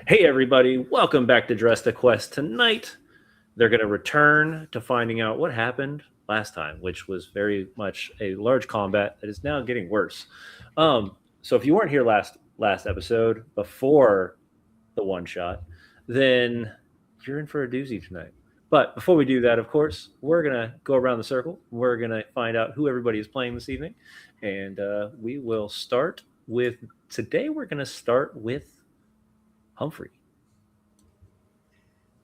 Hey, everybody, welcome back to Dress the Quest. Tonight, they're going to return to finding out what happened last time, which was very much a large combat that is now getting worse. So, if you weren't here last episode before the one shot, then you're in for a doozy tonight. But before we do that, of course, we're going to go around the circle. We're going to find out who everybody is playing this evening. And we will start with today, we're going to start with Humphrey.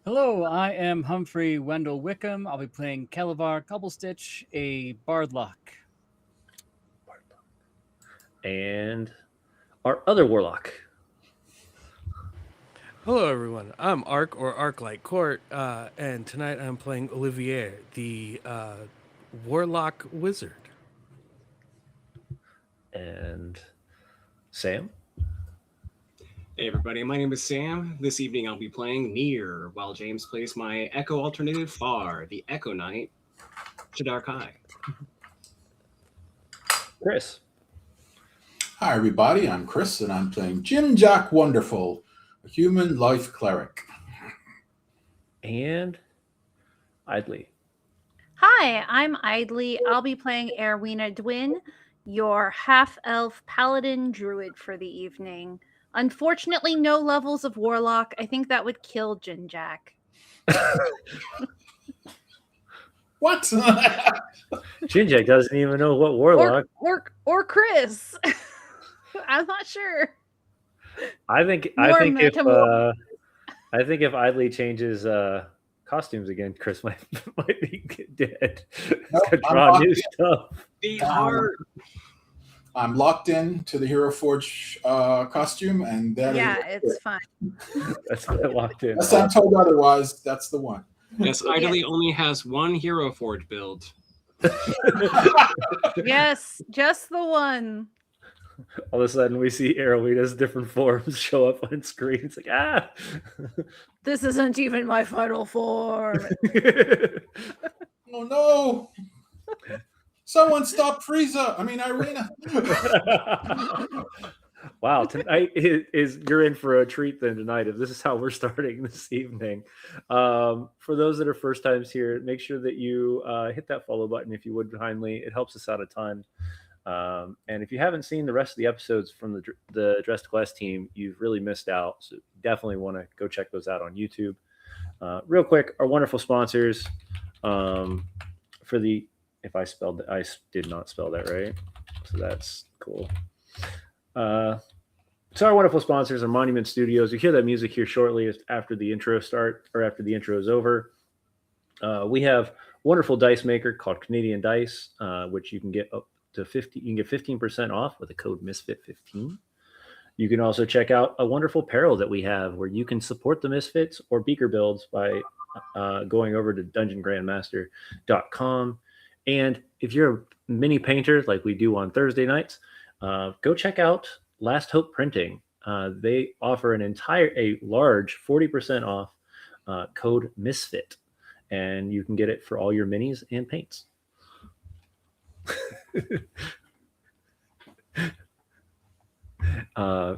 Hello, I am Humphrey Wendell Wickham. I'll be playing Calavar Cobblestitch, a Bardlock. And our other warlock. Hello, everyone. I'm Ark or Arc-Light Court, and tonight I'm playing Olivier, the Warlock Wizard. And Sam. Hey everybody, my name is Sam. This evening I'll be playing Nier, while James plays my Echo alternative Far, the Echo Knight, Shadar Kai. Chris. Hi everybody, I'm Chris and I'm playing Jim Jack Wonderful, a human life cleric. And Idly. Hi, I'm Idly. I'll be playing Erwina Dwin, your half-elf paladin druid for the evening. Unfortunately, no levels of warlock. I think that would kill Jin Jack. What? Jinjak doesn't even know what warlock. Or Chris. I'm not sure. I think if Idly changes costumes again, Chris might be dead. Nope, Could draw new stuff. The art. I'm locked in to the Hero Forge costume, and that it's fine. That's what I locked in. Unless I'm told otherwise, that's the one. Yes, Idly only has one Hero Forge build. Yes, just the one. All of a sudden, we see Erwina's different forms show up on screen. It's like, ah! This isn't even my final form. Oh no! Someone stop Frieza! Irina! Wow, tonight is you're in for a treat then tonight if this is how we're starting this evening. For those that are first times here, make sure that you hit that follow button if you would kindly. It helps us out a ton. And if you haven't seen the rest of the episodes from the Dressed Quest team, you've really missed out. So definitely want to go check those out on YouTube. Real quick, our wonderful sponsors I did not spell that right. So that's cool. So our wonderful sponsors are Monument Studios. You hear that music here shortly after the intro after the intro is over. We have wonderful dice maker called Canadian Dice, which you can get up to 50. You can get 15% off with the code Misfit15. You can also check out a wonderful apparel that we have where you can support the Misfits or Beaker builds by going over to dungeongrandmaster.com. And if you're a mini painter like we do on Thursday nights, go check out Last Hope Printing. They offer a large 40% off code Misfit, and you can get it for all your minis and paints.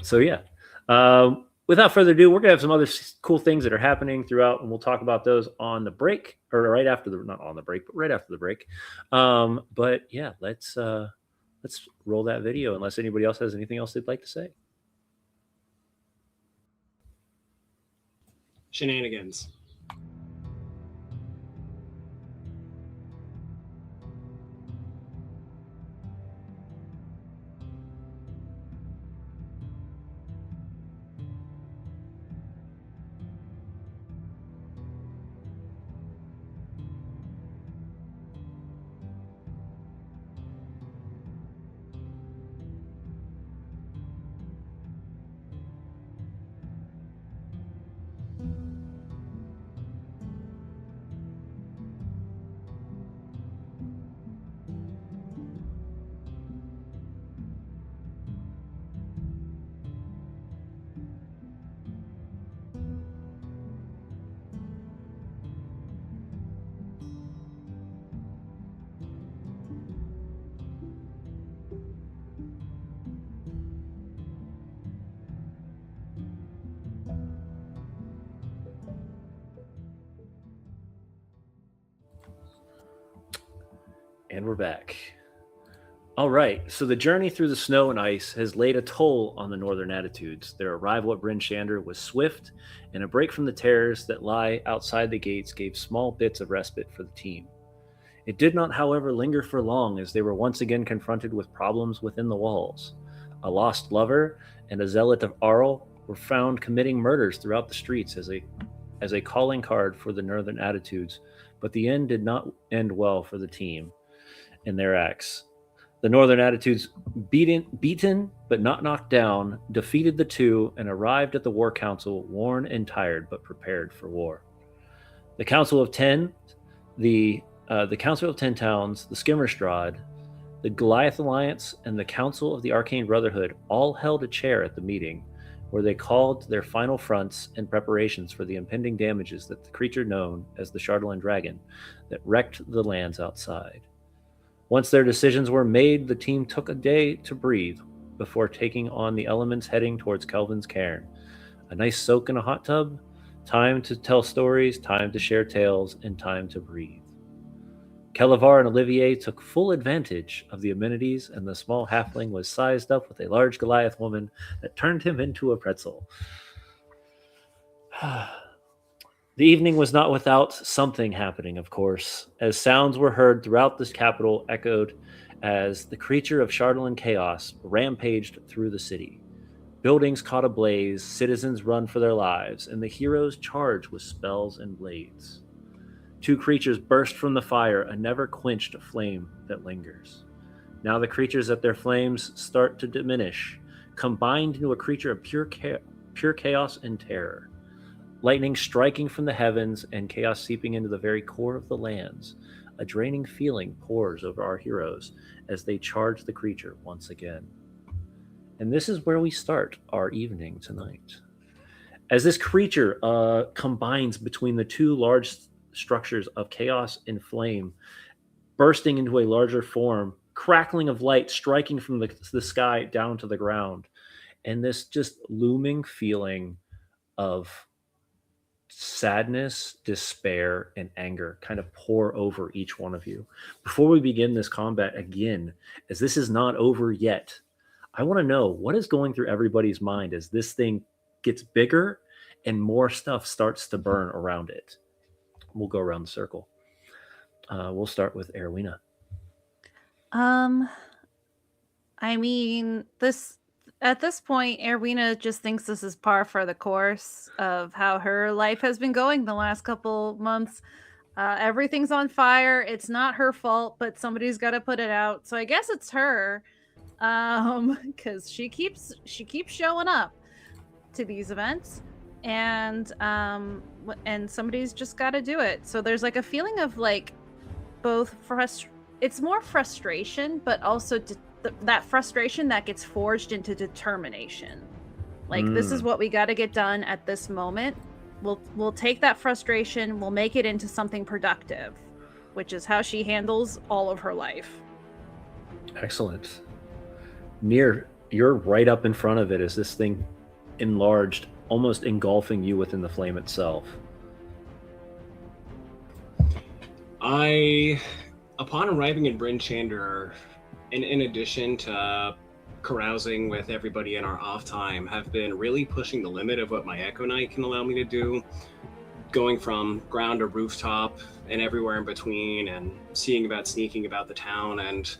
So yeah. Without further ado, we're gonna have some other cool things that are happening throughout, and we'll talk about those on the break, or right after not on the break, but right after the break. But yeah, let's roll that video unless anybody else has anything else they'd like to say. Shenanigans. And we're back. All right, so the journey through the snow and ice has laid a toll on the Northern Attitudes. Their arrival at Bryn Shander was swift, and a break from the terrors that lie outside the gates gave small bits of respite for the team. It did not, however, linger for long, as they were once again confronted with problems within the walls. A lost lover and a zealot of Arl were found committing murders throughout the streets as a calling card for the Northern Attitudes, but the end did not end well for the team and their acts. The Northern Attitudes, beaten but not knocked down, defeated the two and arrived at the War Council worn and tired but prepared for war. The Council of Ten, the Council of 10 Towns, the Skimmerstrad, the Goliath Alliance, and the Council of the Arcane Brotherhood all held a chair at the meeting, where they called their final fronts and preparations for the impending damages that the creature known as the Chardalyn Dragon that wrecked the lands outside. Once their decisions were made, the team took a day to breathe before taking on the elements heading towards Kelvin's Cairn. A nice soak in a hot tub, time to tell stories, time to share tales, and time to breathe. Kelevar and Olivier took full advantage of the amenities, and the small halfling was sized up with a large Goliath woman that turned him into a pretzel. The evening was not without something happening, of course, as sounds were heard throughout this capital, echoed as the creature of Chardalyn chaos rampaged through the city. Buildings caught ablaze, citizens run for their lives, and the heroes charged with spells and blades. Two creatures burst from the fire, a never-quenched flame that lingers. Now the creatures at their flames start to diminish, combined into a creature of pure chaos and terror. Lightning striking from the heavens and chaos seeping into the very core of the lands. A draining feeling pours over our heroes as they charge the creature once again. And this is where we start our evening tonight. As this creature combines between the two large structures of chaos and flame, bursting into a larger form, crackling of light striking from the sky down to the ground, and this just looming feeling of sadness, despair, and anger kind of pour over each one of you. Before we begin this combat again, as this is not over yet, I want to know what is going through everybody's mind as this thing gets bigger and more stuff starts to burn around it. We'll go around the circle. We'll start with Erwina. I mean, at this point, Erwina just thinks this is par for the course of how her life has been going the last couple months. Everything's on fire. It's not her fault, but somebody's got to put it out. So I guess it's her, because she keeps showing up to these events, and somebody's just got to do it. So there's like a feeling of like both it's more frustration, but also that frustration that gets forged into determination. Like, this is what we got to get done at this moment. We'll take that frustration, we'll make it into something productive, which is how she handles all of her life. Excellent. Near, you're right up in front of it as this thing enlarged, almost engulfing you within the flame itself. Upon arriving in Bryn Shander, in addition to carousing with everybody in our off time, have been really pushing the limit of what my Echo Knight can allow me to do, going from ground to rooftop and everywhere in between, and sneaking about the town. And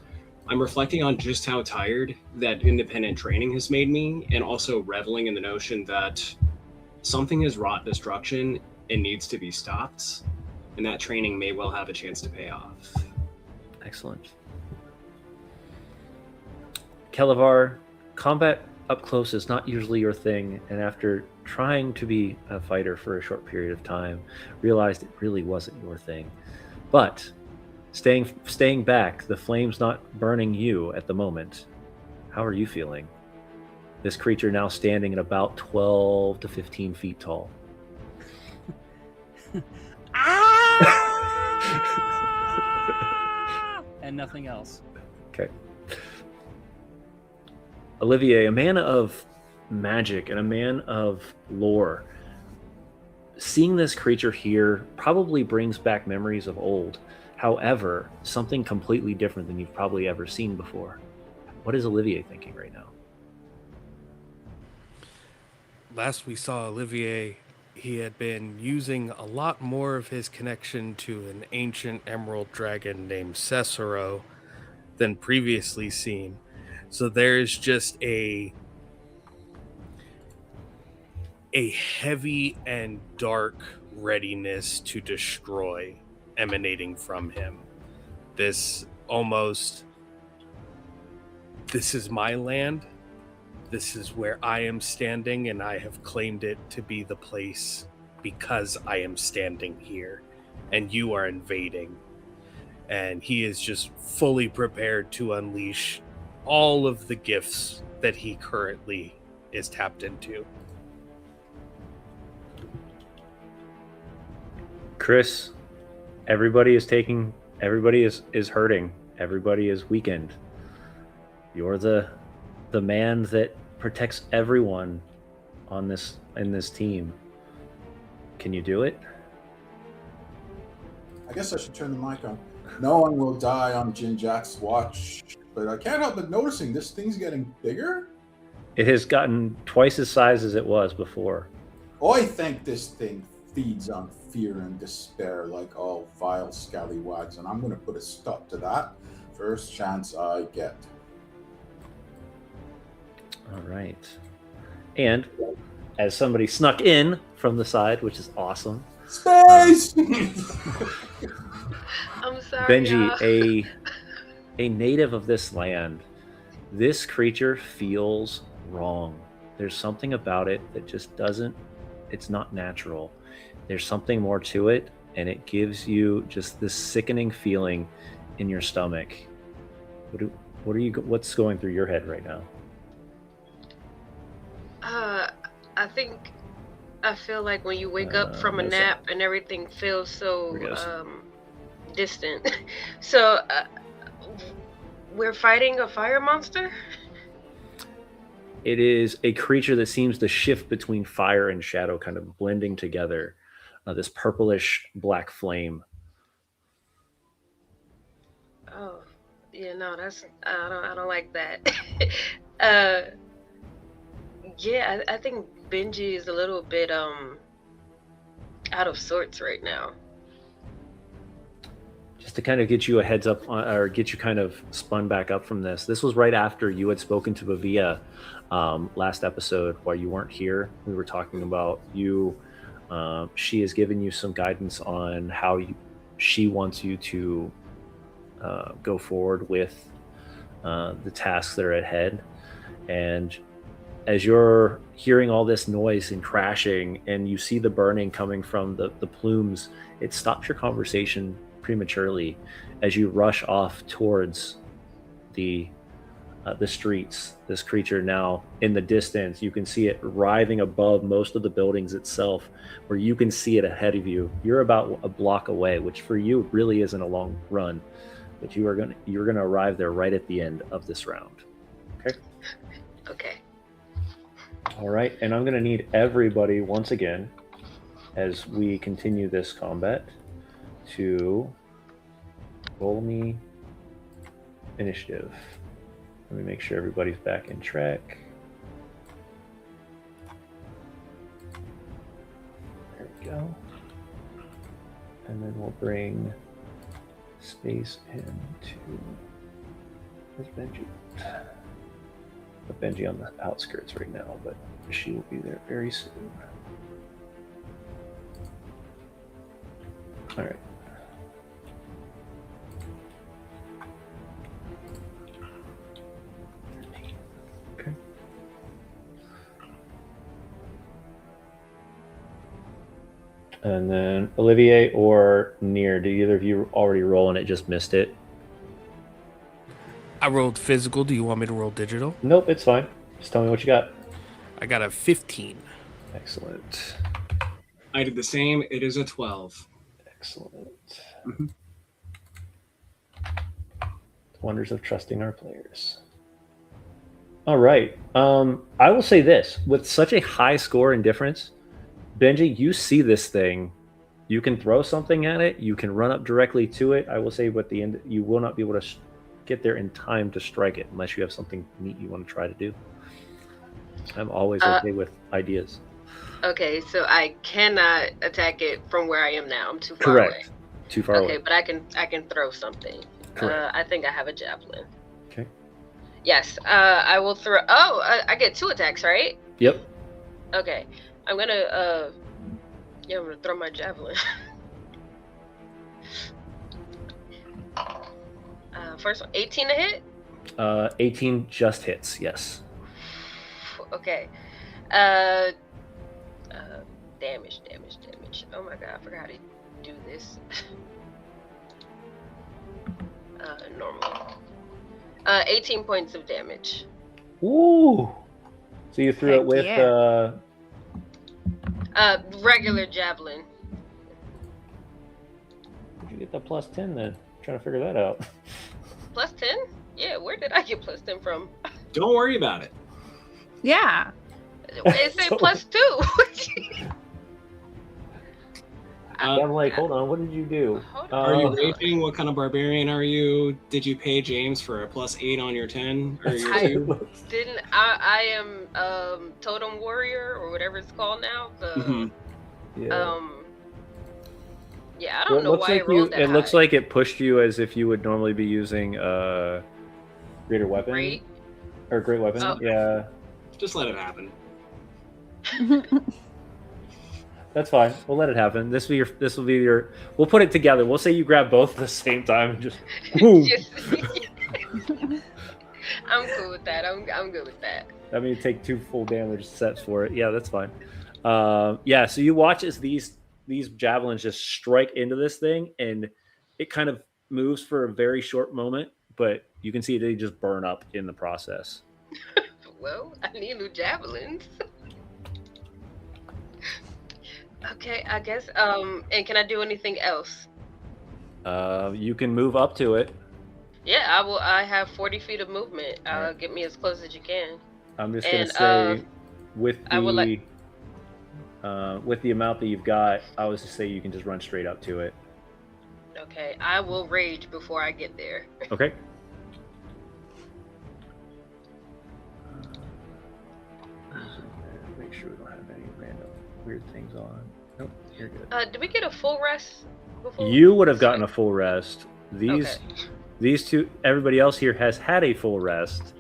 I'm reflecting on just how tired that independent training has made me, and also reveling in the notion that something has wrought destruction and needs to be stopped, and that training may well have a chance to pay off. Excellent. Kelevar, combat up close is not usually your thing, and after trying to be a fighter for a short period of time, realized it really wasn't your thing. But staying back, the flame's not burning you at the moment. How are you feeling? This creature now standing at about 12 to 15 feet tall. And nothing else. Okay. Olivier, a man of magic and a man of lore, seeing this creature here probably brings back memories of old. However, something completely different than you've probably ever seen before. What is Olivier thinking right now? Last we saw Olivier, he had been using a lot more of his connection to an ancient emerald dragon named Cesaro than previously seen. So there's just a heavy and dark readiness to destroy emanating from him. This is my land. This is where I am standing, and I have claimed it to be the place because I am standing here, and you are invading. And he is just fully prepared to unleash all of the gifts that he currently is tapped into. Chris, everybody is hurting. Everybody is weakened. You're the man that protects everyone in this team. Can you do it? I guess I should turn the mic on. No one will die on Jin Jack's watch, but I can't help but noticing this thing's getting bigger. It has gotten twice as size as it was before. I think this thing feeds on fear and despair like all vile scallywags, and I'm going to put a stop to that first chance I get. All right. And as somebody snuck in from the side, which is awesome, Space! I'm sorry. Benji, a native of this land, this creature feels wrong. There's something about it that just it's not natural. There's something more to it, and it gives you just this sickening feeling in your stomach. What's going through your head right now? I feel like when you wake up from a nap and everything feels so distant. So we're fighting a fire monster? It is a creature that seems to shift between fire and shadow, kind of blending together. This purplish black flame. Oh, yeah, no, I don't like that. Yeah, I think Benji is a little bit out of sorts right now. Just to kind of get you a heads up or get you kind of spun back up from this. This was right after you had spoken to Bavia last episode while you weren't here. We were talking about you. She has given you some guidance on how she wants you to go forward with the tasks that are ahead. And as you're hearing all this noise and crashing and you see the burning coming from the plumes, it stops your conversation prematurely as you rush off towards the streets. This creature now in the distance, you can see it rising above most of the buildings itself, where you can see it ahead of you. You're about a block away, which for you really isn't a long run, but you're gonna arrive there right at the end of this round. Okay. Okay. All right, and I'm gonna need everybody once again, as we continue this combat, to roll me initiative. Let me make sure everybody's back in track. There we go. And then we'll bring Space into Benji. Put Benji on the outskirts right now, but she will be there very soon. All right. Okay. And then Olivier or Nier, do either of you already roll and it just missed it? I rolled physical. Do you want me to roll digital? Nope, it's fine. Just tell me what you got. I got a 15. Excellent. I did the same. It is a 12. Excellent. Mhm. Wonders of trusting our players. All right. I will say this. With such a high score and difference, Benji, you see this thing You can throw something at it. You can run up directly to it. I will say, but the end, you will not be able to get there in time to strike it unless you have something neat you want to try to do. I'm always okay with ideas. Okay, so I cannot attack it from where I am now. I'm too far Correct. away. Too far Okay, away. but I can throw something. Correct. I think I have a javelin. Okay. Yes. I will throw. Oh, I get 2 attacks, right? Yep. Okay. I'm gonna I'm gonna throw my javelin. First one, 18 to hit. 18 just hits. Yes. Okay. Damage. Oh my god, I forgot how to do this. Normal. 18 points of damage. Ooh. So you threw Heck it with yeah. Regular javelin. Where'd you get that plus 10 then? Trying to figure that out. Plus 10? Yeah, where did I get plus 10 from? Don't worry about it. Yeah. It said plus 2. I'm like, hold on, what did you do? Hold Are you on. raging? What kind of barbarian are you? Did you pay James for a +8 on your 10 or your I- 2? Didn't I am Totem Warrior or whatever it's called now. The Mhm. Yeah. yeah, I Well, don't know why I rolled that it looks high. like it pushed you as if you would normally be using greater weapon Great. or great weapon. Oh. Yeah, Just let it happen. that's fine. We'll let it happen. This will be your. We'll put it together. We'll say you grab both at the same time and just. Boom. Just- I'm cool with that. I'm good with that. I mean, you take 2 full damage sets for it. Yeah, that's fine. Yeah, so you watch as these javelins just strike into this thing, and it kind of moves for a very short moment, but you can see they just burn up in the process. Well, I need new javelins. Okay, I guess. And can I do anything else? You can move up to it. Yeah, I will. I have 40 feet of movement. Alright. Get me as close as you can. I'm just gonna And, say, with I would like- the amount that you've got, I was to say you can just run straight up to it. Okay, I will rage before I get there. Okay. Make sure we don't have any random weird things on. Nope, you're good. Did we get a full rest before? You would have gotten a full rest. Okay. These two, everybody else here has had a full rest,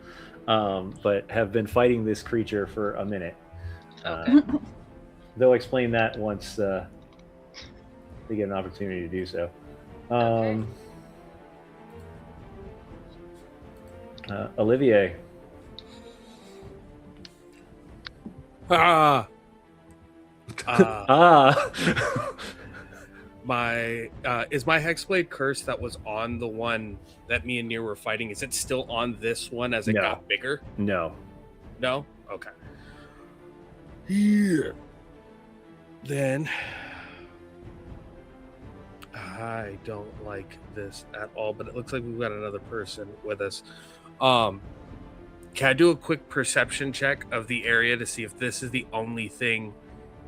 but have been fighting this creature for a minute. Okay. They'll explain that once they get an opportunity to do so. Okay. Olivier. Ah. My is my hexblade curse that was on the one that me and Nier were fighting? Is it still on this one as it No. got bigger? No. No. Okay. Yeah. Then I don't like this at all. But it looks like we've got another person with us. Can I do a quick perception check of the area to see if this is the only thing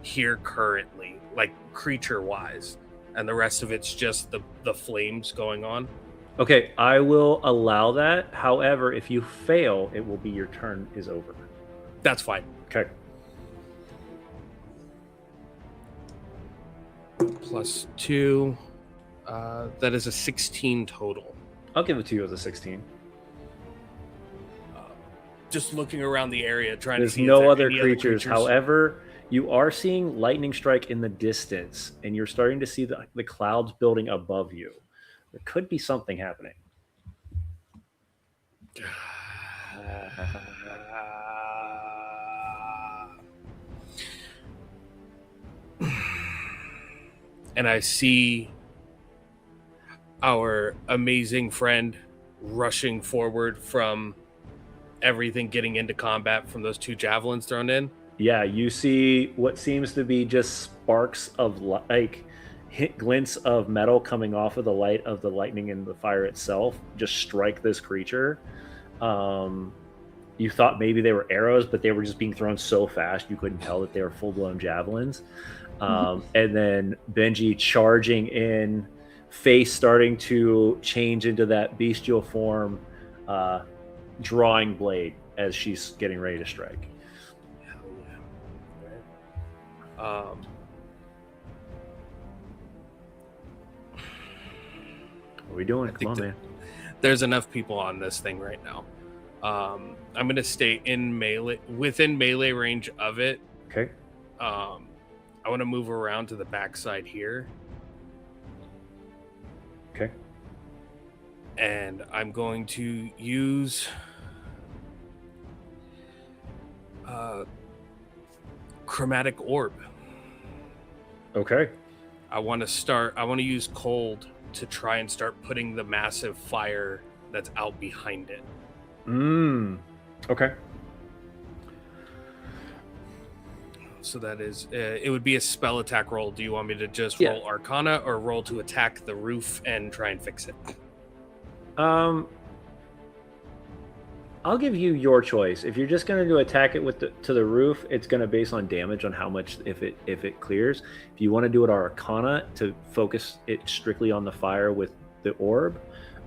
here currently, like creature-wise, and the rest of it's just the flames going on? Okay, I will allow that. However, if you fail, it will be your turn is over. That's fine. Okay. +2. That is a 16 total. I'll give it to you as a 16. Just looking around the area, trying There's to see if no there are other any creatures. However, you are seeing lightning strike in the distance, and you're starting to see the clouds building above you. There could be something happening. And I see our amazing friend rushing forward from everything getting into combat from those 2 javelins thrown in. Yeah, you see what seems to be just sparks of glints of metal coming off of the light of the lightning and the fire itself just strike this creature. You thought maybe they were arrows, but they were just being thrown so fast you couldn't tell that they were full-blown javelins. And then Benji charging in, face starting to change into that bestial form, drawing blade as she's getting ready to strike. Hell yeah. What are we doing? I Come think on, that- man. There's enough people on this thing right now. I'm gonna stay within melee range of it. Okay. I want to move around to the backside here, Okay. and I'm going to use chromatic orb. Okay. I want to use cold to try and start putting the massive fire that's out behind it. Okay. So that is, it would be a spell attack roll. Do you want me to just Yeah. roll Arcana or roll to attack the roof and try and fix it? I'll give you your choice. If you're just going to attack it to the roof, it's going to base on damage on how much if it clears. If you want to do it Arcana to focus it strictly on the fire with the orb,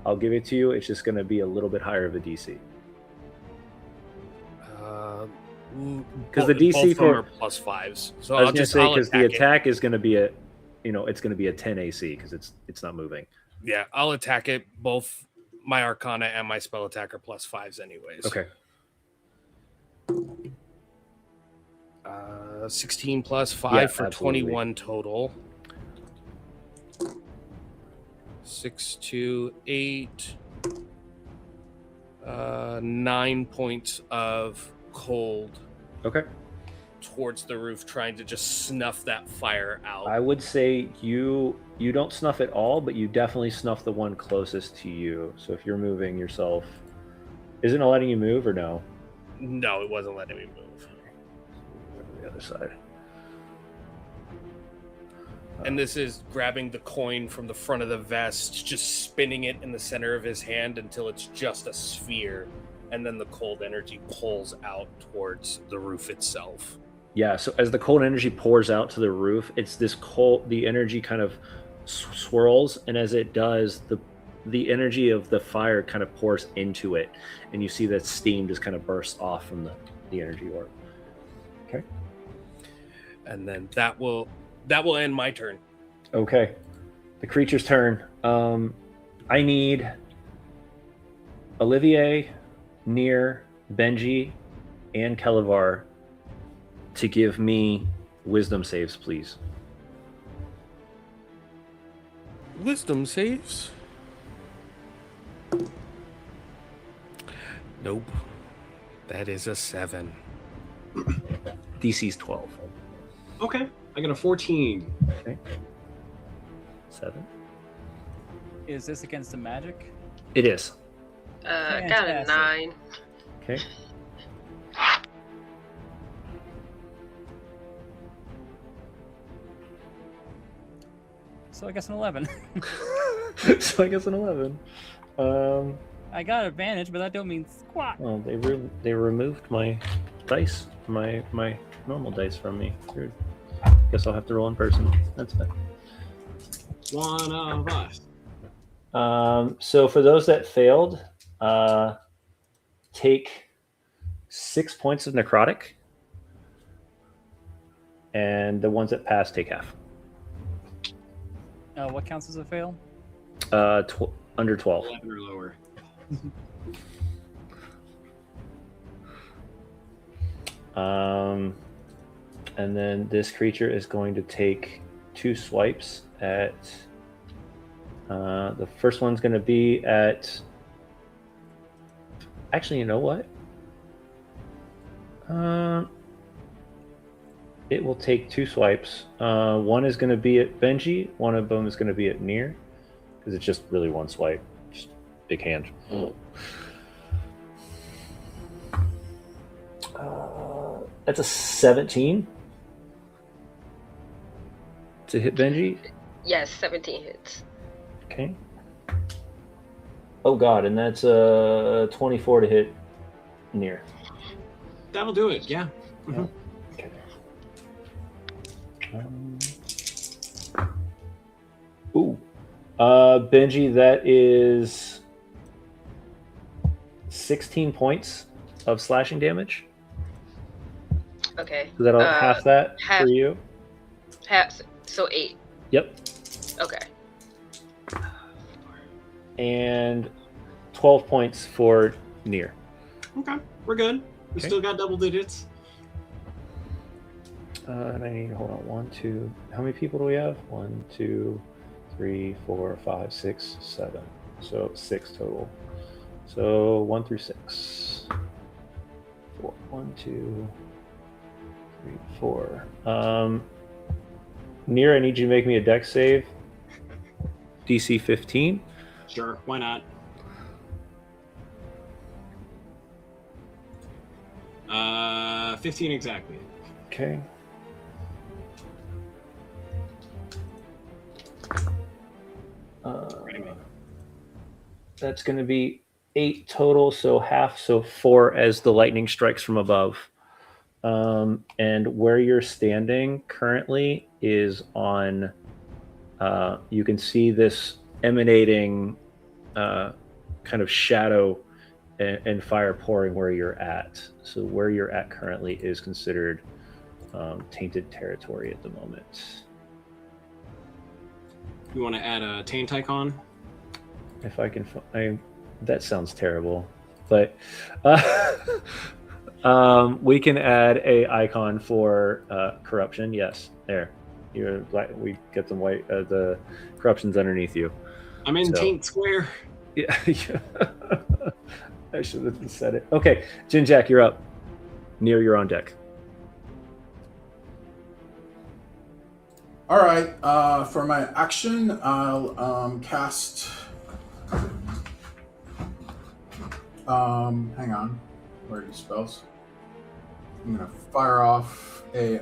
I'll give it to you. It's just going to be a little bit higher of a DC. Because the Both DC of them for are plus 5s. So I was I'll going to just say because the it. attack is going to be it's going to be a 10 AC because it's not moving. Yeah, I'll attack it. Both my Arcana and my spell attack are plus 5s anyways. Okay. 16 plus 5 Yeah, for absolutely. 21 total. 6 to 8. 9 points of cold Okay. towards the roof, trying to just snuff that fire out. I would say you don't snuff it all, but you definitely snuff the one closest to you. So if you're moving yourself, isn't it letting you move or no? No, it wasn't letting me move. Over the other side. And this is grabbing the coin from the front of the vest, just spinning it in the center of his hand until it's just a sphere, and then the cold energy pulls out towards the roof itself. Yeah, so as the cold energy pours out to the roof, it's this the energy kind of swirls, and as it does, the energy of the fire kind of pours into it, and you see that steam just kind of bursts off from the energy orb. Okay. And then that will end my turn. Okay. The creature's turn. I need Olivier, Nier, Benji, and Kelevar to give me wisdom saves, please. Wisdom saves? Nope. That is a 7. DC's 12. Okay, I got a 14. Okay. 7. Is this against the magic? It is. Got a Fantastic. 9. Okay. So I guess an 11. So I guess an 11. I got advantage, but that don't mean squat. Well, they removed my dice, my normal dice from me. Weird. Guess I'll have to roll in person. That's fine. One of us. So for those that failed, take 6 points of necrotic, and the ones that pass take half. What counts as a fail? Under 12. 11 or lower. And then this creature is going to take 2 swipes at. The first one's going to be at. Actually, you know what? It will take 2 swipes. One is going to be at Benji. One of them is going to be at Nier, because it's just really one swipe. Just big hand. That's a 17 to hit Benji. Yes, 17 hits. Okay. Oh god, and that's a 24 to hit Nier. That'll do it, yeah. Okay. Benji, that is 16 points of slashing damage. Okay. So that'll half that half- for you. So 8. Yep. Okay. And 12 points for Nier. Okay, we're good. We Okay. still got double digits. And I need to hold on. 1, 2. How many people do we have? 1, 2, 3, 4, 5, 6, 7. So 6 total. So 1 through 6. 4. 1, 2, 3, 4. Nier, I need you to make me a dex save. DC 15. Sure, why not? 15 exactly. Okay. Ready, mate. That's going to be 8 total, so half, so 4 as the lightning strikes from above. And where you're standing currently is on, you can see this emanating kind of shadow and fire pouring where you're at. So where you're at currently is considered tainted territory at the moment. You want to add a Taint Icon? If I can, that sounds terrible, but we can add a icon for corruption. Yes, there. You're black. We get some white. The corruption's underneath you. I'm in So- Taint Square. Yeah, I should have said it. Okay, Jin Jack, you're up. Near your on deck. All right. For my action, I'll cast. Hang on. Where are your spells? I'm gonna fire off a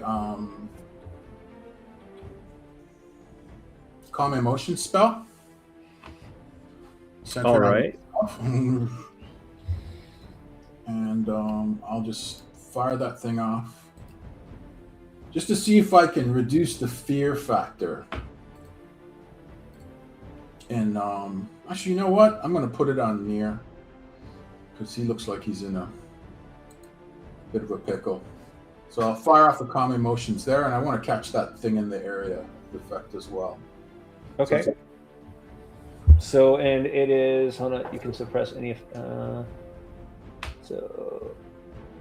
calm emotion spell. Centered All on right. myself. And I'll just fire that thing off. Just to see if I can reduce the fear factor. And actually, you know what? I'm going to put it on Nier. Because he looks like he's in a bit of a pickle. So I'll fire off the calm emotions there, and I want to catch that thing in the area effect as well. Okay. So, and it is, hold on, you can suppress any, so,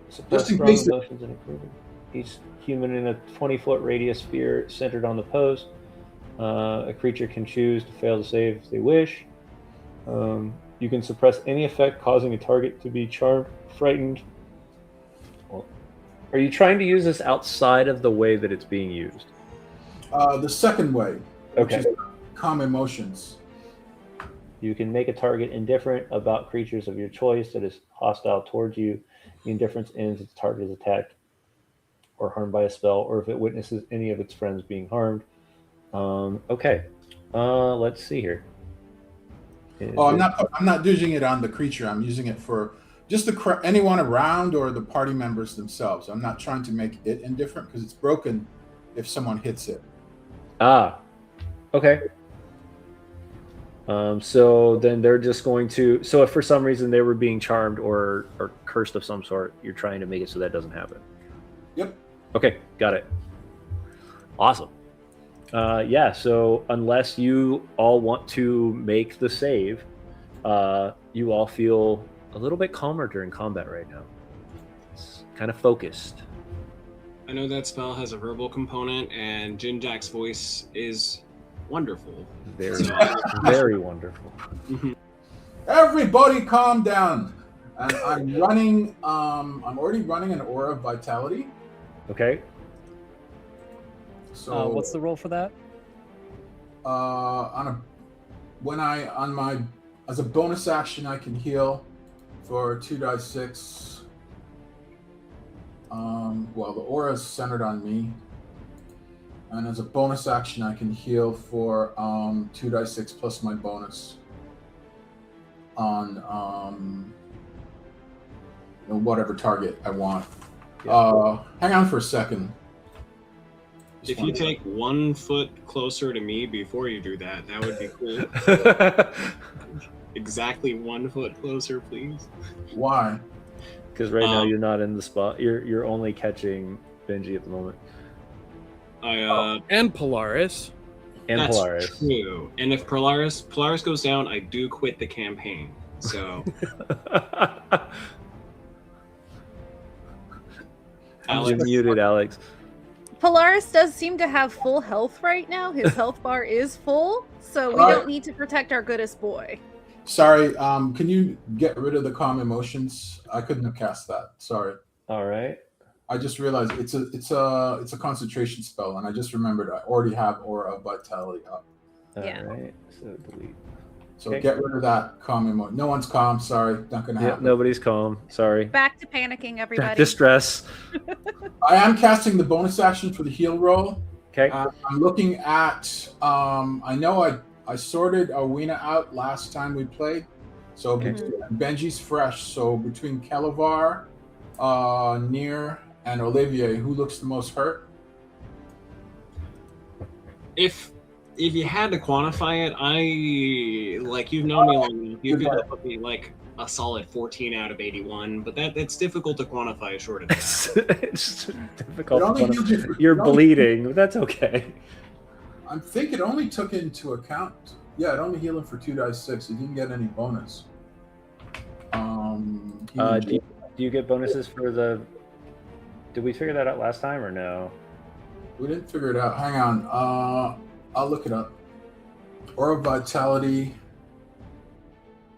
suppress Just in strong case emotions and improvement. Each human in a 20-foot radius sphere centered on the post. A creature can choose to fail to save if they wish. You can suppress any effect causing a target to be charmed, frightened. Well, are you trying to use this outside of the way that it's being used? The second way, which Okay. is calm emotions. You can make a target indifferent about creatures of your choice that is hostile towards you. The indifference ends if the target is attacked or harmed by a spell, or if it witnesses any of its friends being harmed. Okay. Let's see here. Oh, I'm not using it on the creature. I'm using it for just anyone around or the party members themselves. I'm not trying to make it indifferent because it's broken if someone hits it. Ah. Okay. So then they're just going to. So if for some reason they were being charmed or cursed of some sort, you're trying to make it so that doesn't happen. Yep. Okay, got it. Awesome. Yeah. So unless you all want to make the save, you all feel a little bit calmer during combat right now. It's kind of focused. I know that spell has a verbal component, and Jin Jack's voice is wonderful. Very, very wonderful. Everybody calm down. And I'm running, I'm already running an aura of vitality. Okay. So What's the roll for that? As a bonus action, I can heal for 2d6. Well, the aura is centered on me. And as a bonus action, I can heal for 2d6 plus my bonus on whatever target I want. Hang on for a second. If you take 1 foot closer to me before you do that, that would be cool. Exactly 1 foot closer, please. Why? Because right now you're not in the spot. You're only catching Benji at the moment. And Polaris. And That's Polaris. true. And if Polaris goes down, I do quit the campaign. So You're muted, Alex. Polaris does seem to have full health right now. His health bar is full, so we Alright. don't need to protect our goodest boy. Sorry, can you get rid of the calm emotions? I couldn't have cast that. Sorry. All right. I just realized it's a concentration spell, and I just remembered I already have Aura of Vitality up. All Yeah. right. So delete. So Okay. get rid of that calm emotion. No one's calm. Sorry, not gonna Yep, happen. nobody's calm. Sorry. Back to panicking, everybody. Distress. I am casting the bonus action for the heal roll. Okay. I'm looking at. I know I sorted Arwina out last time we played, so Okay. Benji's fresh. So between Kelevar, Nier, and Olivier, who looks the most hurt? if you had to quantify it, you've known me long enough. You'd be able to put me like a solid 14 out of 81, but that's difficult to quantify short of that. It's difficult. It only to healed you for- You're it only- bleeding. But that's okay. I think it only took into account. Yeah, it only healed him for 2d6. He didn't get any bonus. Do you get bonuses for the? Did we figure that out last time or no? We didn't figure it out. Hang on. I'll look it up. Aura of Vitality.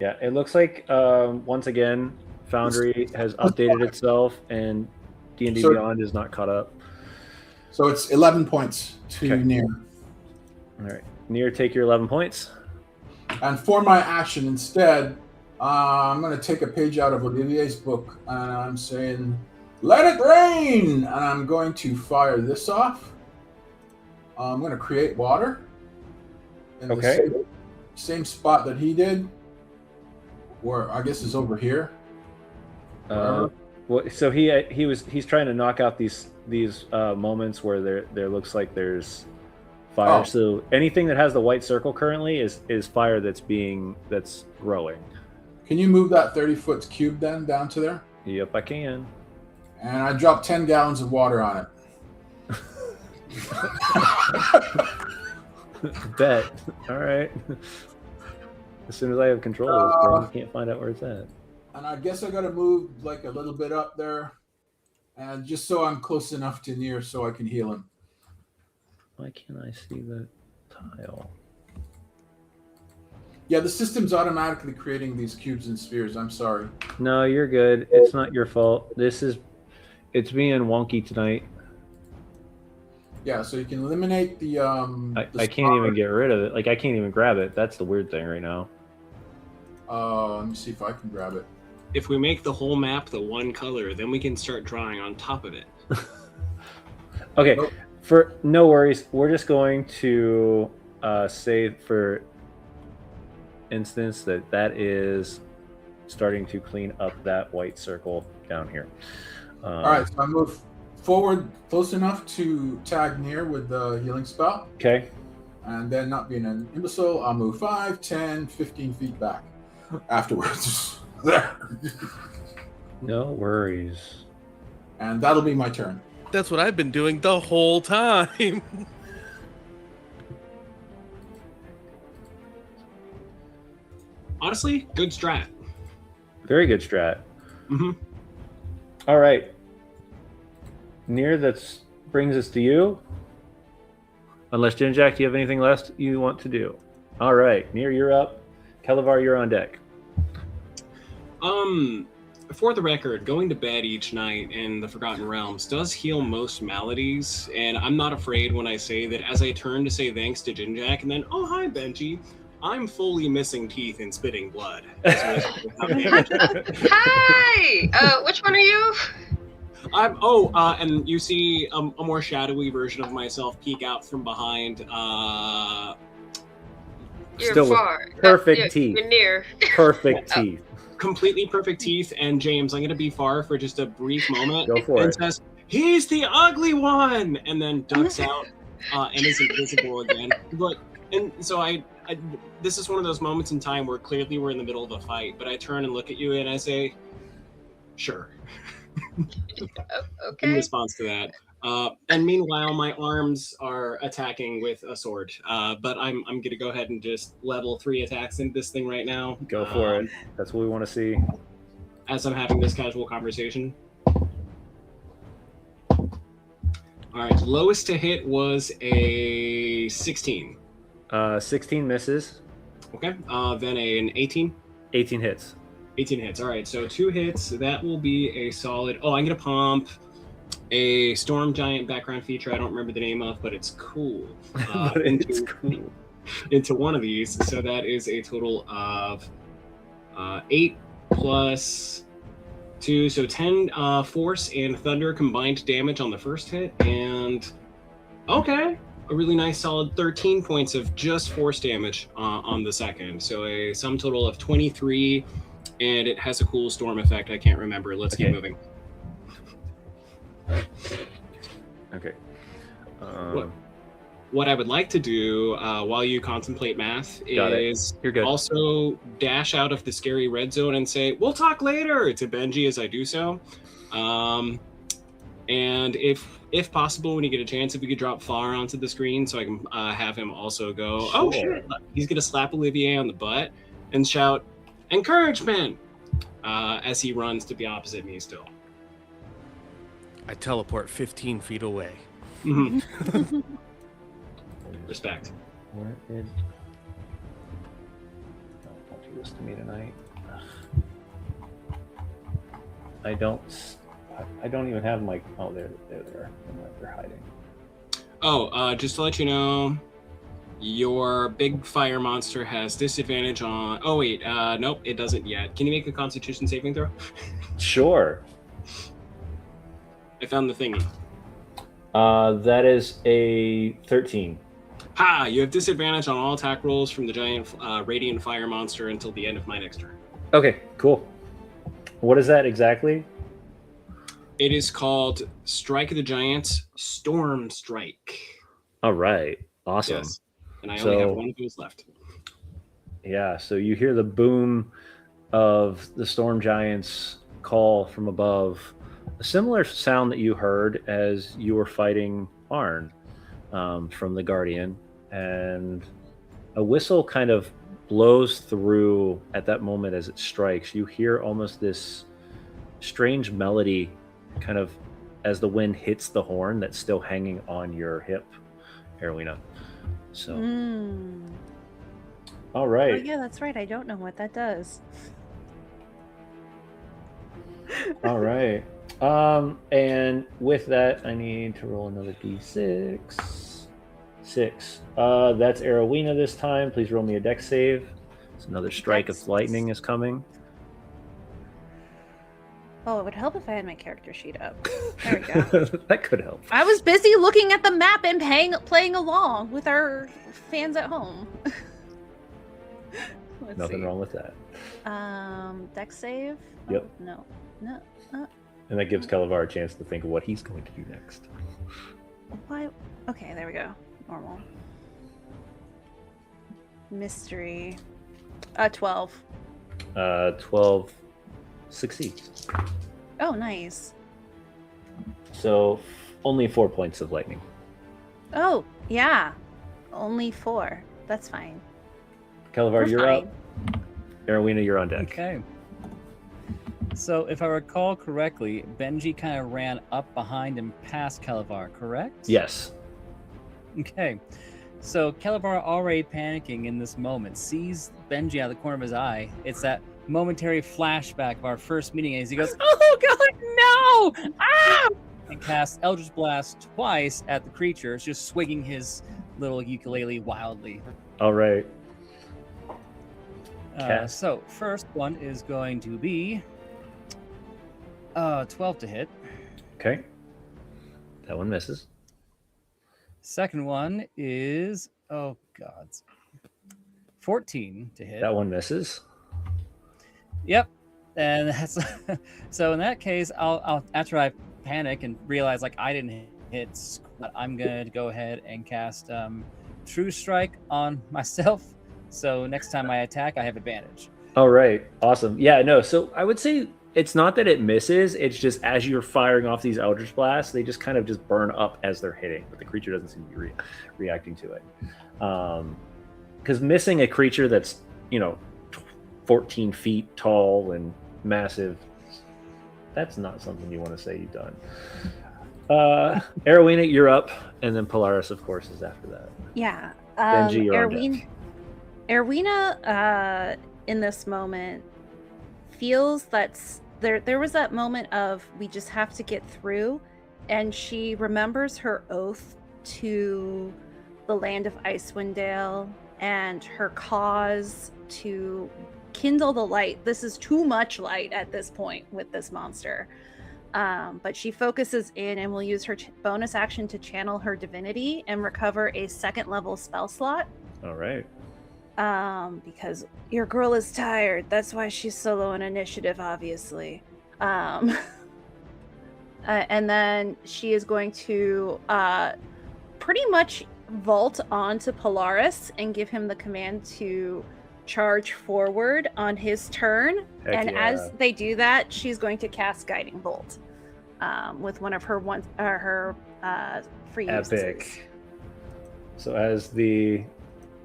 Yeah, it looks like once again, Foundry has updated itself, and D&D So- Beyond is not caught up. So it's 11 points to Okay. Nier. All right, Nier, take your 11 points. And for my action instead, I'm going to take a page out of Olivier's book, and I'm saying, "Let it rain!" And I'm going to fire this off. I'm going to create water. In the Okay. same spot that he did, or I guess is over here. Well, so he's trying to knock out these moments where there looks like there's fire. Oh. So anything that has the white circle currently is fire that's growing. Can you move that 30-foot cube then down to there? Yep, I can. And I dropped 10 gallons of water on it. Bet. All right. As soon as I have control of this thing, you can't find out where it's at. And I guess I got to move like a little bit up there, and just so I'm close enough to Nier so I can heal him. Why can't I see the tile? Yeah, the system's automatically creating these cubes and spheres. I'm sorry. No, you're good. It's not your fault. It's being wonky tonight. Yeah, so you can eliminate the. I can't even get rid of it. Like I can't even grab it. That's the weird thing right now. Let me see if I can grab it. If we make the whole map the one color, then we can start drawing on top of it. Okay, Nope. for no worries. We're just going to say for instance that is starting to clean up that white circle down here. All right, so I move forward close enough to tag Nier with the healing spell, Okay. and then not being an imbecile, I'll move 5, 10, 15 feet back afterwards. There. No worries. And that'll be my turn. That's what I've been doing the whole time. Honestly, good strat. Very good strat. Mm-hmm. All right. Nier, that brings us to you. Unless Jinjack, do you have anything left you want to do? All right, Nier, you're up. Kelevar, you're on deck. For the record, going to bed each night in the Forgotten Realms does heal most maladies, and I'm not afraid when I say that as I turn to say thanks to Jinjack and then, oh, hi, Benji, I'm fully missing teeth and spitting blood. Hi! Which one are you? And you see a more shadowy version of myself peek out from behind. You're Still with far. perfect teeth. You're near. Perfect teeth. Completely perfect teeth, and James, I'm going to be far for just a brief moment. Go for and it. says, he's the ugly one, and then ducks out and is invisible again. But and so I this is one of those moments in time where clearly we're in the middle of a fight, but I turn and look at you and I say, "Sure." In Okay. response to that. And meanwhile, my arms are attacking with a sword. But I'm gonna go ahead and just level 3 attacks into this thing right now. Go for it. That's what we want to see. As I'm having this casual conversation. All right, lowest to hit was a 16. 16 misses, Okay, then an 18. 18 hits. 18 hits. All right, so 2 hits. That will be a solid. Oh, I'm gonna pump a storm giant background feature. I don't remember the name of, but it's cool. But it's cool. Into one of these. So that is a total of 8 plus 2, so 10 force and thunder combined damage on the first hit, and okay, a really nice solid 13 points of just force damage on the second. So a sum total of 23, and it has a cool storm effect. I can't remember. Let's keep Okay. moving. Okay. What I would like to do while you contemplate math Got it. is You're good. also dash out of the scary red zone and say, "We'll talk later" to Benji as I do so. And if possible, when you get a chance, if you could drop Far onto the screen so I can have him also go, "Oh Sure. shit!" He's gonna slap Olivier on the butt and shout, "Encouragement!" As he runs to the opposite me still. I teleport 15 feet away. Mhm. Respect. Where did... Don't do this to me tonight. I don't even have my... Oh, there they are. They're hiding. Oh, just to let you know, your big fire monster has disadvantage on... Oh, wait. Nope, it doesn't yet. Can you make a Constitution saving throw? Sure. I found the thingy. That is a 13. Ha! You have disadvantage on all attack rolls from the giant radiant fire monster until the end of my next turn. Okay, cool. What is that exactly? It is called Strike of the Giants Storm Strike. All right. Awesome. Yes. And I only have So- one of those left. Yeah, so you hear the boom of the storm giants call from above, a similar sound that you heard as you were fighting Arn from the Guardian, and a whistle kind of blows through at that moment as it strikes. You hear almost this strange melody kind of as the wind hits the horn that's still hanging on your hip, Erwina. So, all Oh, right. yeah, that's right. I don't know what that does. All right. And with that, I need to roll another d6. 6. That's Erowina this time. Please roll me a dex save. It's another strike Dex. of lightning is coming. Oh, it would help if I had my character sheet up. There we go. That could help. I was busy looking at the map and playing along with our fans at home. Let's Nothing see. wrong with that. Dex save? Yep. Oh, no. And that gives Kalavar a chance to think of what he's going to do next. Why? Okay, there we go. Normal. Mystery. 12. 12 succeeds. Oh, nice. So only 4 points of lightning. Oh, yeah. Only 4. That's fine. Kalavar, We're you're fine. up. Erowina, you're on deck. Okay. So, if I recall correctly, Benji kind of ran up behind and past Kalavar, correct? Yes. Okay. So, Kalavar, already panicking in this moment, sees Benji out of the corner of his eye. It's that momentary flashback of our first meeting as he goes, "Oh God, no! Ah!" and casts Eldritch Blast twice at the creature, just swinging his little ukulele wildly. All right. Cast. So, first one is going to be 12 to hit. Okay. That one misses. Second one is, oh God, 14 to hit. That one misses. Yep. And that's so in that case, I'll after I panic and realize like I didn't hit squat, I'm gonna go ahead and cast True Strike on myself. So next time I attack, I have advantage. All right, awesome. Yeah, no. So I would say it's not that it misses. It's just as you're firing off these Eldritch Blasts, they just kind of just burn up as they're hitting, but the creature doesn't seem to be reacting to it. Because missing a creature that's 14 feet tall and massive, that's not something you want to say you've done. Arowina, you're up, and then Polaris, of course, is after that. Yeah. Benji, you're on deck. Erwina, in this moment, feels that there was that moment of we just have to get through, and she remembers her oath to the land of Icewind Dale and her cause to kindle the light. This is too much light at this point with this monster. But she focuses in and will use her bonus action to channel her divinity and recover a 2nd level spell slot. All right. Because your girl is tired. That's why she's so low in initiative, obviously. And then she is going to pretty much vault onto Polaris and give him the command to charge forward on his turn. Heck yeah. As they do that, she's going to cast Guiding Bolt with one of her free uses. Epic. So as the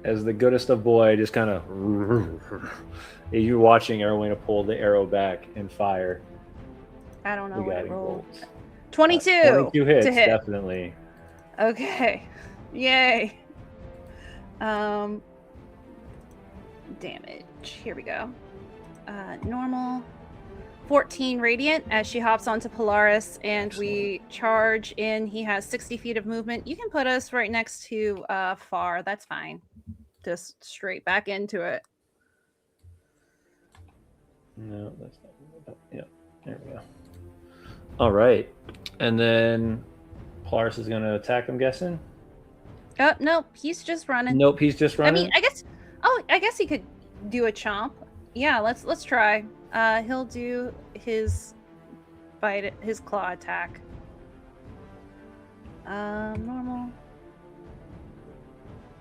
goodest of boy, just kind of you're watching Arowina pull the arrow back and fire. I don't know The what it guiding rolled. bolt. 22. 22 hits, to hit. definitely. Okay. Yay. Damage. Here we go. Normal. 14 radiant as she hops onto Polaris, and we charge in. He has 60 feet of movement. You can put us right next to Far. That's fine. Just straight back into it. No, that's not. Yeah, there we go. All right, and then Polaris is going to attack. I'm guessing. Oh no, he's just running. Nope, he's just running. I mean, I guess. Oh, I guess he could do a chomp. Yeah, let's try. He'll do his bite, his claw attack. Normal.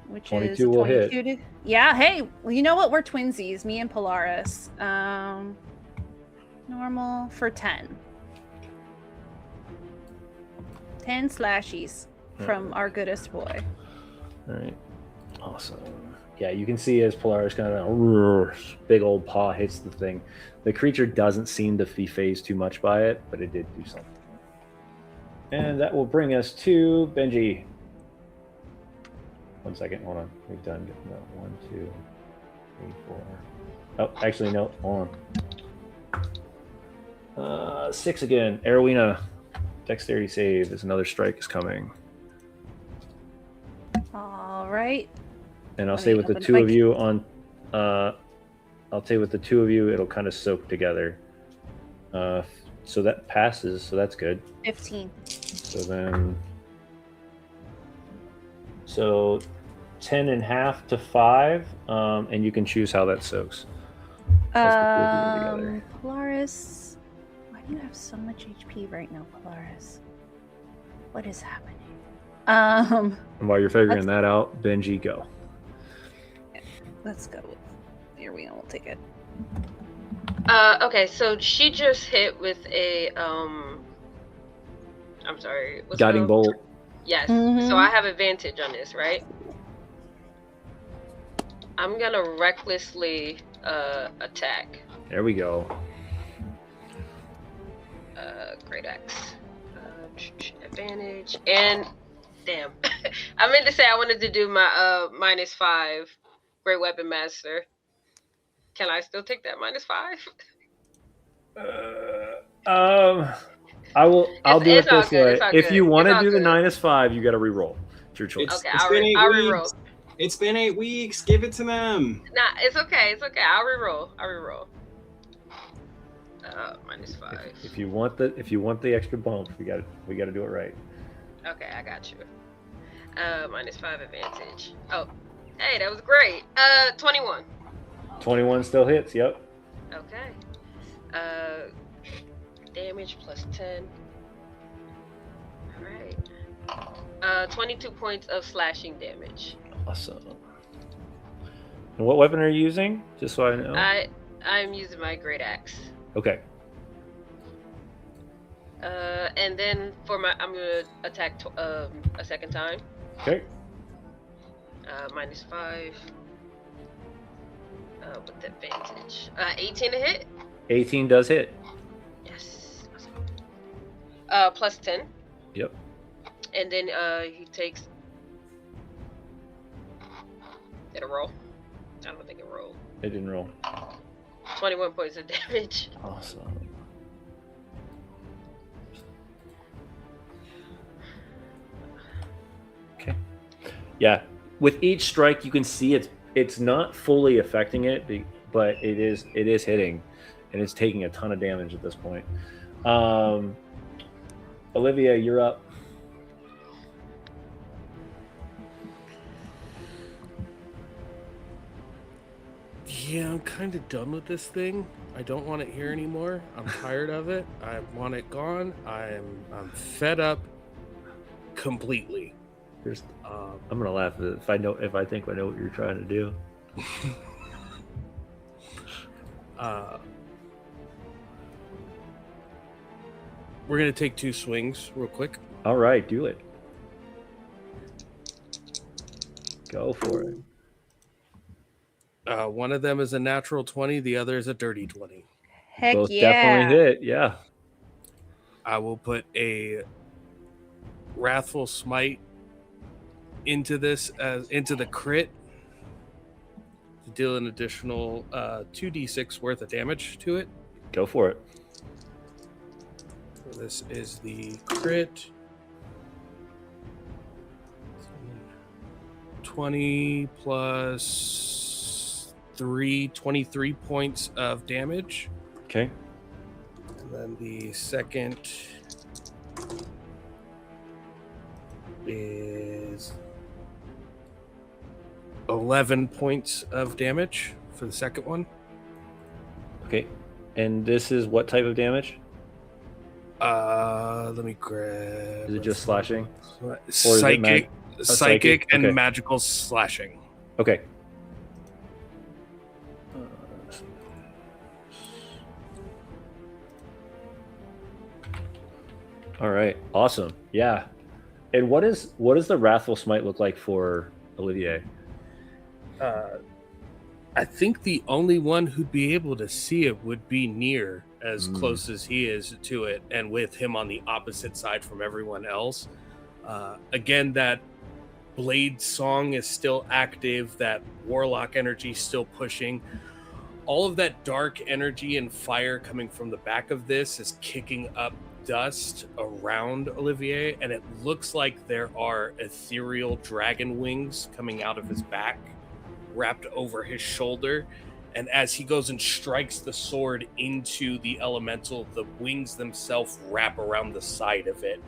Which 22 is will 22 hit. Yeah, hey, well, you know what? We're twinsies, me and Polaris. Normal for 10. 10 slashies from our goodest boy. All right, awesome. Yeah, you can see as Polaris kind of big old paw hits the thing. The creature doesn't seem to be phased too much by it, but it did do something. And that will bring us to Benji. 1 second, hold on. We've done 1, 2, 3, 4. Oh, actually, no, hold on. 6 again. Arowina, dexterity save as another strike is coming. All right. And I'll Let say me with the open two my- of you on, I'll say with the two of you, it'll kind of soak together. So that passes, so that's good. 15. So then, so 10 and half to 5, and you can choose how that soaks. As the two of you are together. Polaris, why do you have so much HP right now, Polaris? What is happening? And while you're figuring that out, Benji, go. Let's go. Here we go. We'll take it. Okay, so she just hit with a I'm sorry. what's Guiding the- bolt. Yes. Mhm. So I have advantage on this, right? I'm gonna recklessly attack. There we go. Great axe. Advantage and damn. I meant to say I wanted to do my -5 Great Weapon Master. Can I still take that -5? I'll do it it's all this good, way. it's all If good, you want it's to all do the good. -5, you got to re-roll. It's your choice. Okay, It's I'll been 8 reroll. weeks. It's been 8 weeks. Give it to them. Nah, it's okay. It's okay. I'll reroll. -5. If you want the extra bump, we got to do it right. Okay, I got you. -5 advantage. Oh, hey, that was great. 21. 21 still hits. Yep. Okay. Damage plus 10. 22 points of slashing damage. Awesome. And what weapon are you using? Just so I know. I'm using my great axe. Okay. And then I'm gonna attack a second time. Okay. -5. With advantage. 18 to hit. 18 does hit. Yes. Plus 10. Yep. And then he takes. Did it roll? I don't think it rolled. It didn't roll. 21 points of damage. Awesome. Okay. Yeah. With each strike, you can see it's not fully affecting it, but it is hitting, and it's taking a ton of damage at this point. Olivia, you're up. Yeah, I'm kind of done with this thing. I don't want it here anymore. I'm tired of it. I want it gone. I'm fed up completely. I'm gonna laugh if I think I know what you're trying to do. We're gonna take 2 swings real quick. All right, do it. Go for it. One of them is a natural 20. The other is a dirty 20. Heck Both yeah. definitely hit. Yeah. I will put a Wrathful Smite into the crit to deal an additional 2d6 worth of damage to it. Go for it. So this is the crit. 20 plus 3, 23 points of damage. Okay. And then the second is 11 points of damage for the second one. Okay. And this is what type of damage? Let me grab. Is it just slashing? Psychic, psychic? and Okay. magical slashing. Okay. All right. Awesome. Yeah. And what does the Wrathful Smite look like for Olivier? I think the only one who'd be able to see it would be Nier, as close as he is to it, and with him on the opposite side from everyone else. Again, that Blade song is still active, that Warlock energy still pushing. All of that dark energy and fire coming from the back of this is kicking up dust around Olivier, and it looks like there are ethereal dragon wings coming out of his back, wrapped over his shoulder. And as he goes and strikes the sword into the elemental, the wings themselves wrap around the side of it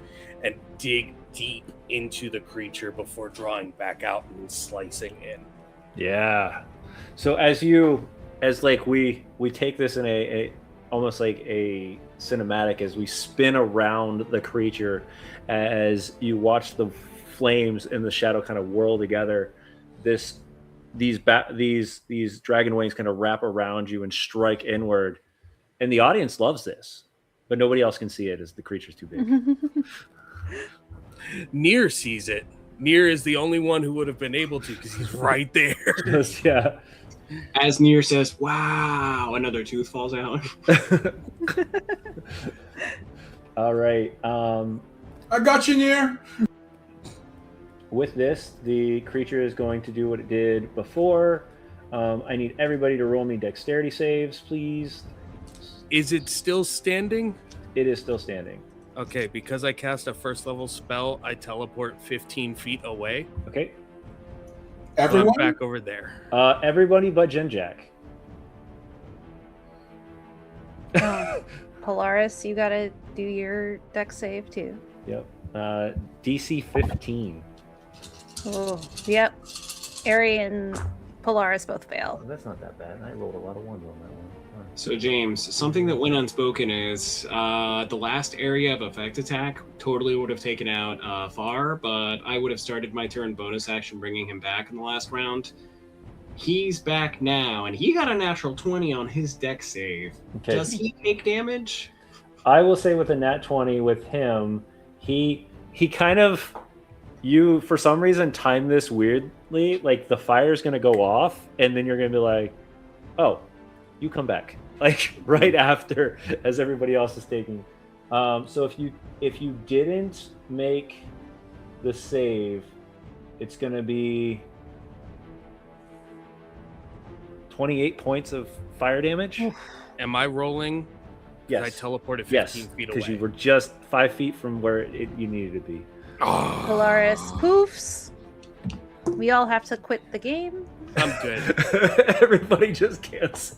and dig deep into the creature before drawing back out and slicing in. Yeah. So as we take this in a almost like a cinematic, as we spin around the creature, as you watch the flames and the shadow kind of whirl together, these dragon wings kind of wrap around you and strike inward, and the audience loves this, but nobody else can see it as the creature's too big. Nier sees it. Nier is the only one who would have been able to, because he's right there. Yeah. As Nier says, "Wow!" Another tooth falls out. All right. I got you, Nier. With this, the creature is going to do what it did before. I need everybody to roll me dexterity saves, please. Is it still standing? It is still standing. Okay, because I cast a first level spell, I teleport 15 feet away. Okay. So Everyone? I'm back over there. Everybody but Genjack. Polaris, you gotta do your dex save too. Yep. DC 15. Oh, yep. Ari and Polaris both fail. Oh, that's not that bad. I rolled a lot of ones on that one. So James, something that went unspoken is the last area of effect attack totally would have taken out Far, but I would have started my turn bonus action bringing him back in the last round. He's back now, and he got a natural 20 on his deck save. Okay. Does he take damage? I will say with a nat 20 with him, he kind of, you for some reason time this weirdly, like the fire's gonna go off, and then you're gonna be like, oh, you come back, like right after as everybody else is taking. So if you didn't make the save, it's gonna be 28 points of fire damage. Am I rolling? Yes. I teleported 15 Yes, feet away. because you were just 5 feet from where you needed to be. Oh, Polaris poofs. We all have to quit the game. I'm good. Everybody just can't.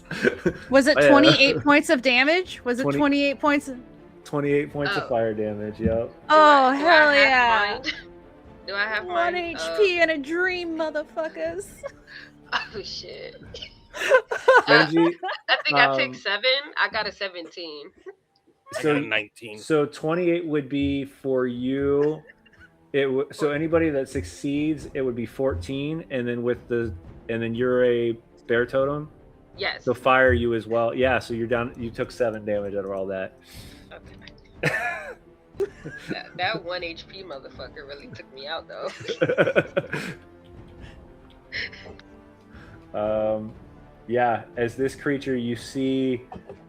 Was it Yeah. 28 points of damage? Was it 20 28 points? 28 points Oh. of fire damage. Yep. Oh, Do I hell have yeah. mine? Do I have 1 mine? HP and a dream, motherfuckers. Oh shit. Benji, I think I took Um, 7. I got a 17. I So- got a 19. so 28 would be for you. So anybody that succeeds, it would be 14, and then you're a bear totem. Yes. So fire you as well. Yeah. So you're down. You took 7 damage out of all that. Okay. That 1 HP motherfucker really took me out though. Yeah, as this creature, you see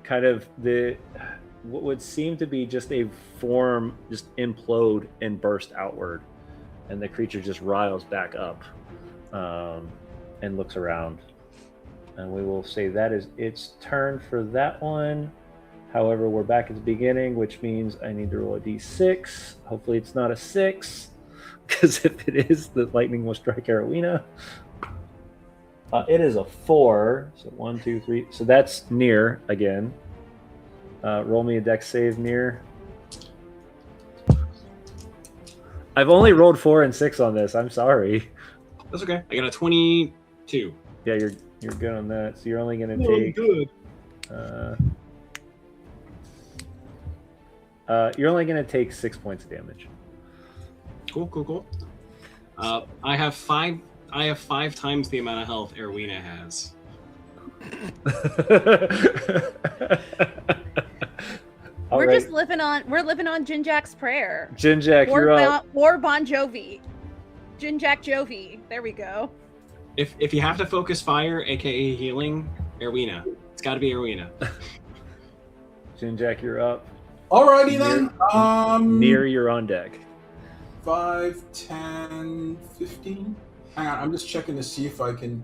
kind of what would seem to be just a form just implode and burst outward, and the creature just riles back up and looks around. And we will say that is its turn for that one. However, we're back at the beginning, which means I need to roll a d6. Hopefully it's not a 6, because if it is, the lightning will strike Arowina. It is a 4, so 1, 2, 3. So that's near again. Roll me a dex save, near. I've only rolled 4 and 6 on this. I'm sorry. That's okay. I got a 22. Yeah, you're good on that. So you're only going to Oh, take. good. You're only going to take 6 points of damage. Cool. I have 5 times the amount of health Erwina has. All We're right. just living on Jinjak's prayer. Jinjak, you're up. Or Bon Jovi. Jinjak Jovi. There we go. If you have to focus fire, aka healing, Erwina. It's got to be Erwina. Jinjak, you're up. Alrighty then. Near, you're on deck. 5, 10, 15. Hang on, I'm just checking to see if I can.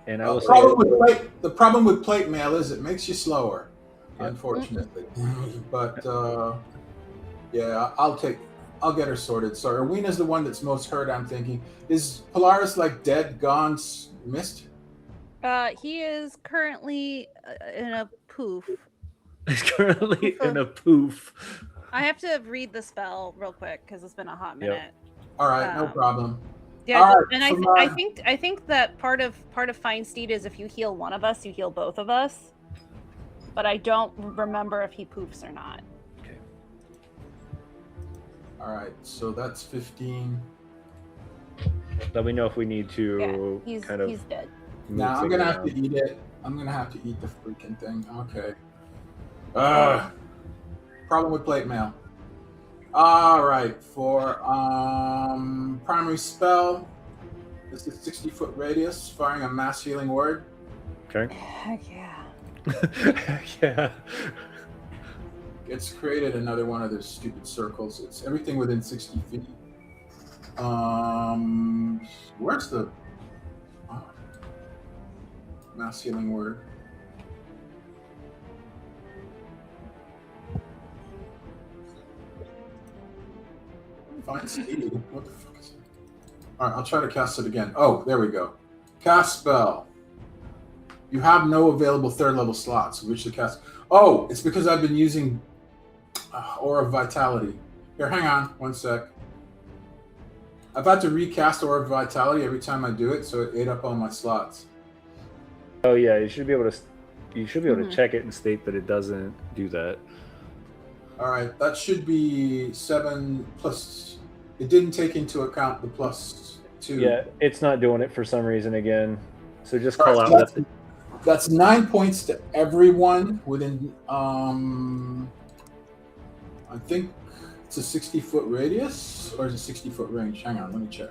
And I will The problem with plate mail is it makes you slower, Yeah. unfortunately. But yeah, I'll get her sorted. So Erwina's the one that's most hurt, I'm thinking. Is Polaris like dead, gone, missed? He is currently in a poof. He's currently in a poof. I have to read the spell real quick because it's been a hot minute. All right, no problem. Yeah, All right, and so I think that part of Feinstein is if you heal one of us, you heal both of us. But I don't remember if he poofs or not. All right, so that's 15. Let me know if we need to He's kind of. he's dead. move Now I'm things gonna have to around. eat it. I'm gonna have to eat the freaking thing. Okay. Problem with plate mail. All right, for primary spell, this is 60-foot radius, firing a mass healing word. Okay. Heck yeah. Yeah. It's created another one of those stupid circles. It's everything within 60 feet. Where's the mass healing word? Find speed. What the fuck is it? All right, I'll try to cast it again. Oh, there we go. Cast spell. You have no available third level slots. Which to cast? Oh, it's because I've been using Aura of Vitality. Here, hang on 1 sec. I've had to recast Aura of Vitality every time I do it, so it ate up all my slots. Oh yeah, you should be able to. You should be able to Mhm. check it and state that it doesn't do that. All right, that should be 7 plus. It didn't take into account the +2. Yeah, it's not doing it for some reason again. So just All call right, out so that. that's 9 points to everyone within. I think it's a 60-foot radius, or is it 60-foot range? Hang on, let me check.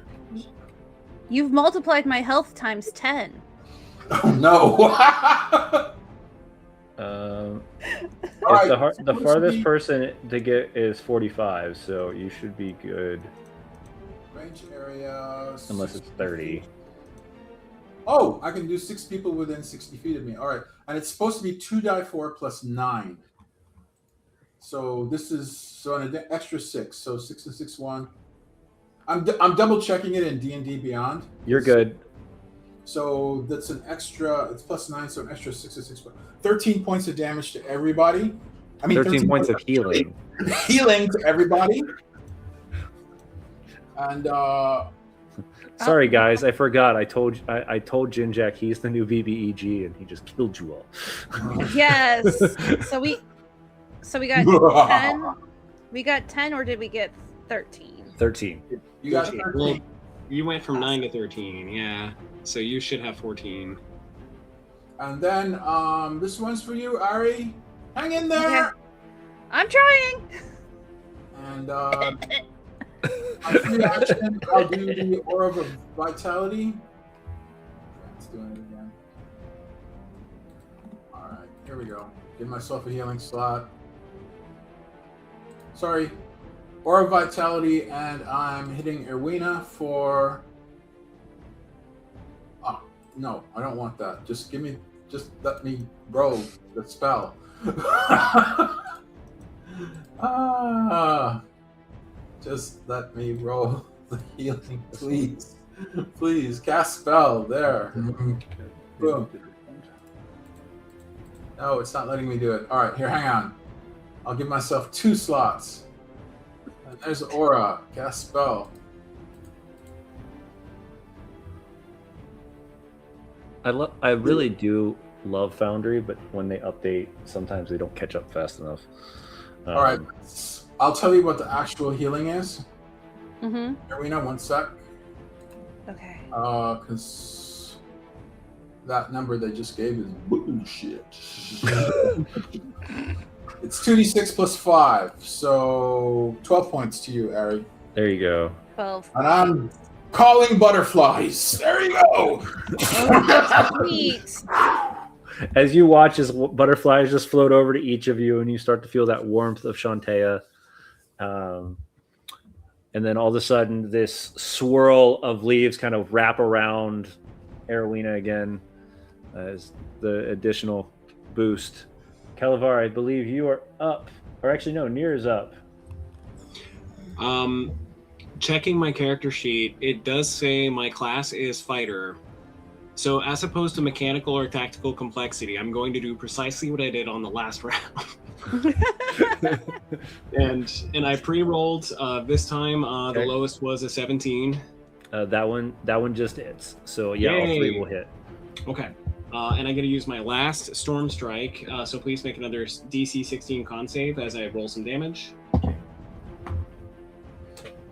You've multiplied my health times 10. Oh no! Um, All right, the farthest person to get is 45, so you should be good range area. unless it's 30. Oh, I can do 6 people within 60 feet of me. All right, and it's supposed to be 2d4 plus 9. So this is an extra 6. So 6 and 6, 1. I'm double checking it in D&D Beyond. You're good. So that's an extra. It's plus 9, so an extra 6 and 6. 13 points of damage to everybody. I mean, 13 points of healing. Healing to everybody. And Sorry guys, I forgot. I told Jinjack he's the new BBEG and he just killed you all. Yes. So we got 10. We got 10, or did we get 13? 13. you got 13. 13. You went from 9 to 13, yeah. So you should have 14. And then this one's for you, Ari. Hang in there. Okay. I'm trying. And on free action, I'll do the Aura of Vitality. Let's do it again. All right, here we go. Give myself a healing slot. Sorry, Aura of Vitality, and I'm hitting Erwina for. Oh no, I don't want that. Just let me roll the spell. Just let me roll the healing, please. Please, cast spell. There. Boom. No, it's not letting me do it. All right, here, hang on. I'll give myself 2 slots. And there's Aura. Cast spell. I really do love Foundry, but when they update, sometimes they don't catch up fast enough. All right. I'll tell you what the actual healing is. Mm-hmm. Arena, 1 sec. Okay. Because that number they just gave is bullshit. It's 2d6 plus 5, so 12 points to you, Ari. There you go. 12. And I'm calling butterflies. There you go. Sweet. As you watch as butterflies just float over to each of you, and you start to feel that warmth of Shantea, and then all of a sudden, this swirl of leaves kind of wrap around Erwina again as the additional boost. Calavar, I believe you are up, or actually no, Nier is up. Checking my character sheet, it does say my class is fighter. So as opposed to mechanical or tactical complexity, I'm going to do precisely what I did on the last round. and I pre-rolled this time. Okay. The lowest was a 17. That one just hits. So yeah, all 3 Yay. will hit. Okay. And I'm going to use my last Storm Strike. So please make another DC 16 con save as I roll some damage.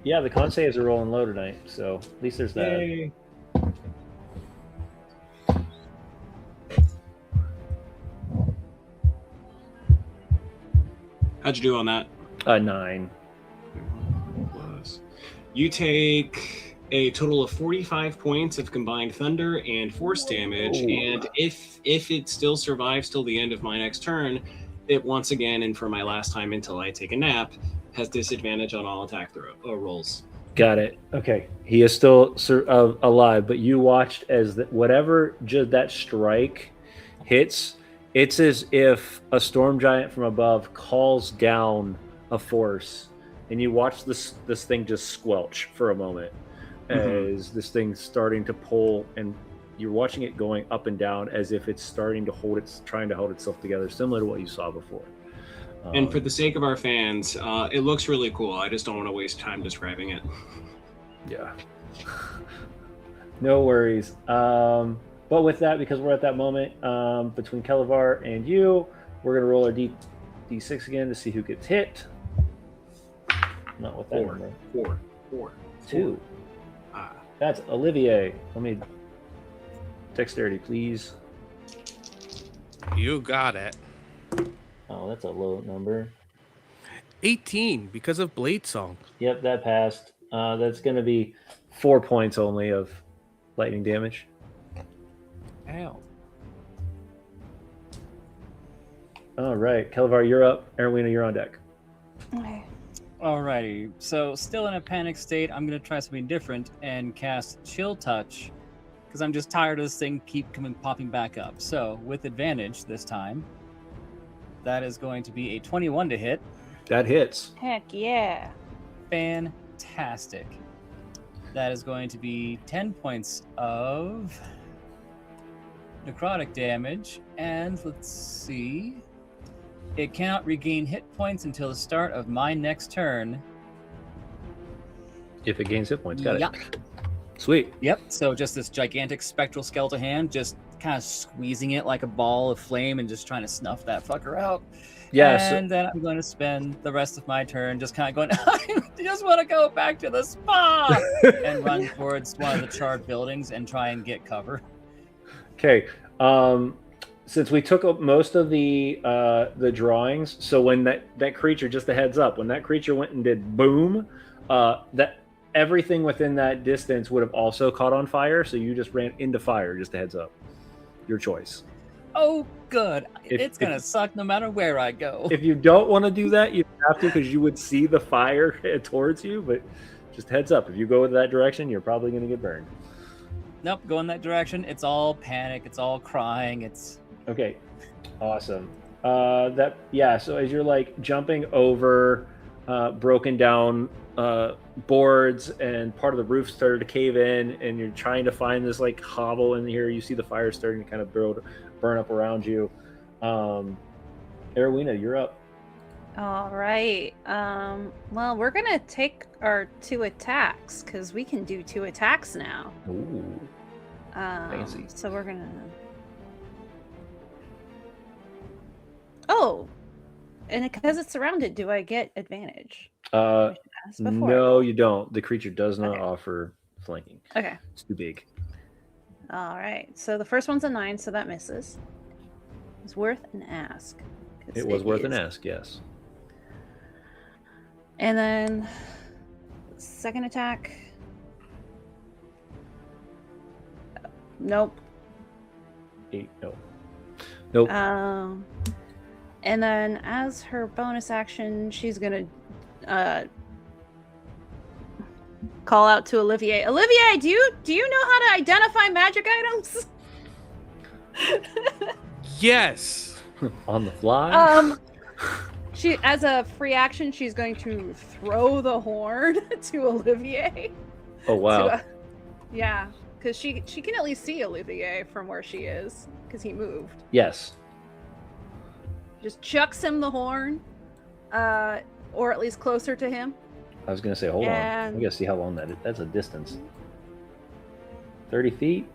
Yeah, the con saves are rolling low tonight, so at least there's that. Yay. How'd you do on that? 9. You take a total of 45 points of combined thunder and force damage, and if it still survives till the end of my next turn, it once again, and for my last time until I take a nap, has disadvantage on all attack rolls. Got it. Okay, he is still alive, but you watched as whatever that strike hits. It's as if a storm giant from above calls down a force, and you watch this thing just squelch for a moment as this thing's starting to pull, and you're watching it going up and down as if it's trying to hold itself together, similar to what you saw before. And for the sake of our fans, it looks really cool. I just don't want to waste time describing it. Yeah. No worries. But with that, because we're at that moment between Kelevar and you, we're gonna roll our D6 again to see who gets hit. Not with that number. Four. 2. Ah. That's Olivier. Let me dexterity, please. You got it. Oh, that's a low number. 18 because of Blade Song. Yep, that passed. That's going to be 4 points only of lightning damage. Ow. All right, Kelevar, you're up. Erwina, you're on deck. Okay. Alrighty, so still in a panic state, I'm gonna try something different and cast Chill Touch, because I'm just tired of this thing popping back up. So with advantage this time, that is going to be a 21 to hit. That hits. Heck yeah. Fantastic. That is going to be 10 points of necrotic damage, and let's see. It cannot regain hit points until the start of my next turn. If it gains hit points, got Yup. it. Sweet. Yep. So just this gigantic spectral skeletal hand, just kind of squeezing it like a ball of flame and just trying to snuff that fucker out. Yeah. So, And then I'm going to spend the rest of my turn just kind of going, I just want to go back to the spa and run towards one of the charred buildings and try and get cover. okay. Since we took up most of the drawings, so when that creature, just a heads up, when that creature went and did boom, that everything within that distance would have also caught on fire. So you just ran into fire. Just a heads up. Your choice. Oh, good. If- It's going to if- suck no matter where I go. If you don't want to do that, you have to, because you would see the fire towards you. But just heads up, if you go in that direction, you're probably going to get burned. Nope, go in that direction. It's all panic. It's all crying. It's Okay, awesome. So as you're like jumping over broken down boards and part of the roof started to cave in, and you're trying to find this like hovel in here, you see the fire starting to kind of burn up around you. Erwina, you're up. All right. Well, we're gonna take our 2 attacks because we can do 2 attacks now. Ooh. Fancy. So we're gonna. Oh, and because it's surrounded, do I get advantage? As before. No, you don't. The creature does not Okay. offer flanking. Okay. It's too big. All right. So the first one's a 9, so that misses. It's worth an ask. 'Cause It was worth an is. ask, yes. And then second attack. Nope. 8, no. Nope. And then as her bonus action, she's gonna call out to Olivier. Olivier, do you know how to identify magic items? Yes. On the fly? She, as a free action, she's going to throw the horn to Olivier. Oh, wow. To, yeah, because she can at least see Olivier from where she is, because he moved. Yes. Just chucks him the horn, or at least closer to him. I was going to say, hold on. I And- got to see how long that is. That's a distance. 30 feet?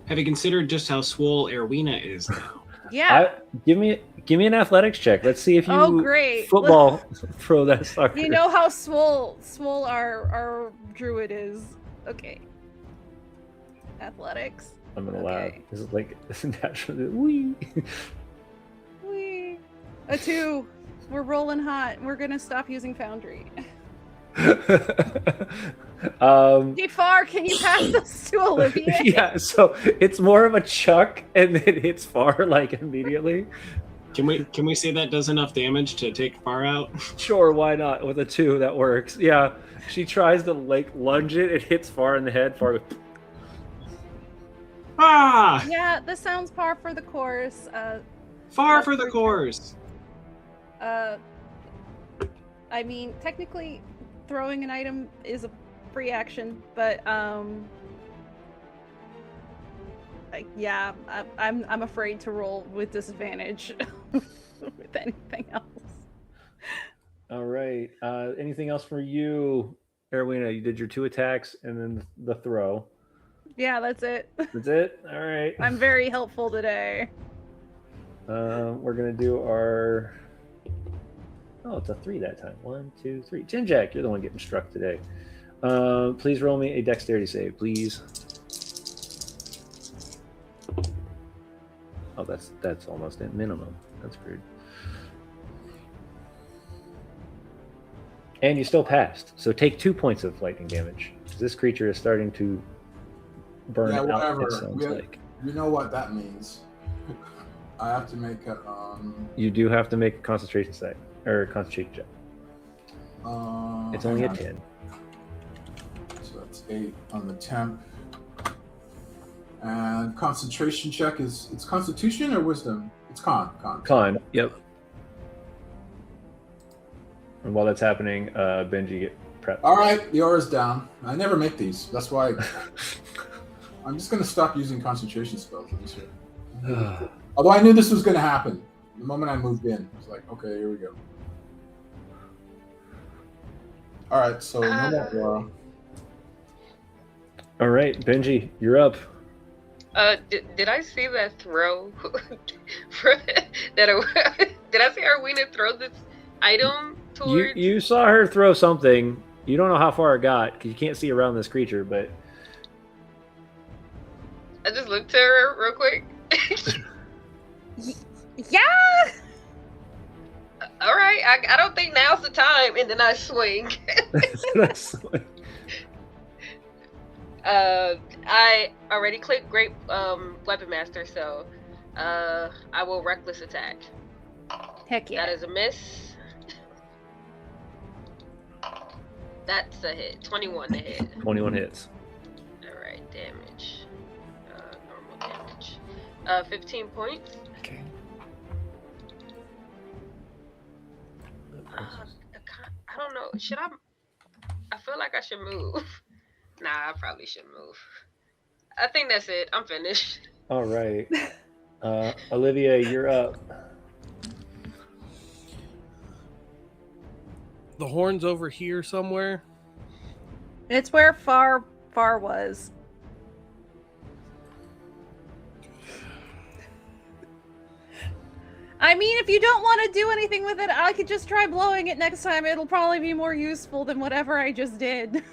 Have you considered just how swole Erwina is now? Yeah. Give me an athletics check. Let's see if you Oh, great. football throw that sucker. You know how swole our druid is. Okay. Athletics. I'm gonna okay. laugh. This is like naturally. Wee. Whee! A 2. We're rolling hot. We're gonna stop using Foundry. Jafar, can you pass this to Olivier? Yeah, so it's more of a chuck and then it hits far like immediately. Can we say that does enough damage to take far out? Sure, why not? With a 2, that works. Yeah, she tries to like lunge it. It hits far in the head. Far. Ah! Yeah, this sounds par for the course. Far for the course. I mean, technically, throwing an item is a free action, but yeah, I'm afraid to roll with disadvantage with anything else. All right. Anything else for you, Erwina? You did your 2 attacks and then the throw. Yeah, that's it. That's it? All right. I'm very helpful today. We're going to do our... Oh, it's a 3 that time. 1, 2, 3. Jack, you're the one getting struck today. Please roll me a dexterity save, please. Oh, that's almost at minimum. That's weird. And you still passed. So take 2 points of lightning damage. This creature is starting to burn Yeah, out, whatever. it sounds like. You know what that means. I have to make a You do have to make a concentration check. It's only a hang on. 10. So that's 8 on the temp. And concentration check it's Constitution or Wisdom? It's Con. Con, yep. And while that's happening, Benji, get prepped. All right, the aura's down. I never make these. That's why I'm just gonna stop using concentration spells. Although I knew this was gonna happen the moment I moved in. I was like, okay, here we go. All right, so no more aura. All right, Benji, you're up. Did I see that throw? Did I see Arwina throw this item towards? You saw her throw something. You don't know how far it got because you can't see around this creature, but I just looked at her real quick. Yeah. All right, I don't think now's the time, and then I swing. I already clicked Great Weapon Master, so I will reckless attack. Heck yeah. That is a miss. That's a hit. 21 to hit. 21 hits. All right, damage. Normal damage. 15 points. Okay. I don't know. Should I? I feel like I should move. Nah, I probably shouldn't move. I think that's it. I'm finished. All right. Olivia, you're up. The horn's over here somewhere. It's where far was. I mean, if you don't want to do anything with it, I could just try blowing it next time. It'll probably be more useful than whatever I just did.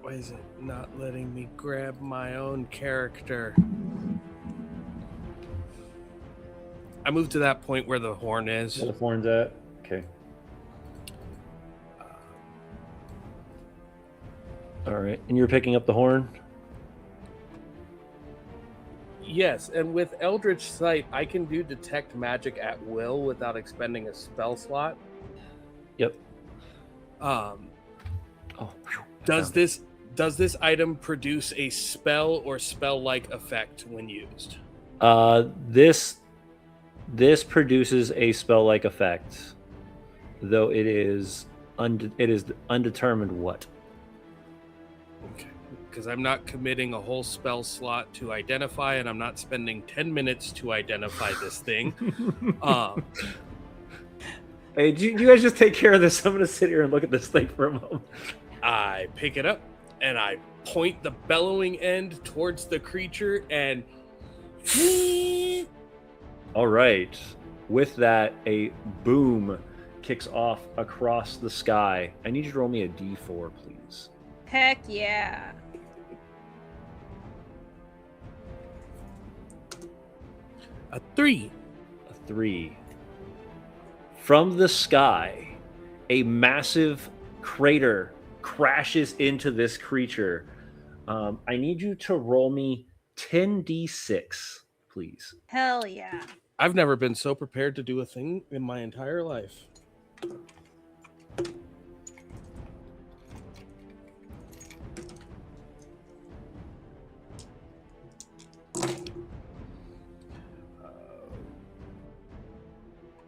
Why is it not letting me grab my own character? I moved to that point where the horn is. Where the horn's at? Okay. All right. And you're picking up the horn? Yes, and with Eldritch Sight, I can do Detect Magic at will without expending a spell slot. Yep. Does this item produce a spell or spell-like effect when used? This produces a spell-like effect, though it is undetermined what. Okay. Because I'm not committing a whole spell slot to identify, and I'm not spending 10 minutes to identify this thing. Hey, do you guys just take care of this? I'm going to sit here and look at this thing for a moment. I pick it up, and I point the bellowing end towards the creature, and... All right. With that, a boom kicks off across the sky. I need you to roll me a d4, please. Heck yeah. A 3. A 3. From the sky, a massive crater crashes into this creature. I need you to roll me 10d6, please. Hell yeah. I've never been so prepared to do a thing in my entire life.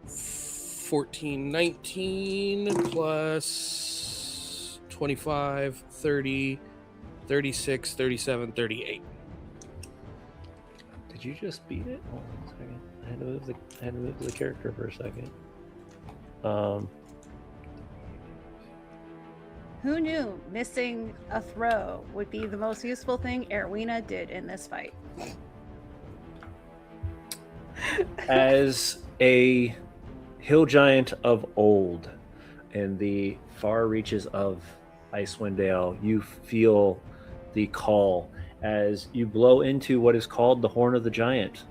$14.19 plus 25, 30, 36, 37, 38. Did Did you just beat it? Hold on a second. I had to move the character for a second. Who knew missing a throw would be the most useful thing Erwina did in this fight? As a hill giant of old in the far reaches of Icewind Dale, you feel the call as you blow into what is called the Horn of the Giant.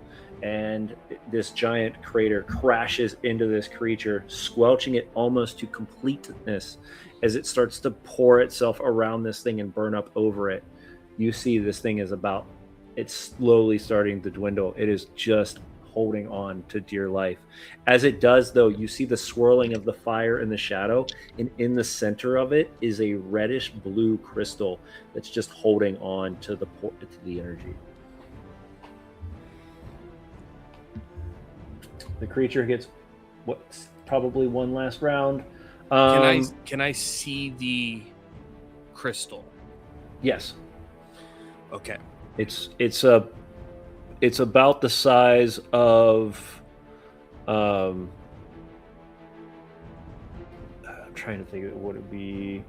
And this giant crater crashes into this creature, squelching it almost to completeness as it starts to pour itself around this thing and burn up over it. You see this thing is it's slowly starting to dwindle. It is just holding on to dear life. As it does, though, you see the swirling of the fire in the shadow, and in the center of it is a reddish blue crystal that's just holding on to the energy. The creature gets what's probably one last round. Can I see the crystal? Yes. Okay. It's about the size of I'm trying to think of what it would be.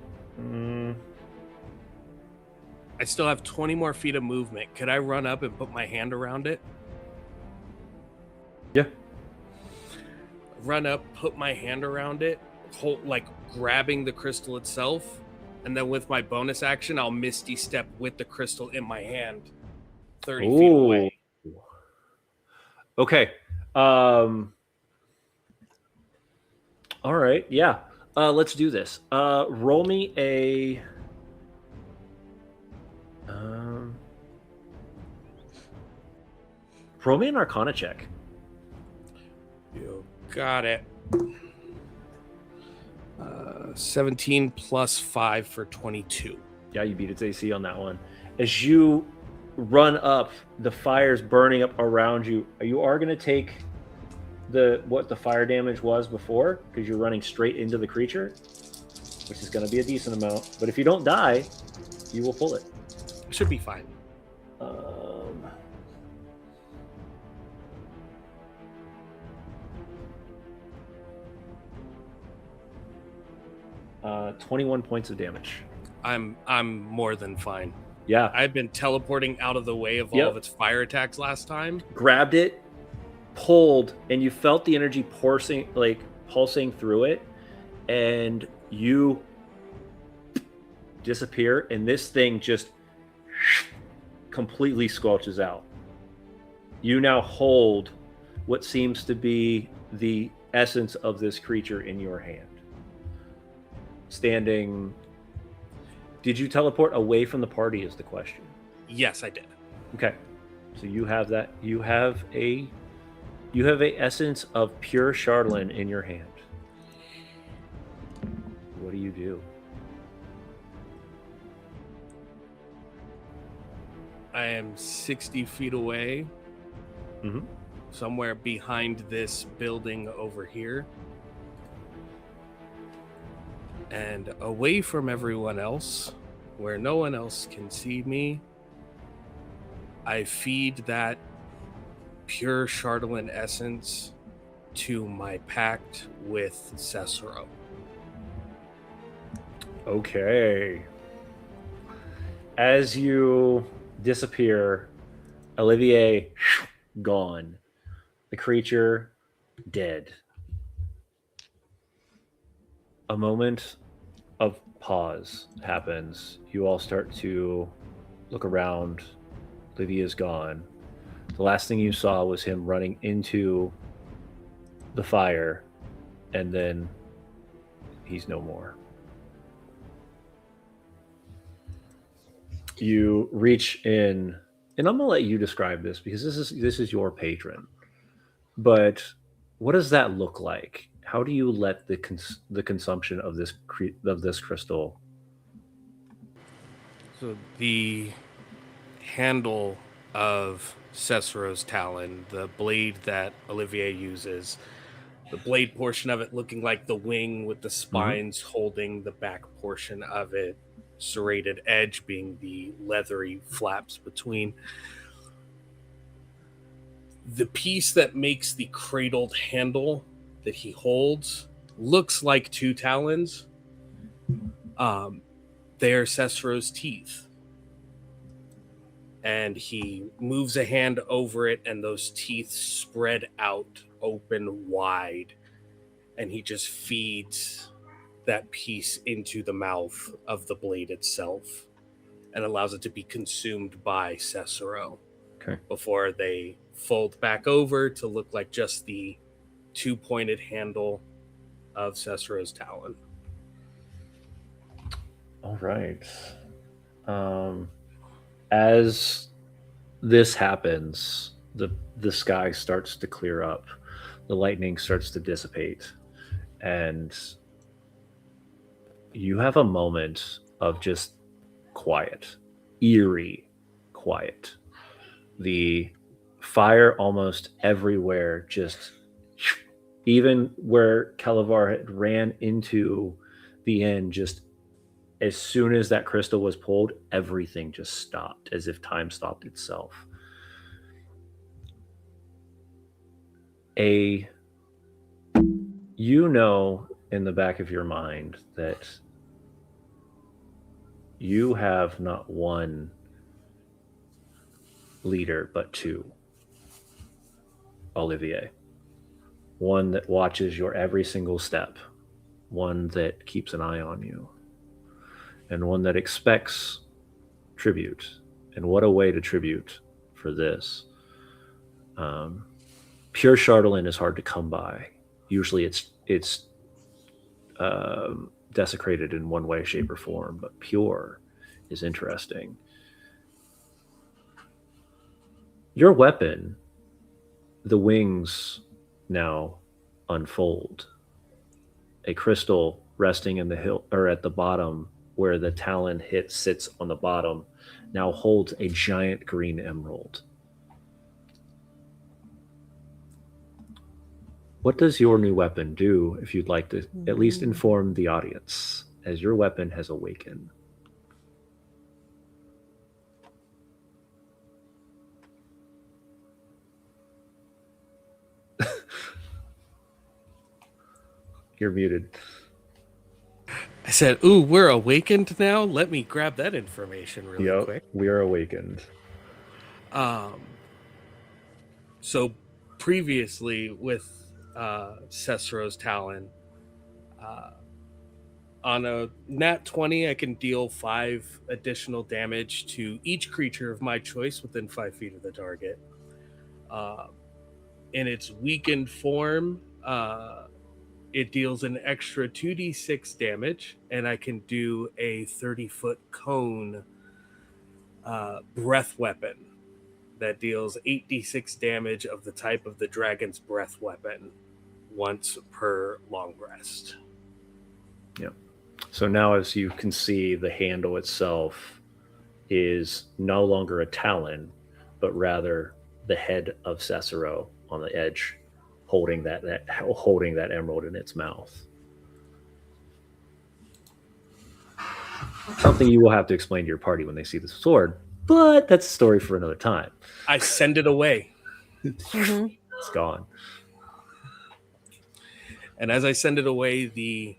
I still have 20 more feet of movement. Could I run up and put my hand around it? Yeah. Run up, put my hand around it, grabbing the crystal itself, and then with my bonus action, I'll Misty Step with the crystal in my hand, 30 feet away. Okay. All right. Yeah. Let's do this. Roll me a. Roll me an Arcana check. You got it. 17 plus 5 for 22. Yeah, you beat its AC on that one. As you run up, the fire's burning up around you. You are going to take what the fire damage was before, because you're running straight into the creature, which is going to be a decent amount. But if you don't die, you will pull it. Should be fine. 21 points of damage. I'm more than fine. Yeah. I've been teleporting out of the way of all of its fire attacks last time. Grabbed it, pulled, and you felt the energy pulsing through it, and you disappear, and this thing just completely squelches out. You now hold what seems to be the essence of this creature in your hand. Standing. Did you teleport away from the party is the question. Yes, I did. Okay. So you have that. You have a essence of pure Chardalyn in your hand. What do you do? I am 60 feet away. Mm-hmm. Somewhere behind this building over here. And away from everyone else, where no one else can see me, I feed that pure Chardalyn essence to my pact with Cesaro. Okay. As you disappear, Olivier gone. The creature dead. A moment of pause happens. You all start to look around. Olivier's gone. The last thing you saw was him running into the fire, and then he's no more. You reach in, and I'm gonna let you describe this because this is your patron. But what does that look like? How do you let the consumption of this crystal? So the handle of Cesaro's talon, the blade that Olivier uses, the blade portion of it looking like the wing with the spines holding the back portion of it, serrated edge being the leathery flaps between. The piece that makes the cradled handle that he holds looks like two talons. They are Cesro's teeth. And he moves a hand over it, and those teeth spread out, open wide. And he just feeds that piece into the mouth of the blade itself and allows it to be consumed by Cesaro. Okay. Before they fold back over to look like just the two-pointed handle of Cesaro's talon. All right. As this happens, the sky starts to clear up, the lightning starts to dissipate, and you have a moment of just quiet, eerie quiet. The fire almost everywhere, just even where Calavar had ran into the inn, just as soon as that crystal was pulled, everything just stopped, as if time stopped itself. You know in the back of your mind that you have not one leader, but two. Olivier. One that watches your every single step, one that keeps an eye on you, and one that expects tribute. And what a way to tribute for this. Pure Chardolin is hard to come by. Usually it's desecrated in one way, shape, or form, but pure is interesting. Your weapon, the wings now unfold. A crystal resting in the hill or at the bottom where the talon sits on the bottom now holds a giant green emerald. What does your new weapon do, if you'd like to at least inform the audience, as your weapon has awakened? You're muted. I said, ooh, we're awakened now? Let me grab that information really quick. We are awakened. So previously with Cesaro's Talon, on a nat 20, I can deal 5 additional damage to each creature of my choice within 5 feet of the target. In its weakened form, it deals an extra 2d6 damage, and I can do a 30-foot cone breath weapon that deals 8d6 damage of the type of the dragon's breath weapon once per long rest. Yep. So now, as you can see, the handle itself is no longer a talon, but rather the head of Cesaro on the edge, holding that emerald in its mouth. Something you will have to explain to your party when they see the sword, but that's a story for another time. I send it away. It's gone. And as I send it away, the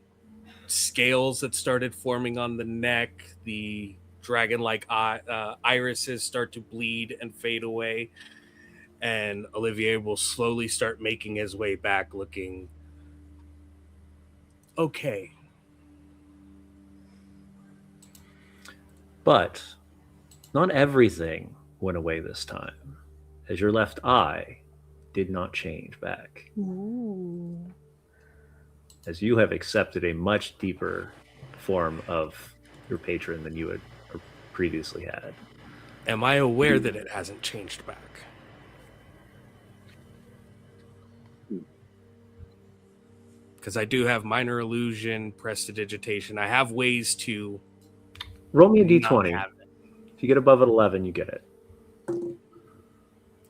scales that started forming on the neck, the dragon-like irises start to bleed and fade away. And Olivier will slowly start making his way back, looking okay. But not everything went away this time, as your left eye did not change back. Ooh. As you have accepted a much deeper form of your patron than you had previously had. Am I aware that it hasn't changed back? Because I do have minor illusion, prestidigitation. I have ways to roll me a not d20. have it. If you get above an 11, you get it.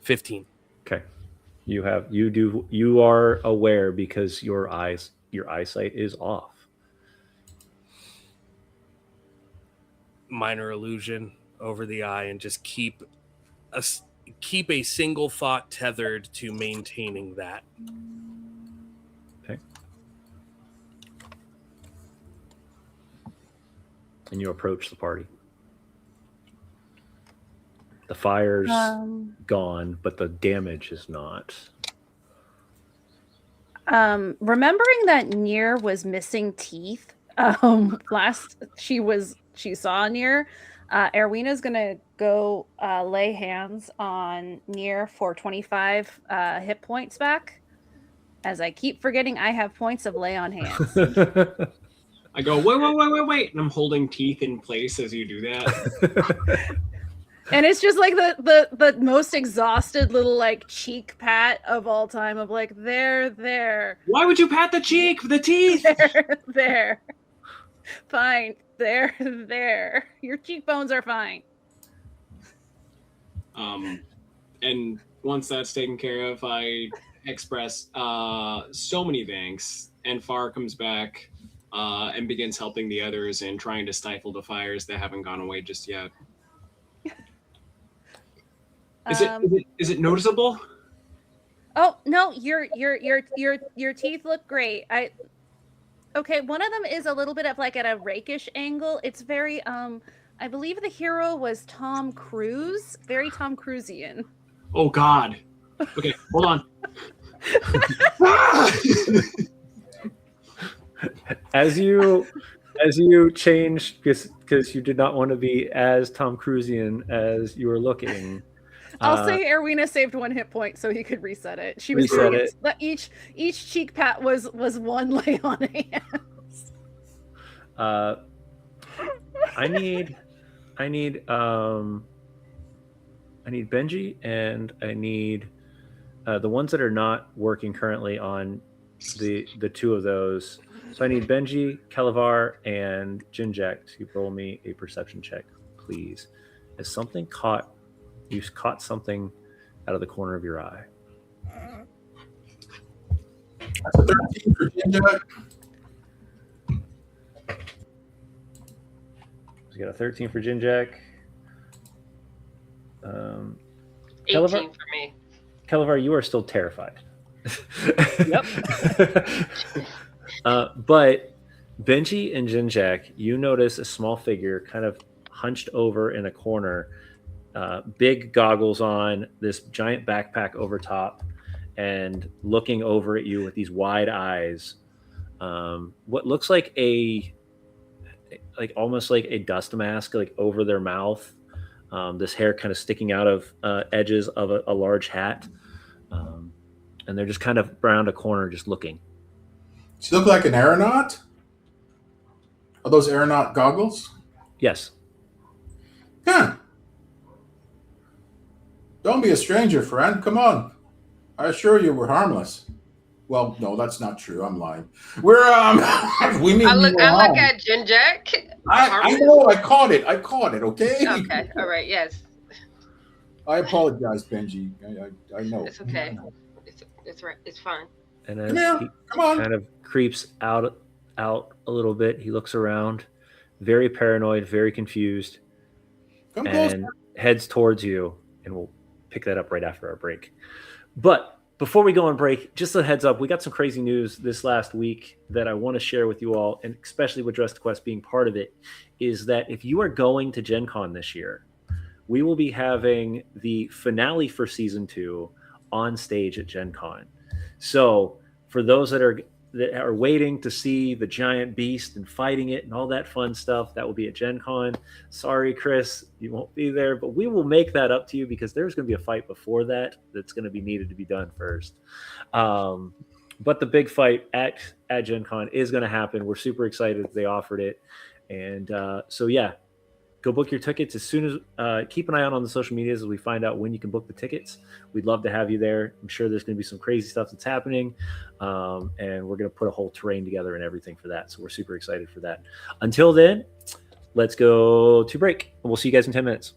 15. Okay. You are aware because your eyesight is off. Minor illusion over the eye and just keep keep a single thought tethered to maintaining that. Okay. And you approach the party. The fire's gone, but the damage is not. Remembering that Nier was missing teeth, last she saw Nier, Erwina's gonna go lay hands on Nier for 25 hit points back. As I keep forgetting, I have points of lay on hands. I go, wait, and I'm holding teeth in place as you do that. And it's just like the most exhausted little like cheek pat of all time of like there. Why would you pat the cheek? The teeth. There. Fine. There. Your cheekbones are fine. And once that's taken care of, I express so many thanks, and Far comes back and begins helping the others and trying to stifle the fires that haven't gone away just yet. Is it noticeable? Oh no, your teeth look great. Okay, one of them is a little bit of like at a rakish angle. It's very I believe the hero was Tom Cruise, very Tom Cruisian. Oh God. Okay, hold on. As you change because you did not want to be as Tom Cruisian as you were looking. I'll say Erwina saved 1 hit point so he could reset it. She was reset it. Each cheek pat was one lay on hands. I need Benji, and I need the ones that are not working currently on the two of those. So I need Benji, Kalavar, and Jinjak to roll me a perception check, please. Has something you caught something out of the corner of your eye? That's a 13 for Jinjak. We got a 13 for Jinjak. 18 Kalavar? for me. Kalavar, you are still terrified. Yep. But Benji and Jinjak, you notice a small figure kind of hunched over in a corner, big goggles on, this giant backpack over top, and looking over at you with these wide eyes. What looks like almost like a dust mask, like over their mouth. This hair kind of sticking out of edges of a large hat. And they're just kind of around a corner just looking. Does she look like an aeronaut? Are those aeronaut goggles? Yes. Huh. Don't be a stranger, friend. Come on. I assure you we're harmless. Well, no, that's not true. I'm lying. We're we mean I look harm. at Jinjak. I know. I caught it. Okay. Okay. All right. Yes. I apologize, Benji. I know. It's okay. It's right. It's fine. And Come as here. he Come on. kind of creeps out a little bit, he looks around, very paranoid, very confused, Come close. and heads towards you. And we'll pick that up right after our break. But before we go on break, just a heads up, we got some crazy news this last week that I want to share with you all, and especially with Dress to Quest being part of it, is that if you are going to Gen Con this year, we will be having the finale for Season 2 on stage at Gen Con. So for those that are waiting to see the giant beast and fighting it and all that fun stuff, that will be at Gen Con. Sorry, Chris, you won't be there, but we will make that up to you because there's going to be a fight before that's going to be needed to be done first. But the big fight at Gen Con is going to happen. We're super excited that they offered it. And so, yeah, go book your tickets as soon as keep an eye out on the social medias as we find out when you can book the tickets. We'd love to have you there. I'm sure there's going to be some crazy stuff that's happening. And we're going to put a whole terrain together and everything for that. So we're super excited for that. Until then, let's go to break. And we'll see you guys in 10 minutes.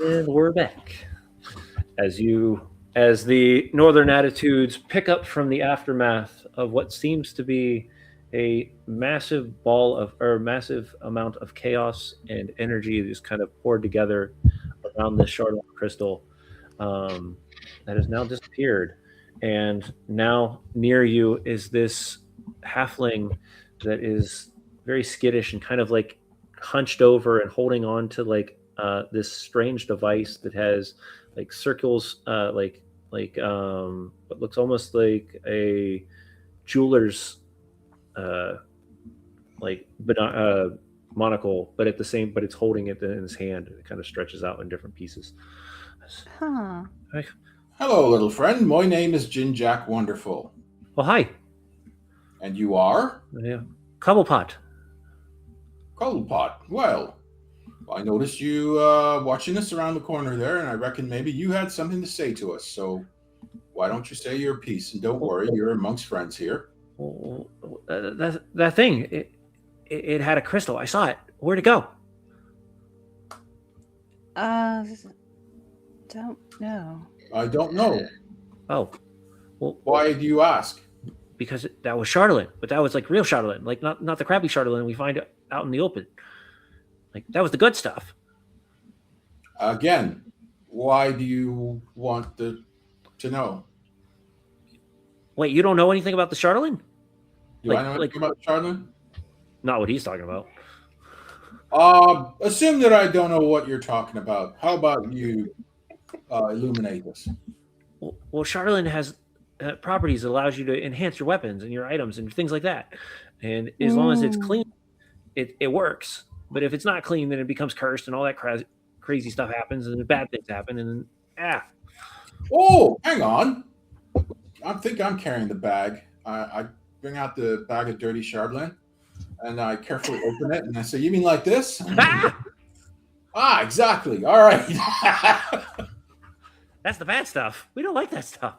And we're back. As the Northern Attitudes pick up from the aftermath of what seems to be a massive massive amount of chaos and energy just kind of poured together around this shard of crystal that has now disappeared. And now near you is this halfling that is very skittish and kind of like hunched over and holding on to like this strange device that has like circles, what looks almost like a jeweler's monocle, but but it's holding it in his hand, and it kind of stretches out in different pieces. Huh. Hello, little friend. My name is Jin Jack Wonderful. Oh, hi. And you are? Yeah. Cobblepot. Cobblepot. Well, I noticed you watching us around the corner there, and I reckon maybe you had something to say to us. So why don't you say your piece? And don't worry, you're amongst friends here. That thing, it had a crystal. I saw it. Where'd it go? Don't know. I don't know. Oh. Well, why do you ask? Because that was Charlatan, but that was like real Charlatan, like not the crappy Charlatan we find out in the open. Like that was the good stuff. Again, why do you want to know? Wait, you don't know anything about the Charlatan? Do I know anything about the Charlatan? Not what he's talking about. Assume that I don't know what you're talking about. How about you illuminate us? Well, Charlatan has properties that allows you to enhance your weapons and your items and things like that. And as long as it's clean, it works. But if it's not clean, then it becomes cursed and all that crazy stuff happens and bad things happen. And Oh, hang on. I think I'm carrying the bag. I bring out the bag of dirty Chardlin and I carefully open it and I say, "You mean like this?" Exactly. All right. That's the bad stuff. We don't like that stuff.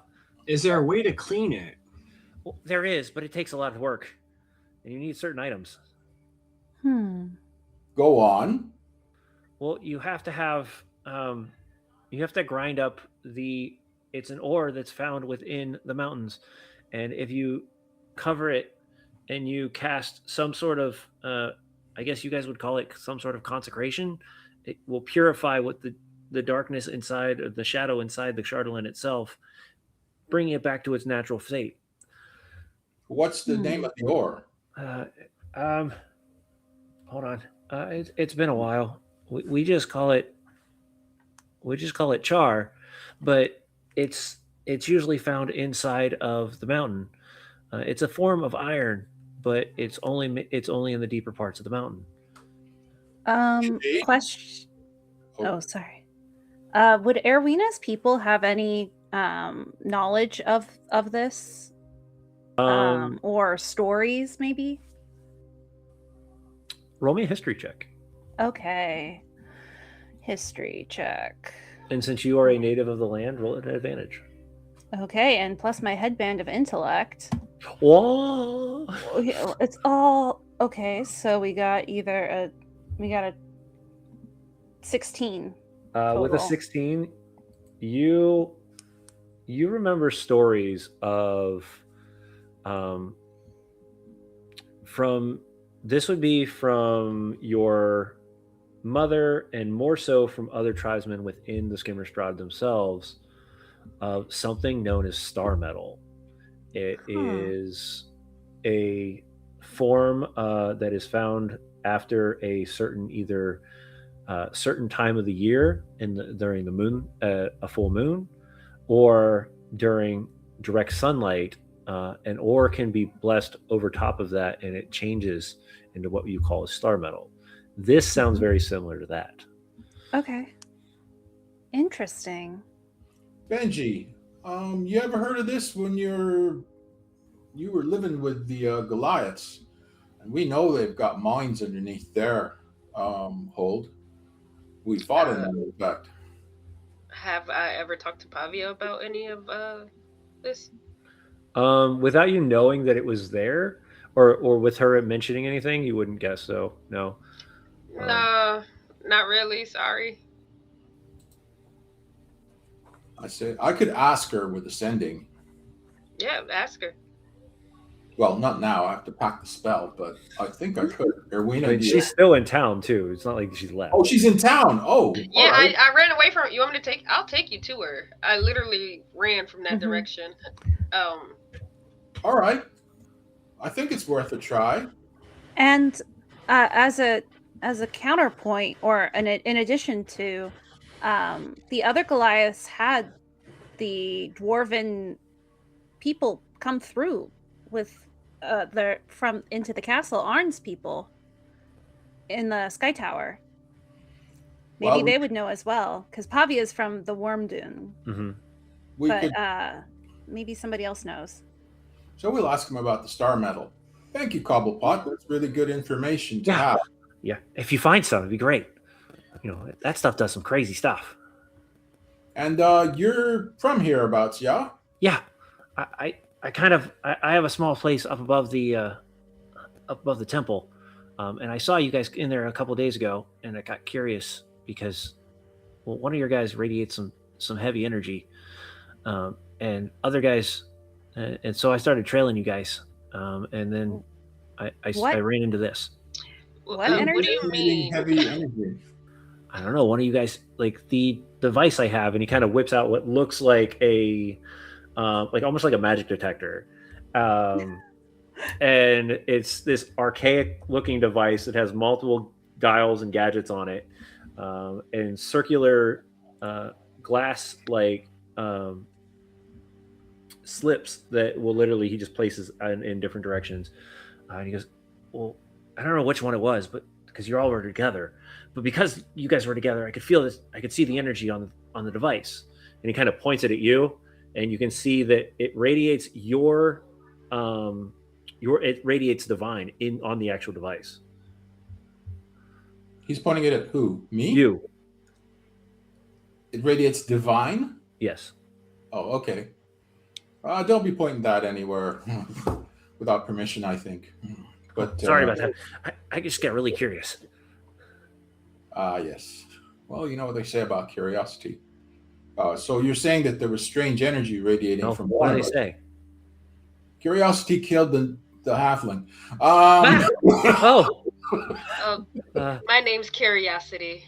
Is there a way to clean it? Well, there is, but it takes a lot of work and you need certain items. Go on. Well, you have to grind up it's an ore that's found within the mountains. And if you cover it and you cast some sort of, I guess you guys would call it some sort of consecration, it will purify what the darkness inside, or the shadow inside the Chardalin itself, bringing it back to its natural state. What's the name of the ore? Hold on. It's been a while. We just call it char, but it's usually found inside of the mountain. It's a form of iron, but it's only in the deeper parts of the mountain. Question. Oh, sorry. Would Erwina's people have any knowledge of this? Or stories, maybe? Roll me a history check. Okay. History check. And since you are a native of the land, roll it at advantage. Okay, and plus my headband of intellect. Whoa! It's all okay. So we got a 16. With a 16, you remember stories of this would be from your mother and more so from other tribesmen within the Skimmerstrad themselves of something known as star metal. It is a form that is found after a certain certain time of the year during the moon, a full moon, or during direct sunlight. An ore can be blessed over top of that, and it changes into what you call a star metal. This sounds very similar to that. Okay. Interesting. Benji, you ever heard of this when you were living with the Goliaths? And we know they've got mines underneath their hold. We fought in that effect. Have I ever talked to Pavia about any of this? Without you knowing that it was there, or with her mentioning anything, you wouldn't guess so. No. No, not really. Sorry. I say I could ask her with ascending. Yeah, ask her. Well, not now. I have to pack the spell, but I think I could. Erwina, I mean, she's still in town too. It's not like she's left. oh, she's in town. Oh, Yeah, all right. I ran away from. You want me to take? I'll take you to her. I literally ran from that Mhm. direction. All right. I think it's worth a try. And as a counterpoint, or in addition to, the other Goliaths had the dwarven people come through with from into the castle, Arn's people in the Sky Tower. Maybe Well, they would know as well, because Pavia is from the Worm Dune, Hmm. we but could. maybe somebody else knows. So we'll ask him about the star medal. Thank you, Cobblepot. That's really good information to Yeah. have. Yeah, if you find some, it'd be great. You know, that stuff does some crazy stuff. And you're from hereabouts, yeah? Yeah, I have a small place up above the temple, and I saw you guys in there a couple days ago, and I got curious because, well, one of your guys radiates some heavy energy, and other guys, and so I started trailing you guys, and then I What? ran into this. What What do energy? you mean? Heavy energy. I don't know, one of you guys, like the device I have, and he kind of whips out what looks like a like almost like a magic detector, and it's this archaic looking device that has multiple dials and gadgets on it, and circular glass like slips that will literally he just places in different directions, and he goes, well, I don't know which one it was, but because you all were together, but because you guys were together, I could feel this. I could see the energy on the device, and he kind of points it at you, and you can see that it radiates it radiates divine on the actual device. He's pointing it at who? Me? You, It radiates divine? yes. Oh, okay. Don't be pointing that anywhere without permission, I think. But Sorry about that. I just get really curious. Yes. Well, you know what they say about curiosity. So you're saying that there was strange energy radiating No, from what one do of they us. say? Curiosity killed the halfling. Oh, Oh, uh, my name's Curiosity.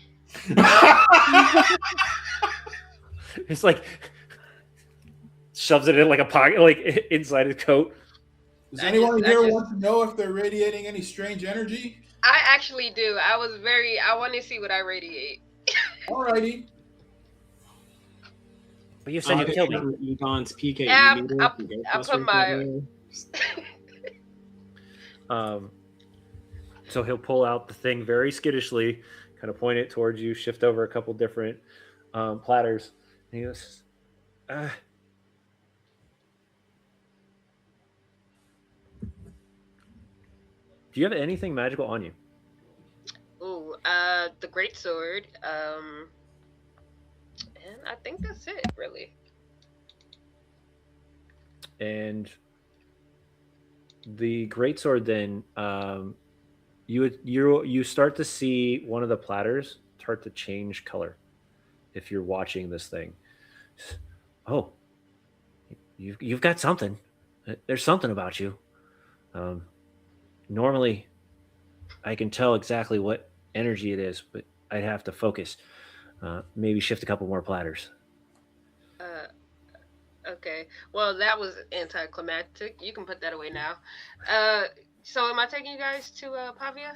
it's like shoves it in like a pocket, like inside his coat. Does I anyone just- I here just- want to know if they're radiating any strange energy? I actually do. I want to see what I radiate. Alrighty. But you said you killed me. Egon's PK. Yeah, meter, I'll- you go I'll plus put right my- there. So he'll pull out the thing very skittishly, kind of point it towards you, shift over a couple different platters, and he goes, "Do you have anything magical on you?" Ooh, the great sword. And I think that's it, really. And the greatsword, then you start to see one of the platters start to change color. If you're watching this thing, oh, you've got something. There's something about you. Normally, I can tell exactly what energy it is, but I'd have to focus. Maybe shift a couple more platters. Okay. Well, that was anticlimactic. You can put that away now. So am I taking you guys to Pavia?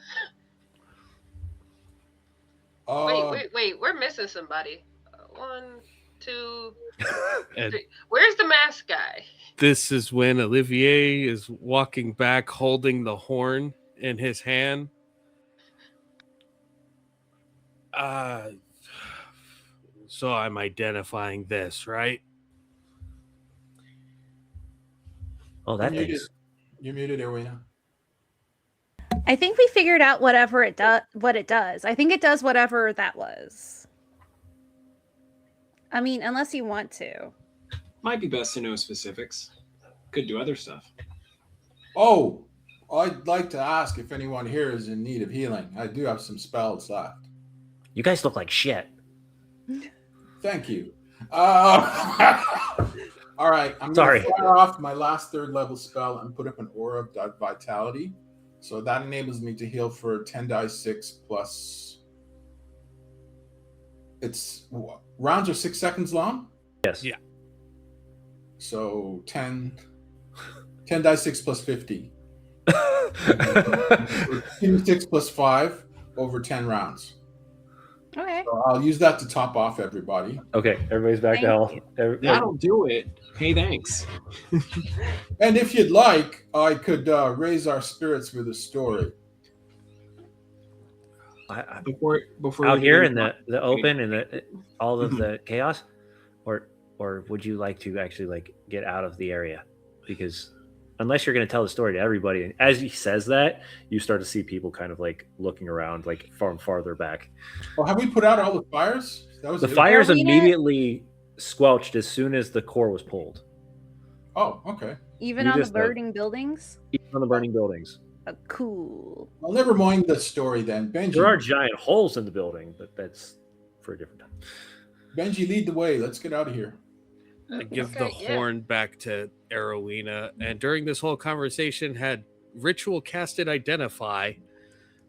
Wait. We're missing somebody. 1, 2. And Where's the mask guy? this is when Olivier is walking back holding the horn in his hand. So I'm identifying this, right? Oh, that You're thing's You're muted, Erwina. I think we figured out whatever it does. What it does. I think it does whatever that was. I mean, unless you want to. Might be best to know specifics. Could do other stuff. Oh, I'd like to ask if anyone here is in need of healing. I do have some spells left. You guys look like shit. Thank you. All right, I'm Sorry. going to fire off my last 3rd level spell and put up an Aura of Vitality. So that enables me to heal for 10 die 6 plus. It's rounds are 6 seconds long. Yes. Yeah. So 10 die 6 plus 50. 6 plus 5 over 10 rounds. Okay. So I'll use that to top off everybody. Okay, everybody's back to health. That'll do it. Hey, thanks. And if you'd like, I could raise our spirits with a story. Before Out we here get in into the open and all of Mhm. the chaos, or would you like to actually like get out of the area? Because unless you're going to tell the story to everybody, and as he says that, you start to see people kind of like looking around, like from farther back. Oh, have we put out all the fires? That was The it? fires Arena- immediately squelched as soon as the core was pulled, Oh, okay. Even You on the just know. burning buildings? even on the burning buildings. Cool. Well, never mind the story then. Benji, There are giant holes in the building, but that's for a different time. Benji, lead the way. Let's get out of here. I give the Okay, yeah. horn back to Arowina, and during this whole conversation, had ritual casted identify,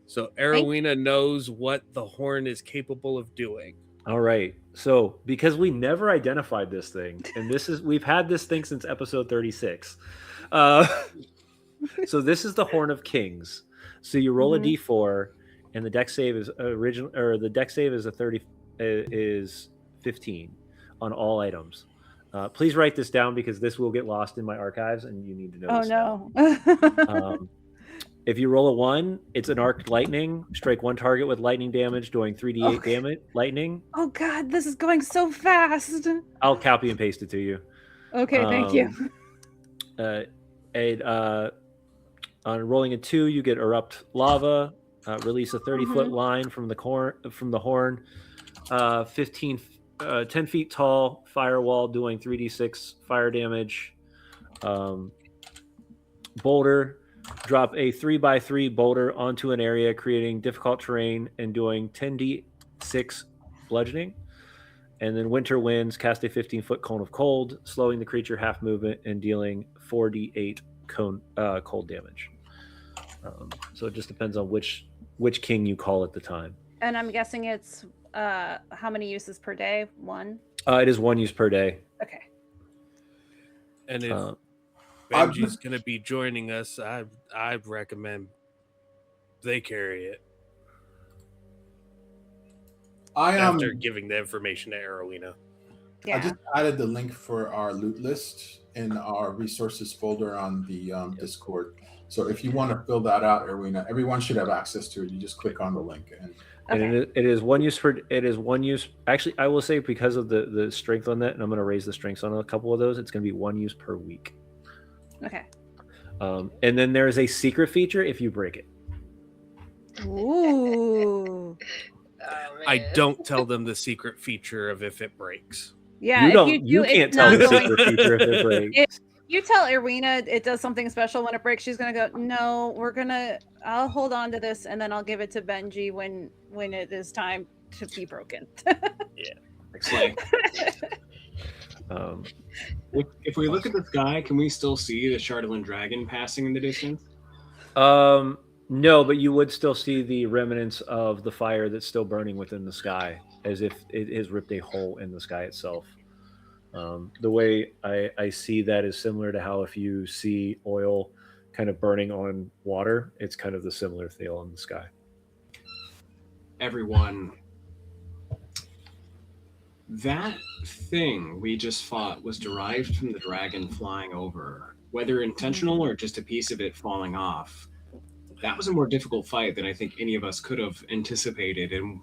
so Arowina knows what the horn is capable of doing. All right. So because we never identified this thing, and we've had this thing since episode 36. So this is the Horn of Kings. So you roll Mhm. a d4, and the deck save is is 15 on all items. Please write this down because this will get lost in my archives, and you need to know. Oh this now. no. If you roll a 1, it's an arced lightning. Strike one target with lightning damage, doing 3d8 Okay. damage. Lightning. Oh god, this is going so fast. I'll copy and paste it to you. Okay, thank you. On rolling a 2, you get erupt lava. Release a 30-foot Mhm. line from the horn. 10 feet tall firewall doing 3d6 fire damage. Boulder. Drop a 3x3 boulder onto an area, creating difficult terrain and doing 10d6 bludgeoning. And then Winter Winds, cast a 15-foot cone of cold, slowing the creature half movement and dealing 4d8 cold damage. So it just depends on which king you call at the time. And I'm guessing it's how many uses per day? 1? It is 1 use per day. Okay. And if Uh, Benji's going to be joining us, I'd recommend they carry it I am. after giving the information to Arowina. Yeah. I just added the link for our loot list in our resources folder on the Discord. So if you want to fill that out, Erwina, everyone should have access to it. You just click on the link. And Okay. it is 1 use per. It is 1 use. Actually, I will say because of the strength on that, and I'm going to raise the strengths on a couple of those. It's going to be 1 use per week. Okay. And then there is a secret feature if you break it. Ooh. Oh, I man. don't tell them the secret feature of if it breaks. Yeah, you if don't. you do, You it's can't tell not the going. secret feature if it breaks. You tell Irina it does something special when it breaks. She's gonna go. No, I'll hold on to this, and then I'll give it to Benji when it is time to be broken. Excellent. Um, If we look at the sky, can we still see the Chardalyn dragon passing in the distance? no, but you would still see the remnants of the fire that's still burning within the sky, as if it has ripped a hole in the sky itself. The way I see that is similar to how if you see oil kind of burning on water, it's kind of the similar feel in the sky. Everyone, that thing we just fought was derived from the dragon flying over. Whether intentional or just a piece of it falling off, that was a more difficult fight than I think any of us could have anticipated. And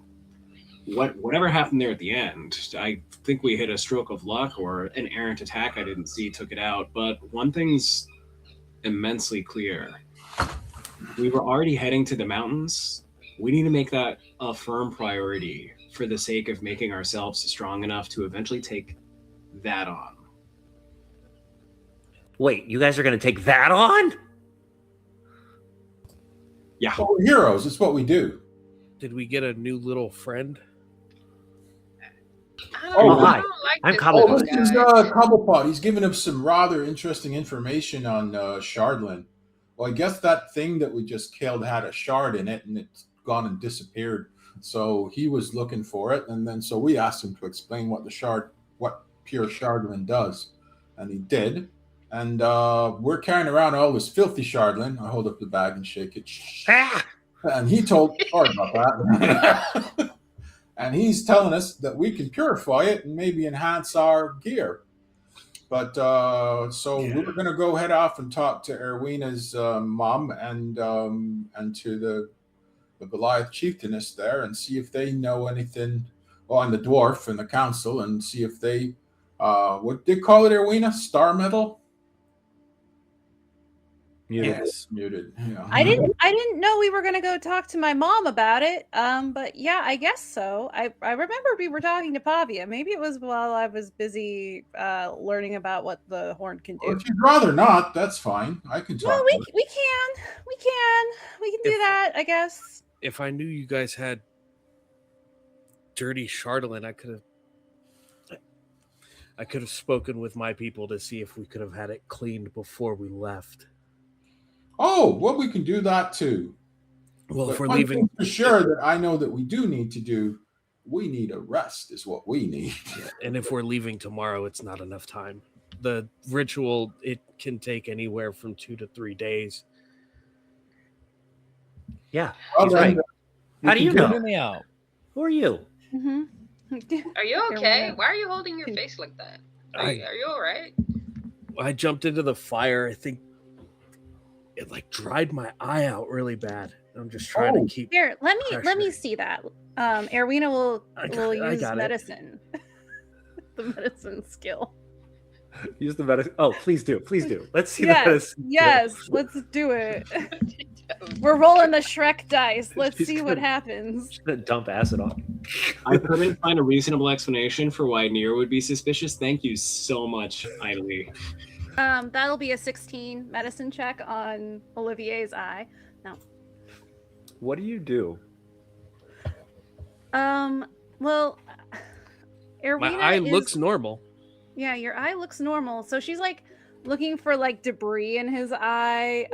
whatever happened there at the end, I think we hit a stroke of luck or an errant attack I didn't see took it out. But one thing's immensely clear. We were already heading to the mountains. We need to make that a firm priority for the sake of making ourselves strong enough to eventually take that on. Wait, you guys are going to take that on? Yeah. Well, we're heroes. It's what we do. Did we get a new little friend? I Oh, Oh, hi. I don't like I'm this Cobblepot. Oh, little this is guy. Cobblepot. He's giving us some rather interesting information on Shardlin. Well, I guess that thing that we just killed had a shard in it, and it's gone and disappeared. So he was looking for it, and then so we asked him to explain what pure Shardlin does, and he did. And we're carrying around all this filthy Shardlin. I hold up the bag and shake it. Ah! And he told, sorry about that. And he's telling us that we can purify it and maybe enhance our gear. But so we were going to go head off and talk to Erwina's mom and to the Goliath chieftainess there and see if they know anything on the dwarf and the council and see if they what did they call it, Erwina? Star metal? Muted. Yes. Muted. Yeah. I didn't know we were gonna go talk to my mom about it. But yeah, I guess so. I remember we were talking to Pavia. Maybe it was while I was busy learning about what the horn can Well, do. if you'd rather not, that's fine. I can talk. No, to it. we can do that. I guess. If I knew you guys had dirty Shardlin, I could have spoken with my people to see if we could have had it cleaned before we left. Oh, well, we can do that too. Well, But if we're one leaving, thing for sure that I know that we do need to do, we need a rest, is what we need. and if we're leaving tomorrow, it's not enough time. The ritual, it can take anywhere from 2 to 3 days. Yeah, Well, he's then, right. How do you can know? Hear me out. Who are you? Mm-hmm. Are you Here we okay? go. Why are you holding your face like that? Are you all right? I jumped into the fire. I think it like dried my eye out really bad. I'm just trying Oh. to keep. Here, let me Pressure. see that. Erwina will I use got it. medicine. The medicine skill. Use the medicine. Oh, please do. Please do. Let's see the Yes, medicine. yes, let's do it. We're rolling the Shrek dice. Let's She's see what gonna- happens. Just gonna dump acid on. I couldn't find a reasonable explanation for why Nier would be suspicious. Thank you so much, Idly. That'll be a 16 medicine check on Olivier's eye. What do you do? Well, Erwina My eye is, looks normal. yeah, your eye looks normal. So she's like looking for like debris in his eye.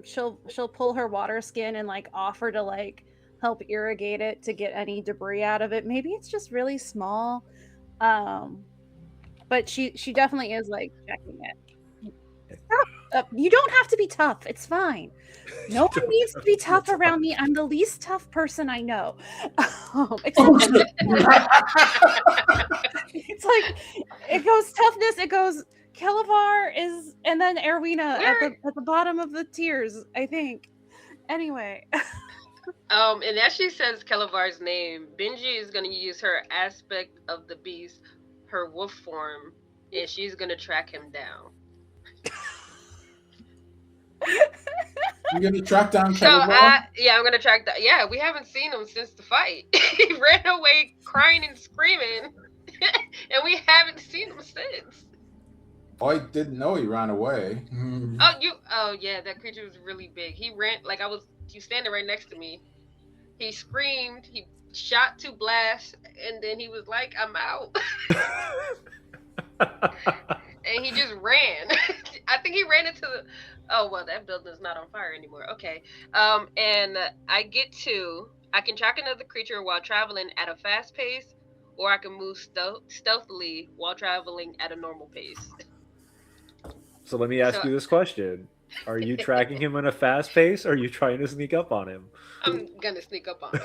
She'll pull her water skin and like offer to like help irrigate it to get any debris out of it. Maybe it's just really small. But she definitely is like checking it. You don't have to be tough. It's fine. No one needs to be tough around me. I'm the least tough person I know. Except it's like it goes toughness. It goes Kelavar is, and then Erwina at the bottom of the tiers. I think. Anyway, And as she says Kelavar's name, Benji is gonna use her aspect of the beast, her wolf form, and she's gonna track him down. You're going to track down So Kevin. I'm gonna track that. Yeah, we haven't seen him since the fight. He ran away crying and screaming, and we haven't seen him since. I didn't know he ran away. Oh yeah, that creature was really big. He ran like he was standing right next to me. He screamed, he shot 2 blasts, and then he was like, I'm out. And he just ran. I think he ran into the oh well, that building's not on fire anymore. Okay. And I can track another creature while traveling at a fast pace, or I can move stealthily while traveling at a normal pace. So let me ask you this question. Are you tracking him in a fast pace or are you trying to sneak up on him? I'm gonna sneak up on him.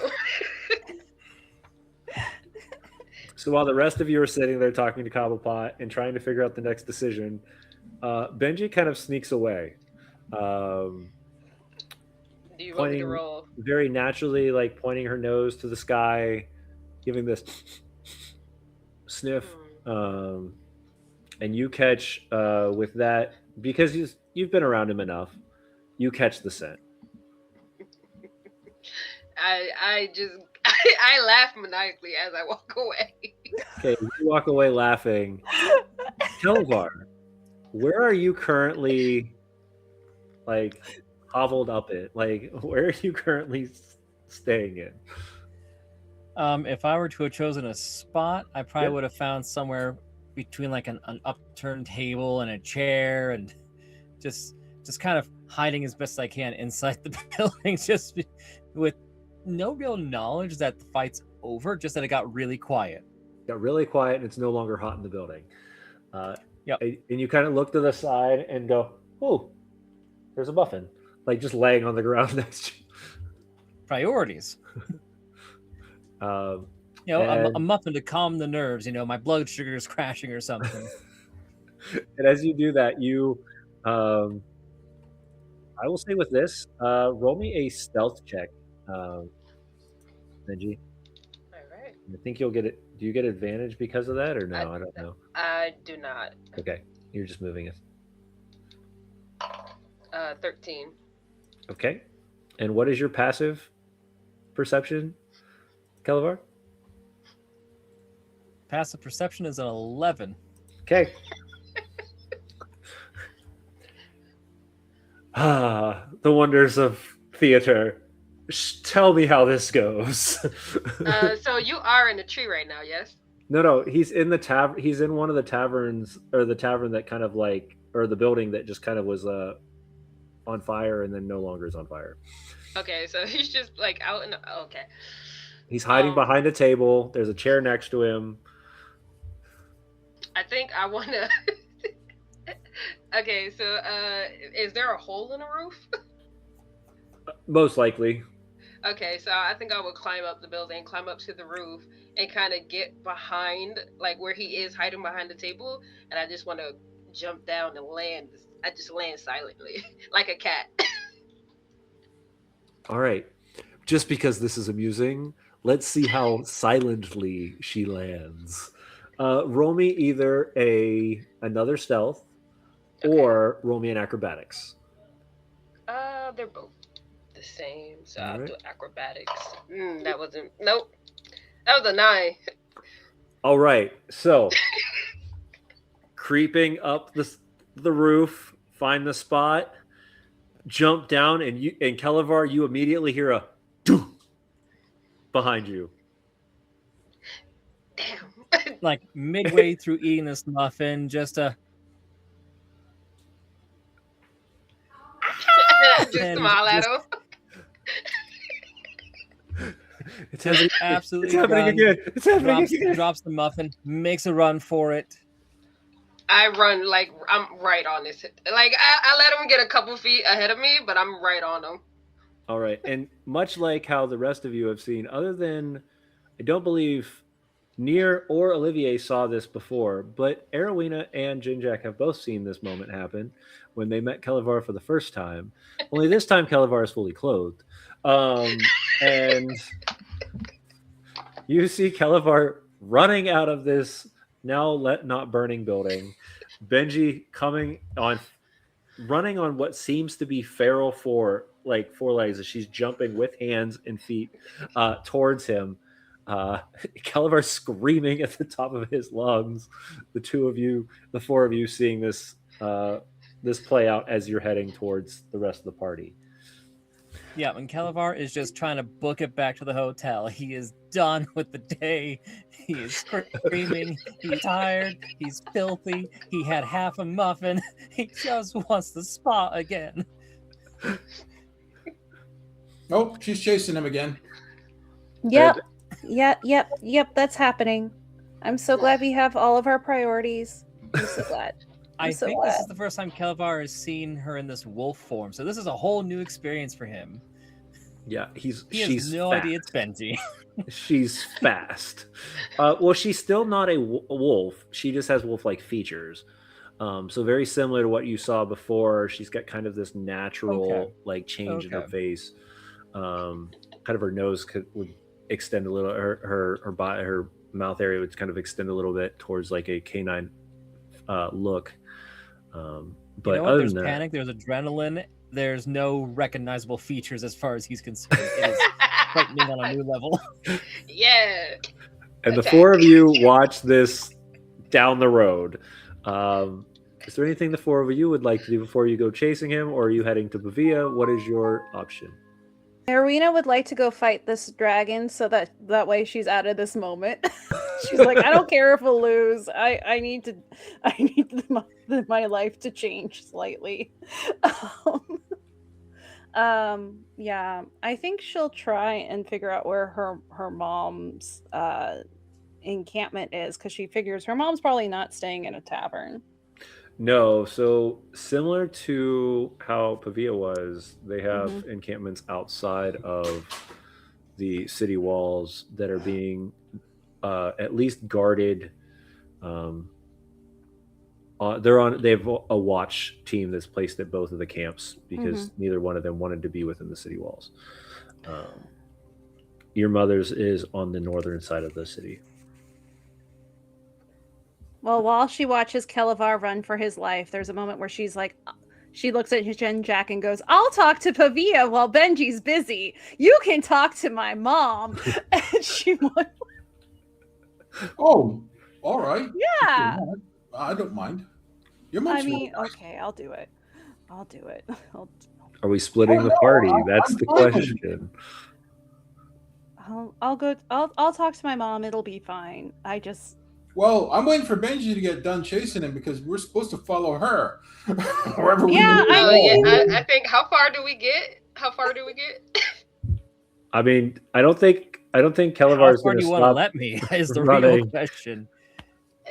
So while the rest of you are sitting there talking to Cobblepot and trying to figure out the next decision, Benji kind of sneaks away. Do you want me to Pointing roll? very naturally, like pointing her nose to the sky, giving this sniff. And you catch with that, because you've been around him enough, you catch the scent. I laugh maniacally as I walk away. Okay, you walk away laughing. Kelvar, where are you currently, like, hoveled up in? Like, where are you currently staying in? If I were to have chosen a spot, I probably Yeah. would have found somewhere between like an upturned table and a chair, and just kind of hiding as best I can inside the building, just with no real knowledge that the fight's over, just that it got really quiet. Got really quiet and it's no longer hot in the building. Yep. And you kind of look to the side and go, oh, there's a muffin, like just laying on the ground next to you. Priorities. Um, You know, a And- muffin to calm the nerves. You know, my blood sugar is crashing or something. and as you do that, I will say with this, roll me a stealth check, Benji. All right. I think you'll get it. Do you get advantage because of that or no? I don't know. I do not. Okay, you're just moving it. 13. Okay, and what is your passive perception, Calavar? Passive perception is an 11. Okay. The wonders of theater. Tell me how this goes. So you are in the tree right now, yes? No, he's in the tavern. He's in one of the taverns, or the tavern that kind of like, or the building that just kind of was on fire and then no longer is on fire. Okay, so he's just like out in the, okay. He's hiding behind a table. There's a chair next to him. I think I want to. Okay, so is there a hole in the roof? Most likely. Okay, so I think I would climb up the building, climb up to the roof, and kind of get behind, like where he is hiding behind the table, and I just want to jump down and land. I just land silently, like a cat. All right. Just because this is amusing, let's see how silently she lands. Roll me either another stealth or roll me an acrobatics. They're both the same, so I'll Alright. do acrobatics. That wasn't. Nope. That was a 9. All right. So creeping up the roof, find the spot, jump down, and Kelevar, you immediately hear a doo behind you. Damn. Like midway through eating this muffin, just a Just And smile at him. It's happening, absolutely it's happening run, again. It's happening again. drops the muffin, makes a run for it. I run like I'm right on this. Like I let him get a couple feet ahead of me, but I'm right on him. All right. And much like how the rest of you have seen, other than I don't believe Nier or Olivier saw this before, but Arowina and Jinjak have both seen this moment happen when they met Kelevar for the first time. Only this time Kelevar is fully clothed. And you see Kelevar running out of this now not burning building. Benji running on what seems to be feral four legs as she's jumping with hands and feet towards him. Kelevar screaming at the top of his lungs. The four of you seeing this play out as you're heading towards the rest of the party. Yeah, and Kelevar is just trying to book it back to the hotel. He is done with the day. He is screaming. He's tired. He's filthy. He had half a muffin. He just wants the spa again. Oh, she's chasing him again. Yep. Yep. That's happening. I'm so glad we have all of our priorities. I'm so glad. I so think this glad. is the first time Kelevar has seen her in this wolf form, so this is a whole new experience for him. Yeah, He she's has no fast. idea it's Benji. She's fast. Well, she's still not a wolf. She just has wolf-like features. So very similar to what you saw before. She's got kind of this natural change in her Okay. face. Kind of her nose would extend a little. Her mouth area would kind of extend a little bit towards like a canine look. But You know what? other There's than that, panic, there's adrenaline, there's no recognizable features as far as he's concerned. It is frightening on a new level. Yeah. and the Okay. four of you watch this down the road. Is there anything the four of you would like to do before you go chasing him, or are you heading to Bavia? What is your option? Erwina would like to go fight this dragon so that way she's out of this moment. She's like, I don't care if we'll lose. I need my life to change slightly. Yeah, I think she'll try and figure out where her mom's encampment is, because she figures her mom's probably not staying in a tavern. No, so similar to how Pavia was, they have encampments outside of the city walls that are being at least guarded. They have a watch team that's placed at both of the camps because neither one of them wanted to be within the city walls. Your mother's is on the northern side of the city. Well, while she watches Kelevar run for his life, there's a moment where she's like, she looks at Jen-Jack and goes, I'll talk to Pavia while Benji's busy. You can talk to my mom. And she went, Oh, all right. yeah. I don't mind. Your mom's I mean, okay, I'll do it. Are we splitting Oh, the no, party? I'm That's the fine. question. I'll talk to my mom. It'll be fine. Well, I'm waiting for Benji to get done chasing him because we're supposed to follow her. Wherever we Yeah, need to I go. Yeah, I think how far do we get? I mean, I don't think Kelevar How is far going do to you want to stop. let me? Is the running. real question.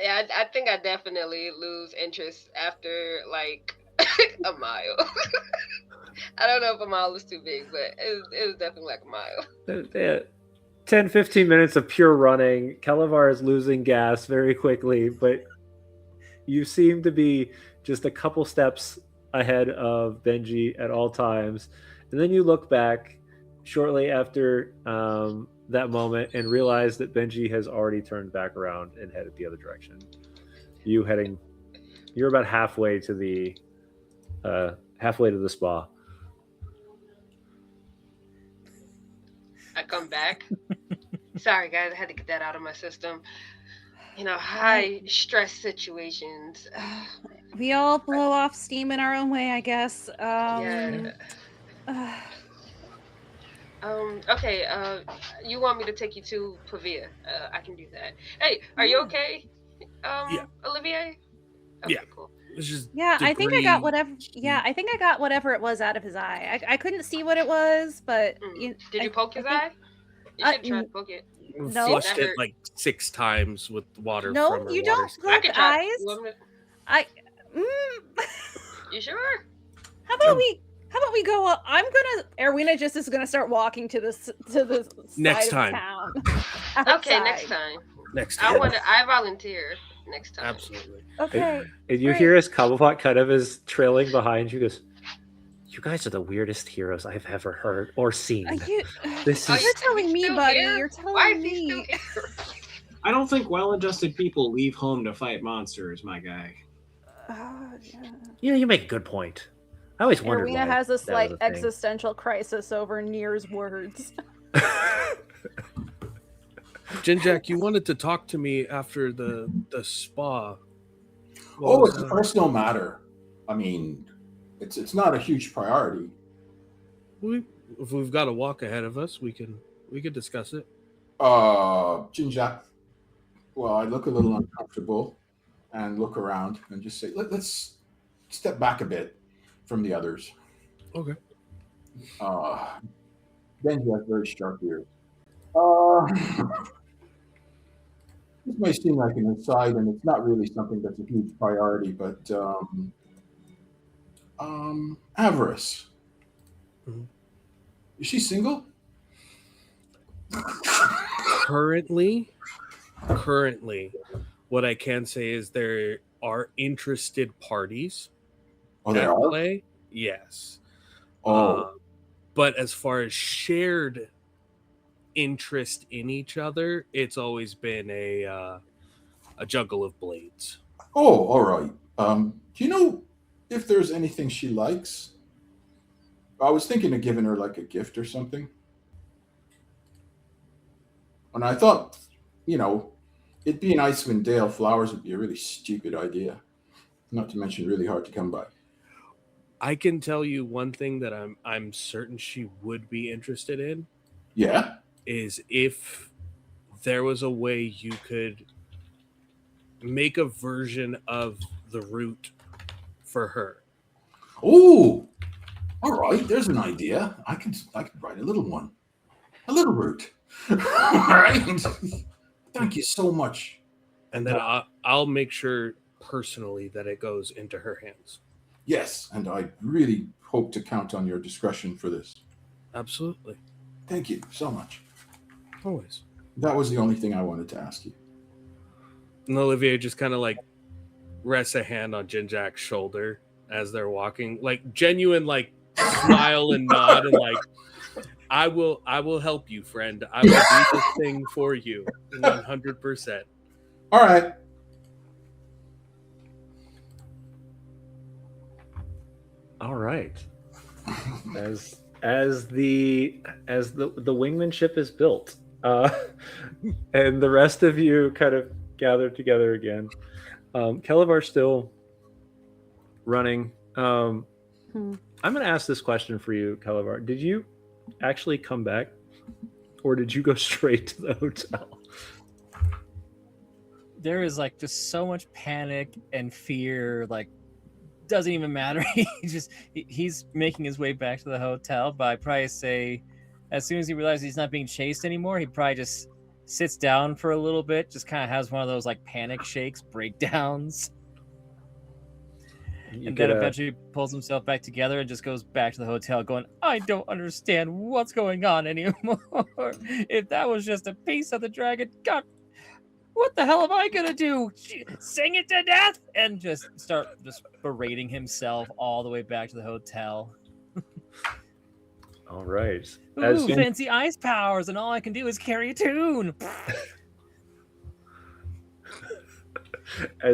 Yeah, I think I definitely lose interest after like a mile. I don't know if a mile is too big, but it was definitely like a mile. 10, 15 minutes of pure running. Kelevar is losing gas very quickly, but you seem to be just a couple steps ahead of Benji at all times. And then you look back shortly after that moment and realize that Benji has already turned back around and headed the other direction. You're about halfway to the spa. I come back. Sorry, guys, I had to get that out of my system. High stress situations. we all blow off steam in our own way, I guess. Yeah. Okay. You want me to take you to Pavia? I can do that. Hey, are you okay? Yeah. Olivier. Okay, Yeah. cool. It's just Yeah, I think I got debris. whatever. Yeah, I think I got whatever it was out of his eye. I couldn't see what it was, but Did you poke his I eye? You Uh, should try to poke it. No. Flushed That it hurt. like 6 times with water No, from her you water don't spigot. I poke could try. eyes. You want me to- I. You sure? How about we go? I'm gonna. Erwina just is gonna start walking to the Next side time. of town. Okay, next outside. time. Next time. I volunteer next time. Absolutely. Okay. And you Great. hear as Cobblepot kind of is trailing behind you, goes, "You guys are the weirdest heroes I've ever heard or seen." This Oh, is You're telling me, still buddy. here? You're telling Why is me. he still here? I don't think well-adjusted people leave home to fight monsters, my guy. Yeah. you make a good point. I always wondered Erwina why has a that slight was a thing. existential crisis over Nier's words. Jen-Jack, you wanted to talk to me after the spa. What Oh, was it's a that? personal matter. I mean, it's not a huge priority. If we've got a walk ahead of us, we could discuss it. Jinjak. Well, I look a little uncomfortable and look around and just say, let's step back a bit from the others. Okay. Benji has very sharp ears. This may seem like an aside, and it's not really something that's a huge priority, but Avarice. Mhm. Is she single? Currently, what I can say is there are interested parties Oh, there at are. play. Yes. Oh, But as far as shared interest in each other, it's always been a juggle of blades. oh, all right. Do you know if there's anything she likes? I was thinking of giving her like a gift or something. And I thought, it being Icewind Dale, flowers would be a really stupid idea. Not to mention really hard to come by. I can tell you one thing that I'm certain she would be interested in Yeah. is if there was a way you could make a version of the route for her. Ooh. All right. There's an idea. I could write a little one, a little route. All right. Thank you so much. And then I'll make sure personally that it goes into her hands. Yes, and I really hope to count on your discretion for this. Absolutely. Thank you so much. Always. That was the only thing I wanted to ask you. And Olivier just kind of like rests a hand on Jinjak's shoulder as they're walking, like genuine, like smile and nod, and like, I will help you, friend. I will do this thing for you, 100%. All right. All right. As the wingmanship is built, and the rest of you kind of gather together again. Kelevar's still running. I'm going to ask this question for you, Kelevar. Did you actually come back, or did you go straight to the hotel? There is like just so much panic and fear, like doesn't even matter. He's making his way back to the hotel, but I'd probably say as soon as he realizes he's not being chased anymore, he probably just sits down for a little bit, just kind of has one of those like panic shakes, breakdowns, and then eventually pulls himself back together and just goes back to the hotel going, I don't understand what's going on anymore. If that was just a piece of the dragon, God, what the hell am I gonna do? Sing it to death? And just start berating himself all the way back to the hotel. All right. Ooh, fancy ice powers, and all I can do is carry a tune.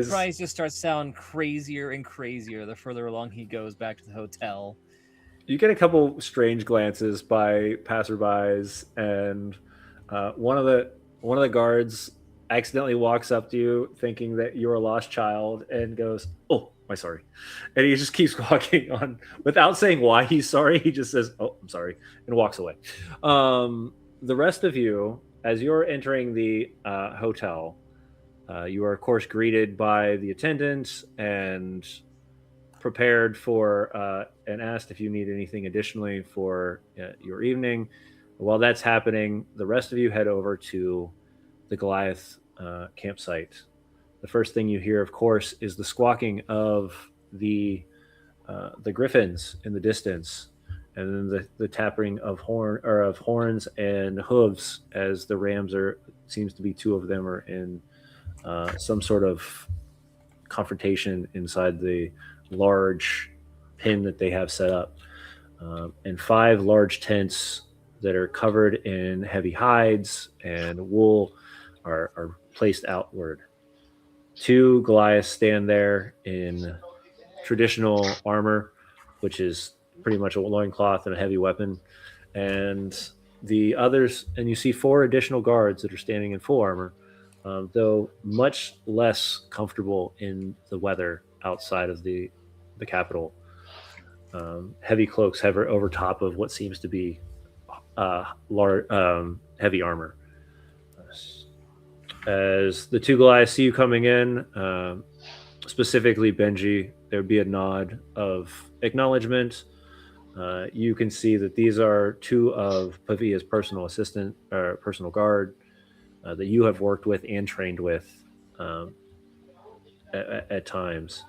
Bryce just starts sounding crazier and crazier the further along he goes back to the hotel. You get a couple strange glances by passerbys, and one of the guards accidentally walks up to you thinking that you're a lost child and goes, oh, my sorry. And he just keeps walking on without saying why he's sorry. He just says, oh, I'm sorry, and walks away. The rest of you, as you're entering the hotel, you are, of course, greeted by the attendant and prepared for and asked if you need anything additionally for your evening. While that's happening, the rest of you head over to the Goliath campsite. The first thing you hear, of course, is the squawking of the griffins in the distance, and then the tapping of horns and hooves as the rams seems to be two of them are in some sort of confrontation inside the large pen that they have set up, and 5 large tents that are covered in heavy hides and wool are placed outward. 2 Goliaths stand there in traditional armor, which is pretty much a loincloth and a heavy weapon, and the others, and you see 4 additional guards that are standing in full armor, though much less comfortable in the weather outside of the capital. Heavy cloaks over top of what seems to be heavy armor. As the 2 Goliaths see you coming in, specifically Benji, there would be a nod of acknowledgement. You can see that these are 2 of Pavia's personal guard that you have worked with and trained with at times.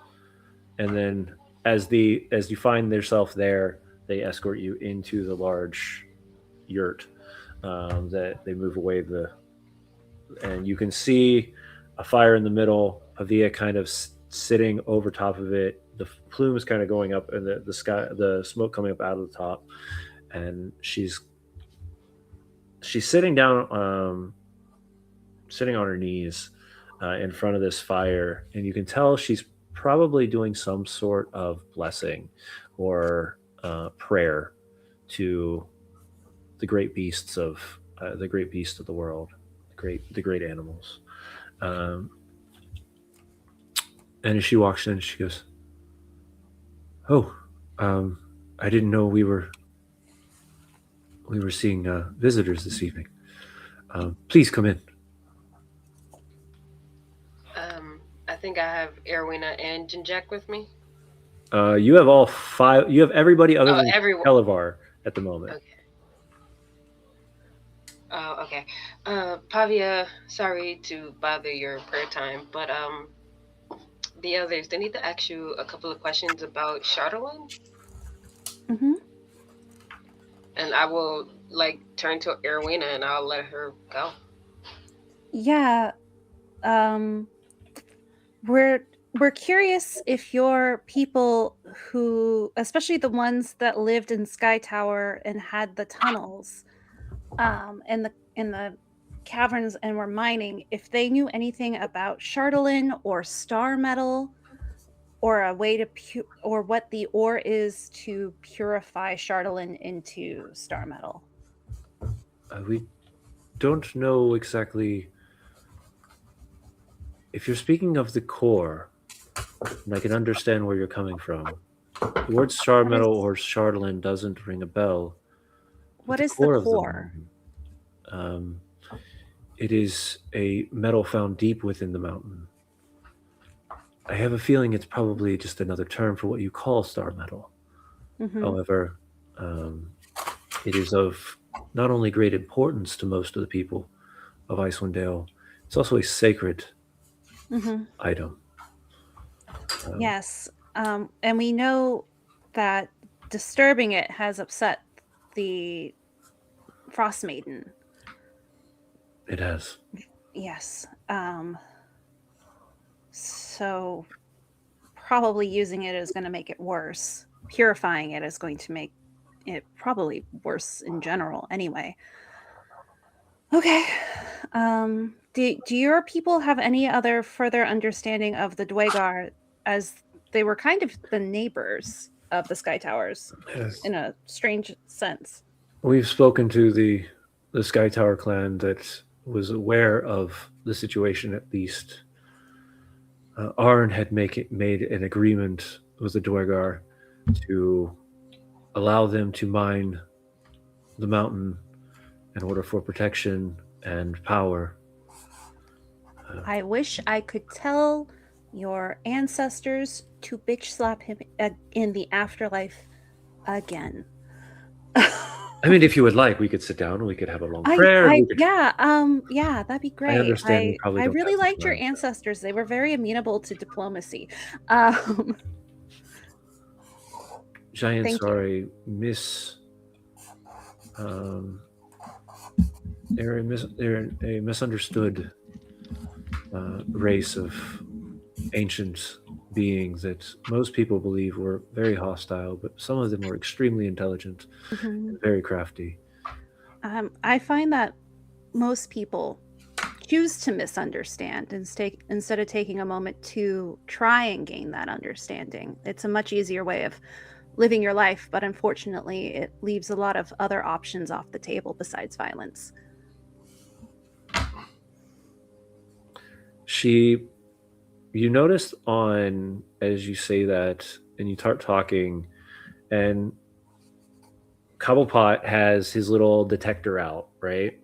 And then as you find yourself there, they escort you into the large yurt that they move away and you can see a fire in the middle, Pavia kind of sitting over top of it, the plumes kind of going up, and the sky, the smoke coming up out of the top, and she's sitting down, sitting on her knees in front of this fire, and you can tell she's probably doing some sort of blessing or prayer to the great beasts of the world, the great animals. And as she walks in, she goes, "Oh, I didn't know we were seeing visitors this evening. Please come in. I think I have Erwina and Jinjak with me. You have all 5. You have everybody other than everyone. Kelevar at the moment. Okay. Oh, okay. Pavia, sorry to bother your prayer time, but the others, they need to ask you a couple of questions about Charlemagne. Mm-hmm. And I will turn to Erwina and I'll let her go. Yeah. We're curious if your people who, especially the ones that lived in Sky Tower and had the tunnels, in the caverns and were mining, if they knew anything about Chardolin or star metal, or a way to or what the ore is to purify Chardolin into star metal. We don't know exactly. If you're speaking of the core, and I can understand where you're coming from, the word star metal or Chardolin doesn't ring a bell. What is the core? It is a metal found deep within the mountain. I have a feeling it's probably just another term for what you call star metal. Mm-hmm. However, it is of not only great importance to most of the people of Icewind Dale, it's also a sacred item. Yes, and we know that disturbing it has upset the Frost Maiden. It has. Yes. So probably using it is going to make it worse. Purifying it is going to make it probably worse in general anyway. Okay. Do your people have any other further understanding of the Dwagar, as they were kind of the neighbors of the Sky Towers in a strange sense? We've spoken to the Sky Tower clan that was aware of the situation, at least. Arn had made an agreement with the Dwagar to allow them to mine the mountain in order for protection and power. I wish I could tell your ancestors to bitch slap him in the afterlife again. I mean, if you would like, we could sit down and we could have a long prayer. Yeah, that'd be great. I understand you probably don't really have liked your time. ancestors. They were very amenable to diplomacy. Giant, Thank sorry, they're a misunderstood race of ancient beings that most people believe were very hostile, but some of them were extremely intelligent and very crafty. I find that most people choose to misunderstand instead of taking a moment to try and gain that understanding. It's a much easier way of living your life, but unfortunately it leaves a lot of other options off the table besides violence. You notice as you say that and you start talking, and Cobblepot has his little detector out, right?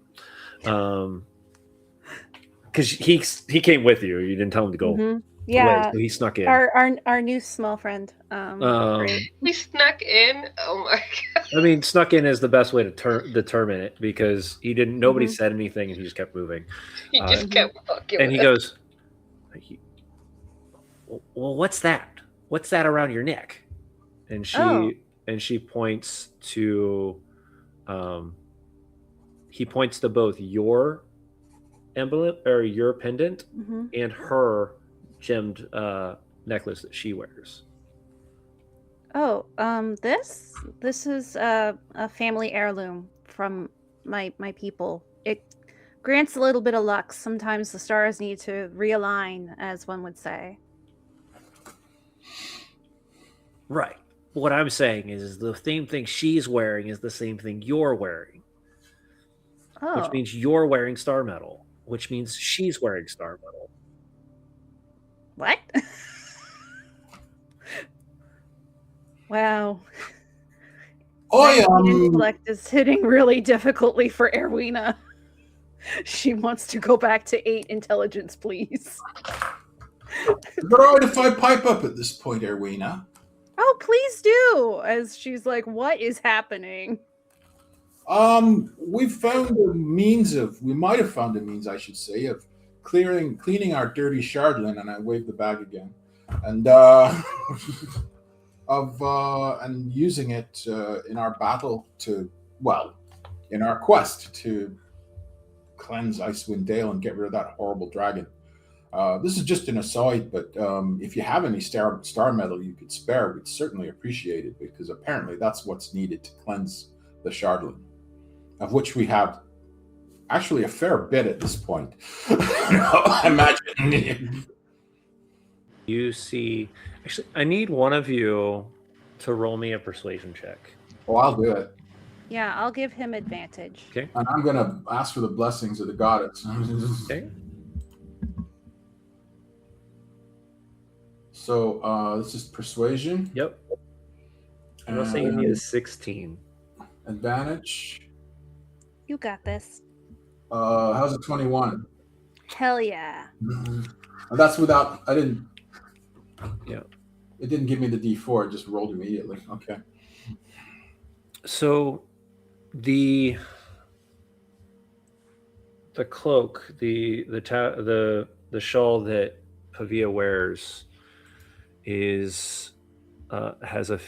Because he came with you. You didn't tell him to go. Yeah, so he snuck in. Our new small friend. He snuck in. Oh my god! I mean, snuck in is the best way to determine it, because he didn't. Nobody said anything, and he just kept moving. He just kept walking. And he goes, "Well, what's that? What's that around your neck?" And she points to. He points to both your emblem or your pendant and her gemmed necklace that she wears. Oh, this is a family heirloom from my people. It grants a little bit of luck. Sometimes the stars need to realign, as one would say. Right. What I'm saying is the same thing she's wearing is the same thing you're wearing. Oh. Which means you're wearing star metal, which means she's wearing star metal. What? Wow. I 19 intellect is hitting really difficultly for Erwina. She wants to go back to 8 intelligence, please. Is it all right if I pipe up at this point, Erwina? Oh, please do. As she's like, what is happening? We might have found a means, I should say, of cleaning our dirty shardlin, and I wave the bag again, and and using it in our battle in our quest to cleanse Icewind Dale and get rid of that horrible dragon. This is just an aside, but if you have any star metal you could spare, we'd certainly appreciate it, because apparently that's what's needed to cleanse the shardlin, of which we have actually a fair bit at this point. I imagine. You see, actually, I need one of you to roll me a persuasion check. Oh, I'll do it. Yeah, I'll give him advantage. Okay. And I'm going to ask for the blessings of the goddess. Okay. So this is persuasion. Yep. I'm gonna say you need a 16. Advantage. You got this. How's a 21? Hell yeah. That's without. I didn't. Yeah. It didn't give me the D4. It just rolled immediately. Okay. So the cloak, the shawl that Pavia wears is has a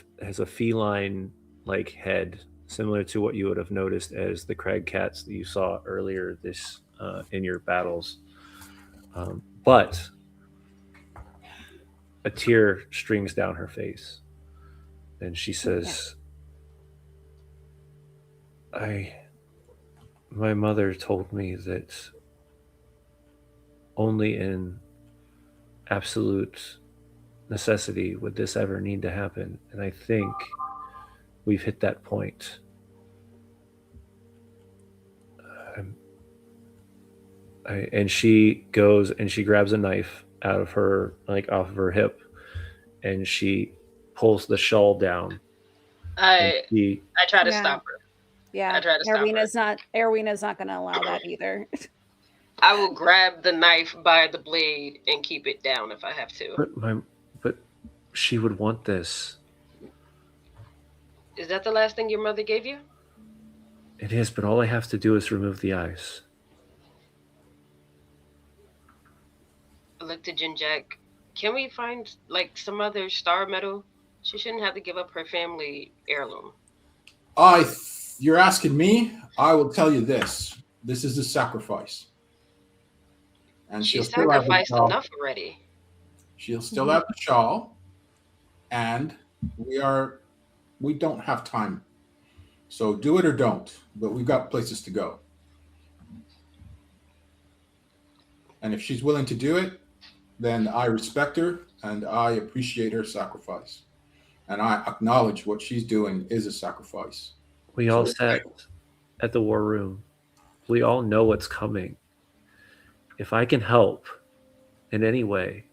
feline like head, similar to what you would have noticed as the crag cats that you saw earlier this in your battles, but a tear streams down her face, and she says, my mother told me that only in absolute necessity would this ever need to happen, and I think we've hit that point. And she goes and she grabs a knife out of her, like off of her hip, and she pulls the shawl down. I try to Yeah. stop her. Yeah. I try to stop her. Erwina's not gonna allow that either. I will grab the knife by the blade and keep it down if I have to. But she would want this. Is that the last thing your mother gave you? It is, but all I have to do is remove the ice. I looked at Jinjack. Can we find like some other star metal? She shouldn't have to give up her family heirloom. You're asking me? I will tell you this. This is a sacrifice. And She she'll still have the sacrificed shawl. enough already. She'll still have the shawl, and we don't have time. So do it or don't, but we've got places to go. And if she's willing to do it, then I respect her and I appreciate her sacrifice. And I acknowledge what she's doing is a sacrifice. We all sat at the war room. We all know what's coming. If I can help in any way,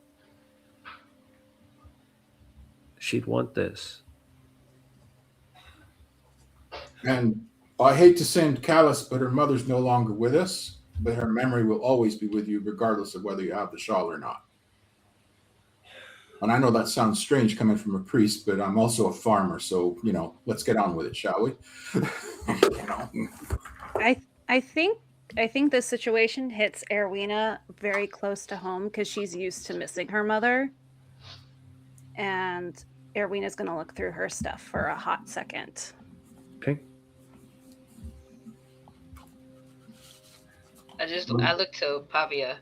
she'd want this. And I hate to sound callous, but her mother's no longer with us, but her memory will always be with you, regardless of whether you have the shawl or not. And I know that sounds strange coming from a priest, but I'm also a farmer, so let's get on with it, shall we? I think this situation hits Erwina very close to home because she's used to missing her mother. And Erwina's going to look through her stuff for a hot second. Okay. I look to Pavia.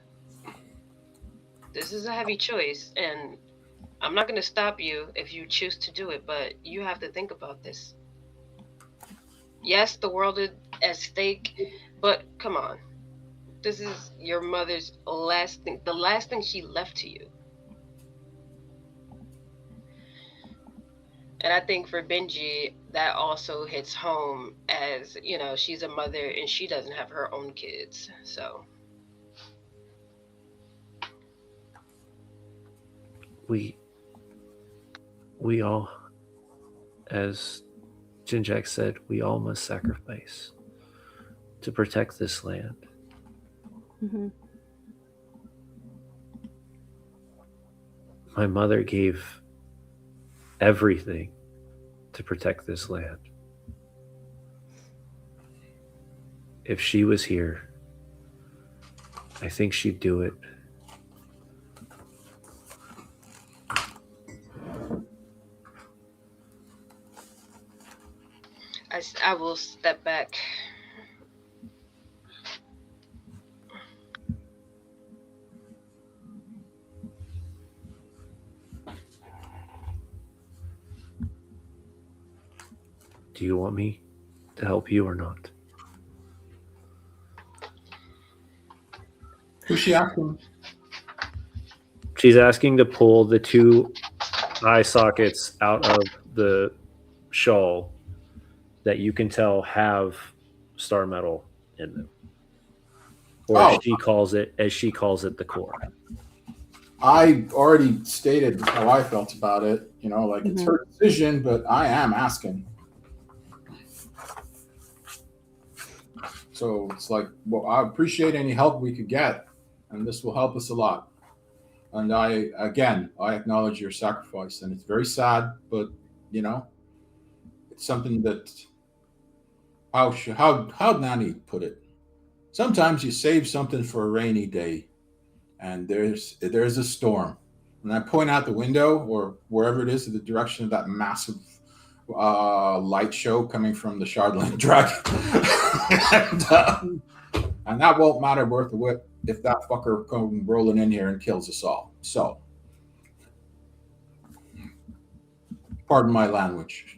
This is a heavy choice, and I'm not going to stop you if you choose to do it, but you have to think about this. Yes, the world is at stake, but come on. This is your mother's last thing, the last thing she left to you. And I think for Benji, that also hits home as, she's a mother and she doesn't have her own kids. So We as Jinjak said, we all must sacrifice to protect this land. Mm-hmm. My mother gave everything to protect this land. If she was here, I think she'd do it. I will step back. Do you want me to help you or not? Who's she asking? She's asking to pull the 2 eye sockets out of the shawl that you can tell have star metal in them. Or Oh. as she calls it, the core. I already stated how I felt about it. You know, like it's Mhm. her decision, but I am asking. So it's like, well, I appreciate any help we could get, and this will help us a lot. And I acknowledge your sacrifice, and it's very sad, but you know, it's something that how Nani put it. Sometimes you save something for a rainy day, and there's a storm. And I point out the window or wherever it is in the direction of that massive light show coming from the Shardland Dragon. and that won't matter worth a whip if that fucker comes rolling in here and kills us all. So, pardon my language.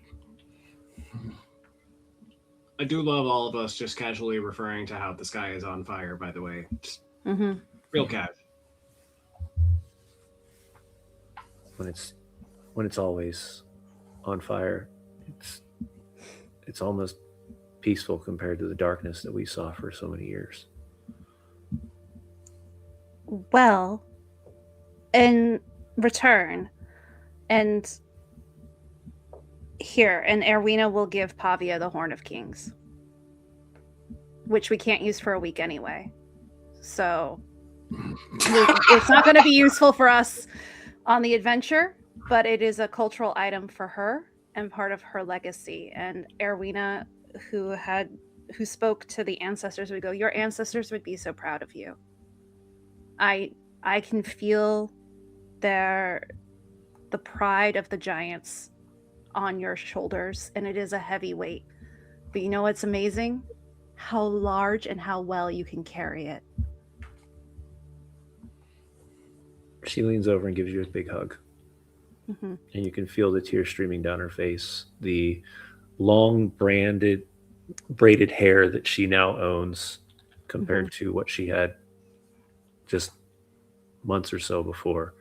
I do love all of us just casually referring to how the sky is on fire, by the way. Just Mm-hmm. real cash. When it's always on fire, it's almost peaceful compared to the darkness that we saw for so many years. Well, in return, and Erwina will give Pavia the Horn of Kings, which we can't use for a week anyway. So it's not going to be useful for us on the adventure, but it is a cultural item for her and part of her legacy. And Erwina, who spoke to the ancestors, would go, "Your ancestors would be so proud of you." I can feel the pride of the giants on your shoulders, and it is a heavy weight. But you know what's amazing? How large and how well you can carry it. She leans over and gives you a big hug. Mm-hmm. And you can feel the tears streaming down her face. The long braided hair that she now owns compared to what she had just months or so before.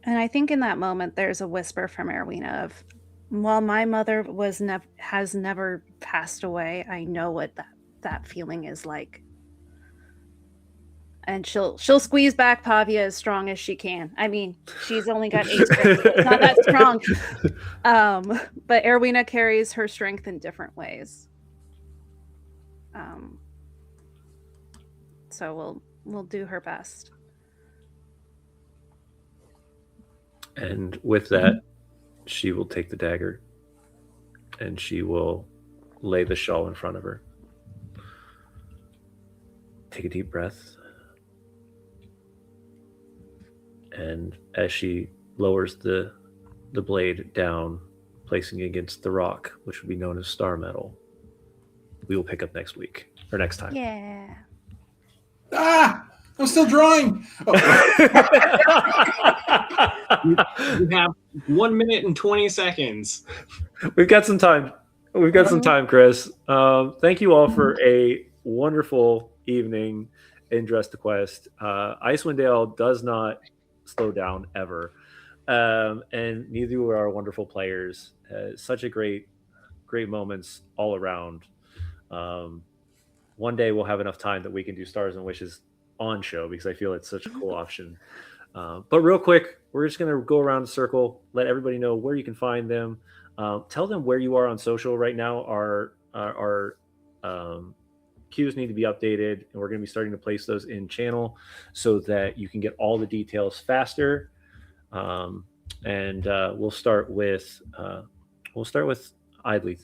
And I think in that moment, there's a whisper from Erwina of, while my mother has never passed away, I know what that feeling is like. And she'll squeeze back Pavia as strong as she can. I mean, she's only got 8 strength, so it's not that strong. But Erwina carries her strength in different ways. So we'll do her best. And with that, she will take the dagger and she will lay the shawl in front of her. Take a deep breath. And as she lowers the blade down, placing it against the rock, which would be known as star metal, we will pick up next week or next time. Yeah. Ah, I'm still drawing. Oh. You have 1 minute and 20 seconds. We've got some time. Chris. Thank you all for a wonderful evening in Dress to Quest. Icewind Dale does not slow down ever. And neither do our wonderful players. Such a great moments all around. One day we'll have enough time that we can do Stars and Wishes on show because I feel it's such a cool option. But real quick, we're just going to go around the circle, let everybody know where you can find them. Tell them where you are on social right now. Our queues need to be updated, and we're going to be starting to place those in channel so that you can get all the details faster. And we'll start with Idly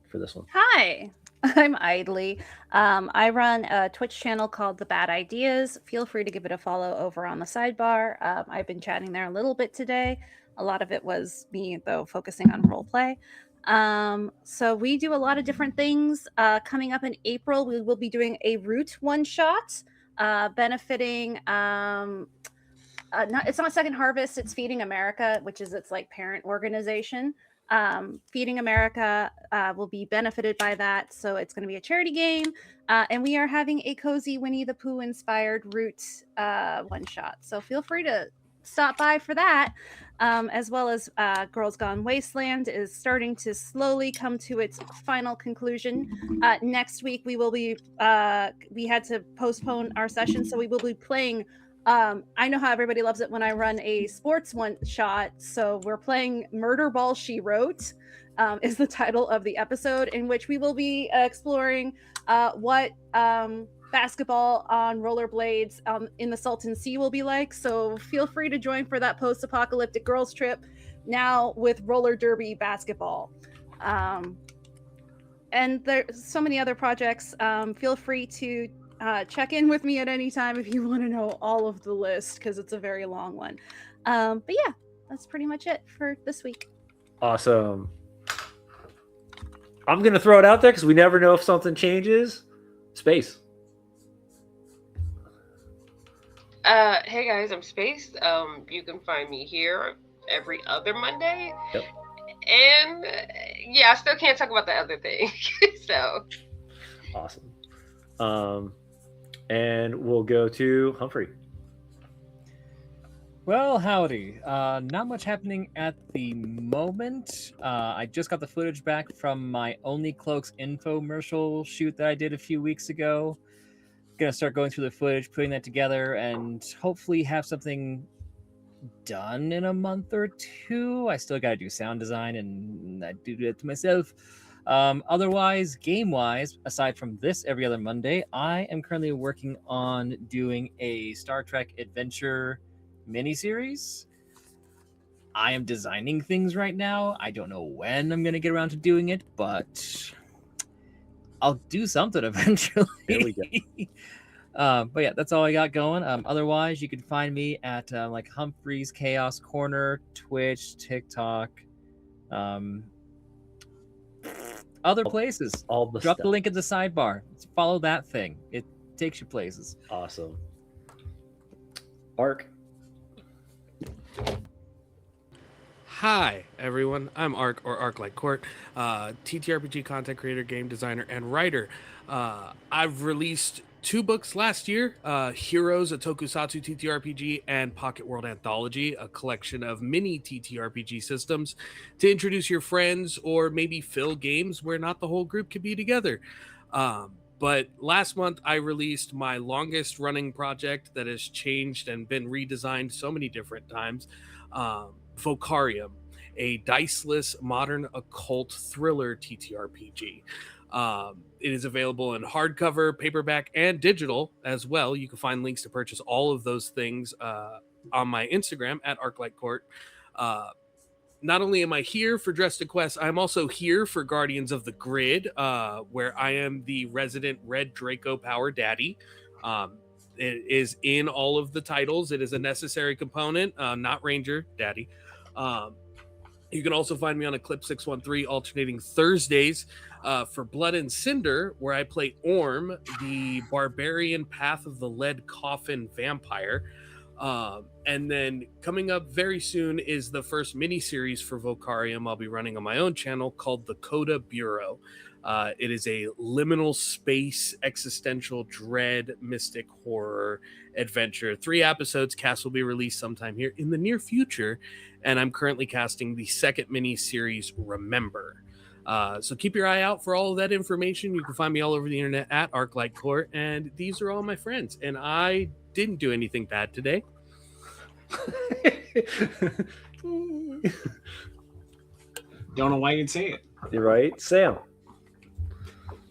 for this one. Hi, I'm Idly. I run a Twitch channel called The Bad Ideas. Feel free to give it a follow over on the sidebar. I've been chatting there a little bit today. A lot of it was me, though, focusing on roleplay. So we do a lot of different things. Coming up in April, we will be doing a Root one-shot benefiting... it's not Second Harvest, it's Feeding America, which is its like parent organization. Feeding America will be benefited by that, so it's going to be a charity game, and we are having a cozy Winnie the Pooh inspired Root one shot, so feel free to stop by for that, as well as Girls Gone Wasteland is starting to slowly come to its final conclusion. Next week we will be we had to postpone our session, so we will be playing I know how everybody loves it when I run a sports one shot. So we're playing Murder Ball She Wrote, is the title of the episode, in which we will be exploring what basketball on rollerblades in the Salton Sea will be like. So feel free to join for that post-apocalyptic girls trip, now with roller derby basketball. And there's so many other projects. Feel free to check in with me at any time if you want to know all of the list, because it's a very long one. But yeah, that's pretty much it for this week. Awesome. I'm gonna throw it out there because we never know if something changes. Space. Hey guys, I'm Space. You can find me here every other Monday. Yep. And yeah, I still can't talk about the other thing. So awesome. And we'll go to Humphrey. Well, howdy. Not much happening at the moment. I just got the footage back from my Only Cloaks infomercial shoot that I did a few weeks ago. Gonna start going through the footage, putting that together, and hopefully have something done in a month or two. I still gotta do sound design, and I do it to myself. Otherwise, game-wise, aside from this every other Monday, I am currently working on doing a Star Trek Adventure miniseries. I am designing things right now. I don't know when I'm going to get around to doing it, but I'll do something eventually. There we go. But yeah, that's all I got going. Otherwise, you can find me at like Humphrey's Chaos Corner, Twitch, TikTok, other places. All the Drop stuff. the link in the sidebar. Follow that thing. It takes you places. Awesome. Ark. Hi, everyone. I'm Ark, or Ark Like Court, TTRPG content creator, game designer, and writer. I've released 2 books last year, Heroes, a Tokusatsu TTRPG, and Pocket World Anthology, a collection of mini TTRPG systems to introduce your friends or maybe fill games where not the whole group can be together. But last month, I released my longest running project that has changed and been redesigned so many different times, Vocarium, a diceless modern occult thriller TTRPG. It is available in hardcover, paperback, and digital as well. You can find links to purchase all of those things on my Instagram at ArcLikeCourt. Not only am I here for Dress to Quest, I'm also here for Guardians of the Grid, where I am the resident Red Draco Power Daddy. It is in all of the titles. It is a necessary component, not Ranger Daddy. You can also find me on Eclipse 613 alternating Thursdays for Blood and Cinder, where I play Orm, the barbarian Path of the Lead Coffin vampire. And then coming up very soon is the first mini-series for Vocarium I'll be running on my own channel called the Coda Bureau. It is a liminal space, existential dread, mystic horror adventure. 3 episodes. Cast will be released sometime here in the near future. And I'm currently casting the second mini-series, Remember. So keep your eye out for all of that information. You can find me all over the internet at ArcLikeCourt. And these are all my friends. And I didn't do anything bad today. Don't know why you'd say it. You're right, Sam.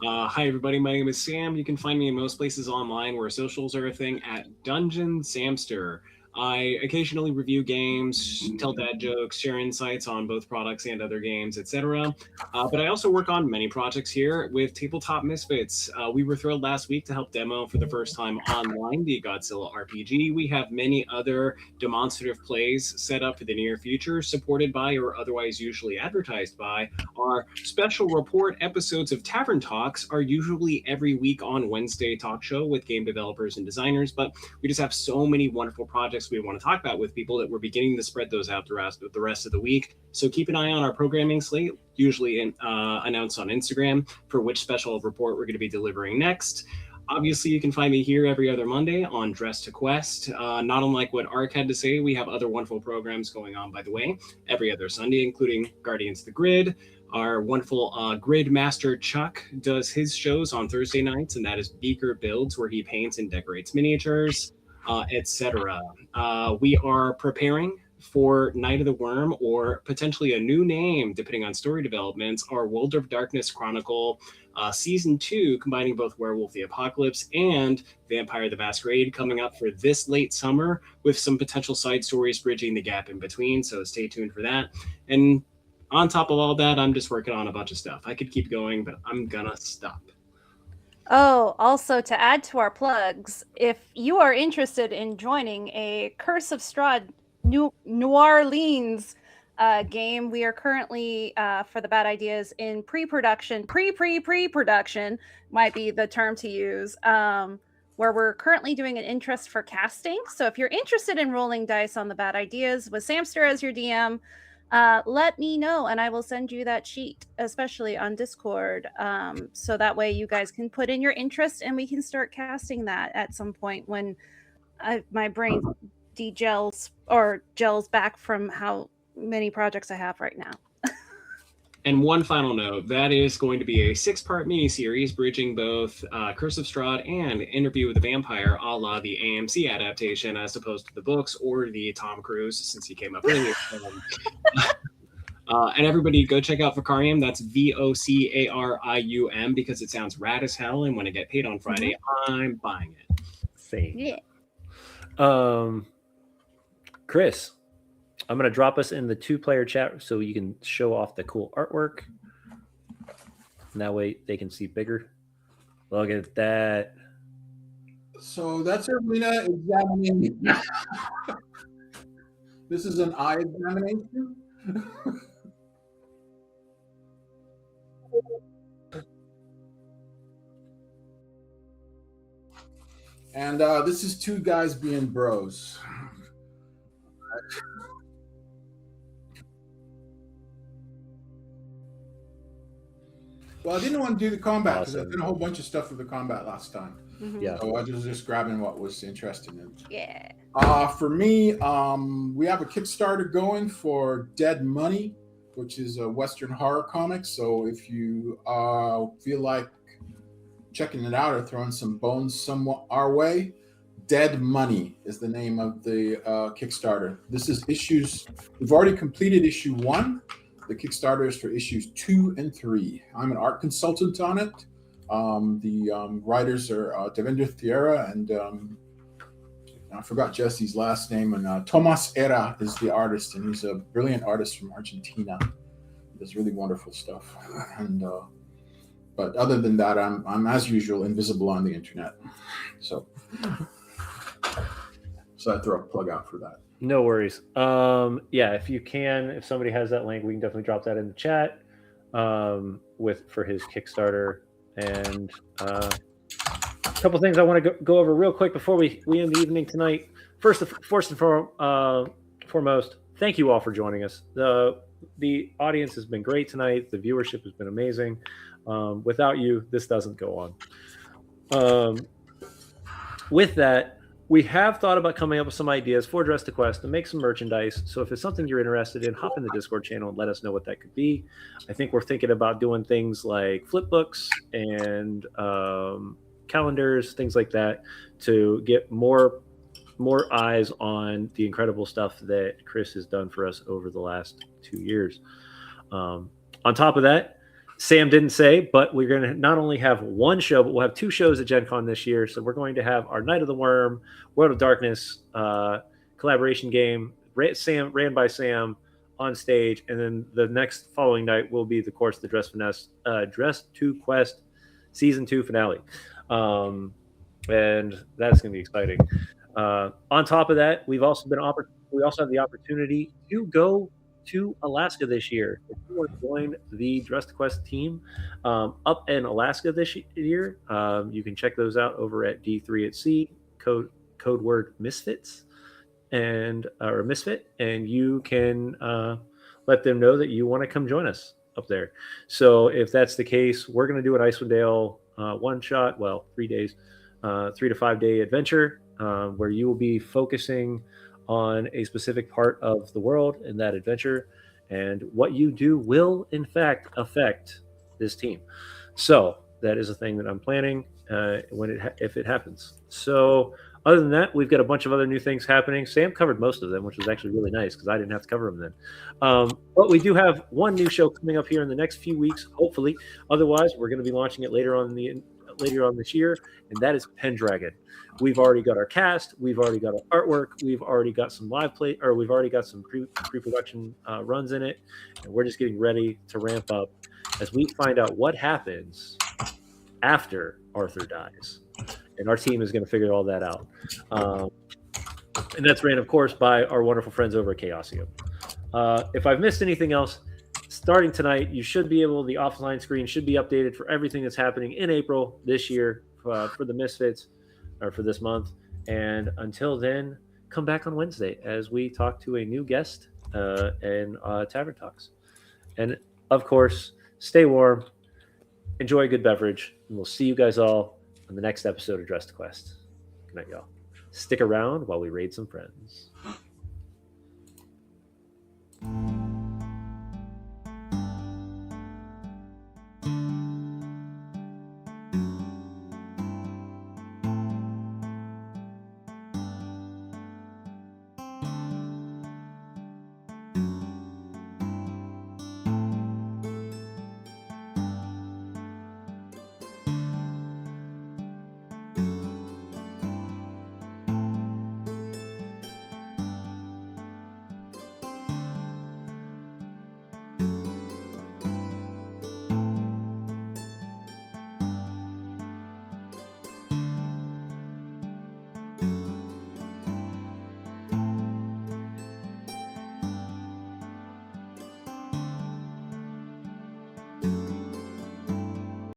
Hi, everybody. My name is Sam. You can find me in most places online where socials are a thing at Dungeon Samster. I occasionally review games, tell dad jokes, share insights on both products and other games, etc. But I also work on many projects here with Tabletop Misfits. We were thrilled last week to help demo for the first time online the Godzilla RPG. We have many other demonstrative plays set up for the near future, supported by or otherwise usually advertised by. Our special report episodes of Tavern Talks are usually every week on Wednesday talk show with game developers and designers, but we just have so many wonderful projects we want to talk about with people that we're beginning to spread those out the rest of the week. So keep an eye on our programming slate, usually announced on Instagram, for which special report we're going to be delivering next. Obviously, you can find me here every other Monday on Dress to Quest. Not unlike what Ark had to say, we have other wonderful programs going on, by the way, every other Sunday, including Guardians of the Grid. Our wonderful Grid Master Chuck does his shows on Thursday nights, and that is Beaker Builds, where he paints and decorates miniatures, etc. We are preparing for Night of the Worm, or potentially a new name, depending on story developments, our World of Darkness Chronicle Season 2, combining both Werewolf the Apocalypse and Vampire the Masquerade, coming up for this late summer, with some potential side stories bridging the gap in between, so stay tuned for that. And on top of all that, I'm just working on a bunch of stuff. I could keep going, but I'm gonna stop. Oh, also to add to our plugs, if you are interested in joining a Curse of Strahd New Orleans game, we are currently, for the Bad Ideas, in pre-production. Pre-production might be the term to use, where we're currently doing an interest for casting. So if you're interested in rolling dice on the Bad Ideas with Samster as your DM, let me know and I will send you that sheet, especially on Discord, so that way you guys can put in your interest and we can start casting that at some point when my brain degels or gels back from how many projects I have right now. And one final note, that is going to be a 6-part miniseries bridging both Curse of Strahd and Interview with the Vampire, a la the AMC adaptation, as opposed to the books or the Tom Cruise, since he came up earlier. And everybody go check out Vocarium. That's Vocarium, because it sounds rad as hell. And when I get paid on Friday, I'm buying it. Same. Yeah. Chris, I'm going to drop us in the 2-player chat so you can show off the cool artwork. And that way they can see bigger. Look at that. So that's Arena examining. This is an eye examination. And this is 2 guys being bros. Well, I didn't want to do the combat because I did a whole bunch of stuff for the combat last time. Mhm. Yeah. So I was just grabbing what was interesting. Yeah. For me, we have a Kickstarter going for Dead Money, which is a Western horror comic. So if you feel like checking it out or throwing some bones somewhat our way, Dead Money is the name of the Kickstarter. This is issues. We've already completed issue 1. The Kickstarter is for issues 2 and 3. I'm an art consultant on it. The writers are Devendra Thierra and I forgot Jesse's last name. And Tomas Era is the artist, and he's a brilliant artist from Argentina. He does really wonderful stuff. And but other than that, I'm as usual invisible on the internet. So I throw a plug out for that. No worries. Yeah, if you can, if somebody has that link, we can definitely drop that in the chat for his Kickstarter. And a couple things I want to go over real quick before we end the evening tonight. First and foremost, thank you all for joining us. The audience has been great tonight. The viewership has been amazing. Without you, this doesn't go on. With that, we have thought about coming up with some ideas for Dress to Quest to make some merchandise. So if it's something you're interested in, hop in the Discord channel and let us know what that could be. I think we're thinking about doing things like flip books and calendars, things like that, to get more eyes on the incredible stuff that Chris has done for us over the last 2 years. On top of that, Sam didn't say, but we're going to not only have one show, but we'll have 2 shows at Gen Con this year. So we're going to have our Night of the Worm, World of Darkness collaboration game, ran by Sam on stage. And then the next following night will be, of course, the Dress to Quest Season 2 finale. And that's going to be exciting. On top of that, we also have the opportunity to go to Alaska this year. If you want to join the Dress to Quest team up in Alaska this year, you can check those out over at D3 at Sea, code word Misfits or Misfit, and you can let them know that you want to come join us up there. So if that's the case, we're going to do an Icewind Dale one shot, 3 days, 3 to 5 day adventure where you will be focusing on a specific part of the world in that adventure, and what you do will in fact affect this team. So that is a thing that I'm planning if it happens. So other than that, we've got a bunch of other new things happening. Sam covered most of them, which was actually really nice because I didn't have to cover them then. But we do have one new show coming up here in the next few weeks, hopefully. Otherwise, we're going to be launching it later on this year, and that is Pendragon. We've already got our cast, we've already got our artwork, we've already got some we've already got some pre-production runs in it, and we're just getting ready to ramp up as we find out what happens after Arthur dies. And our team is going to figure all that out. And that's ran, of course, by our wonderful friends over at Chaosium. If I've missed anything else, starting tonight, the offline screen should be updated for everything that's happening in April this year for the Misfits, or for this month. And until then, come back on Wednesday as we talk to a new guest and Tavern Talks. And of course, stay warm, enjoy a good beverage, and we'll see you guys all on the next episode of Dress to Quest. Good night, y'all. Stick around while we raid some friends.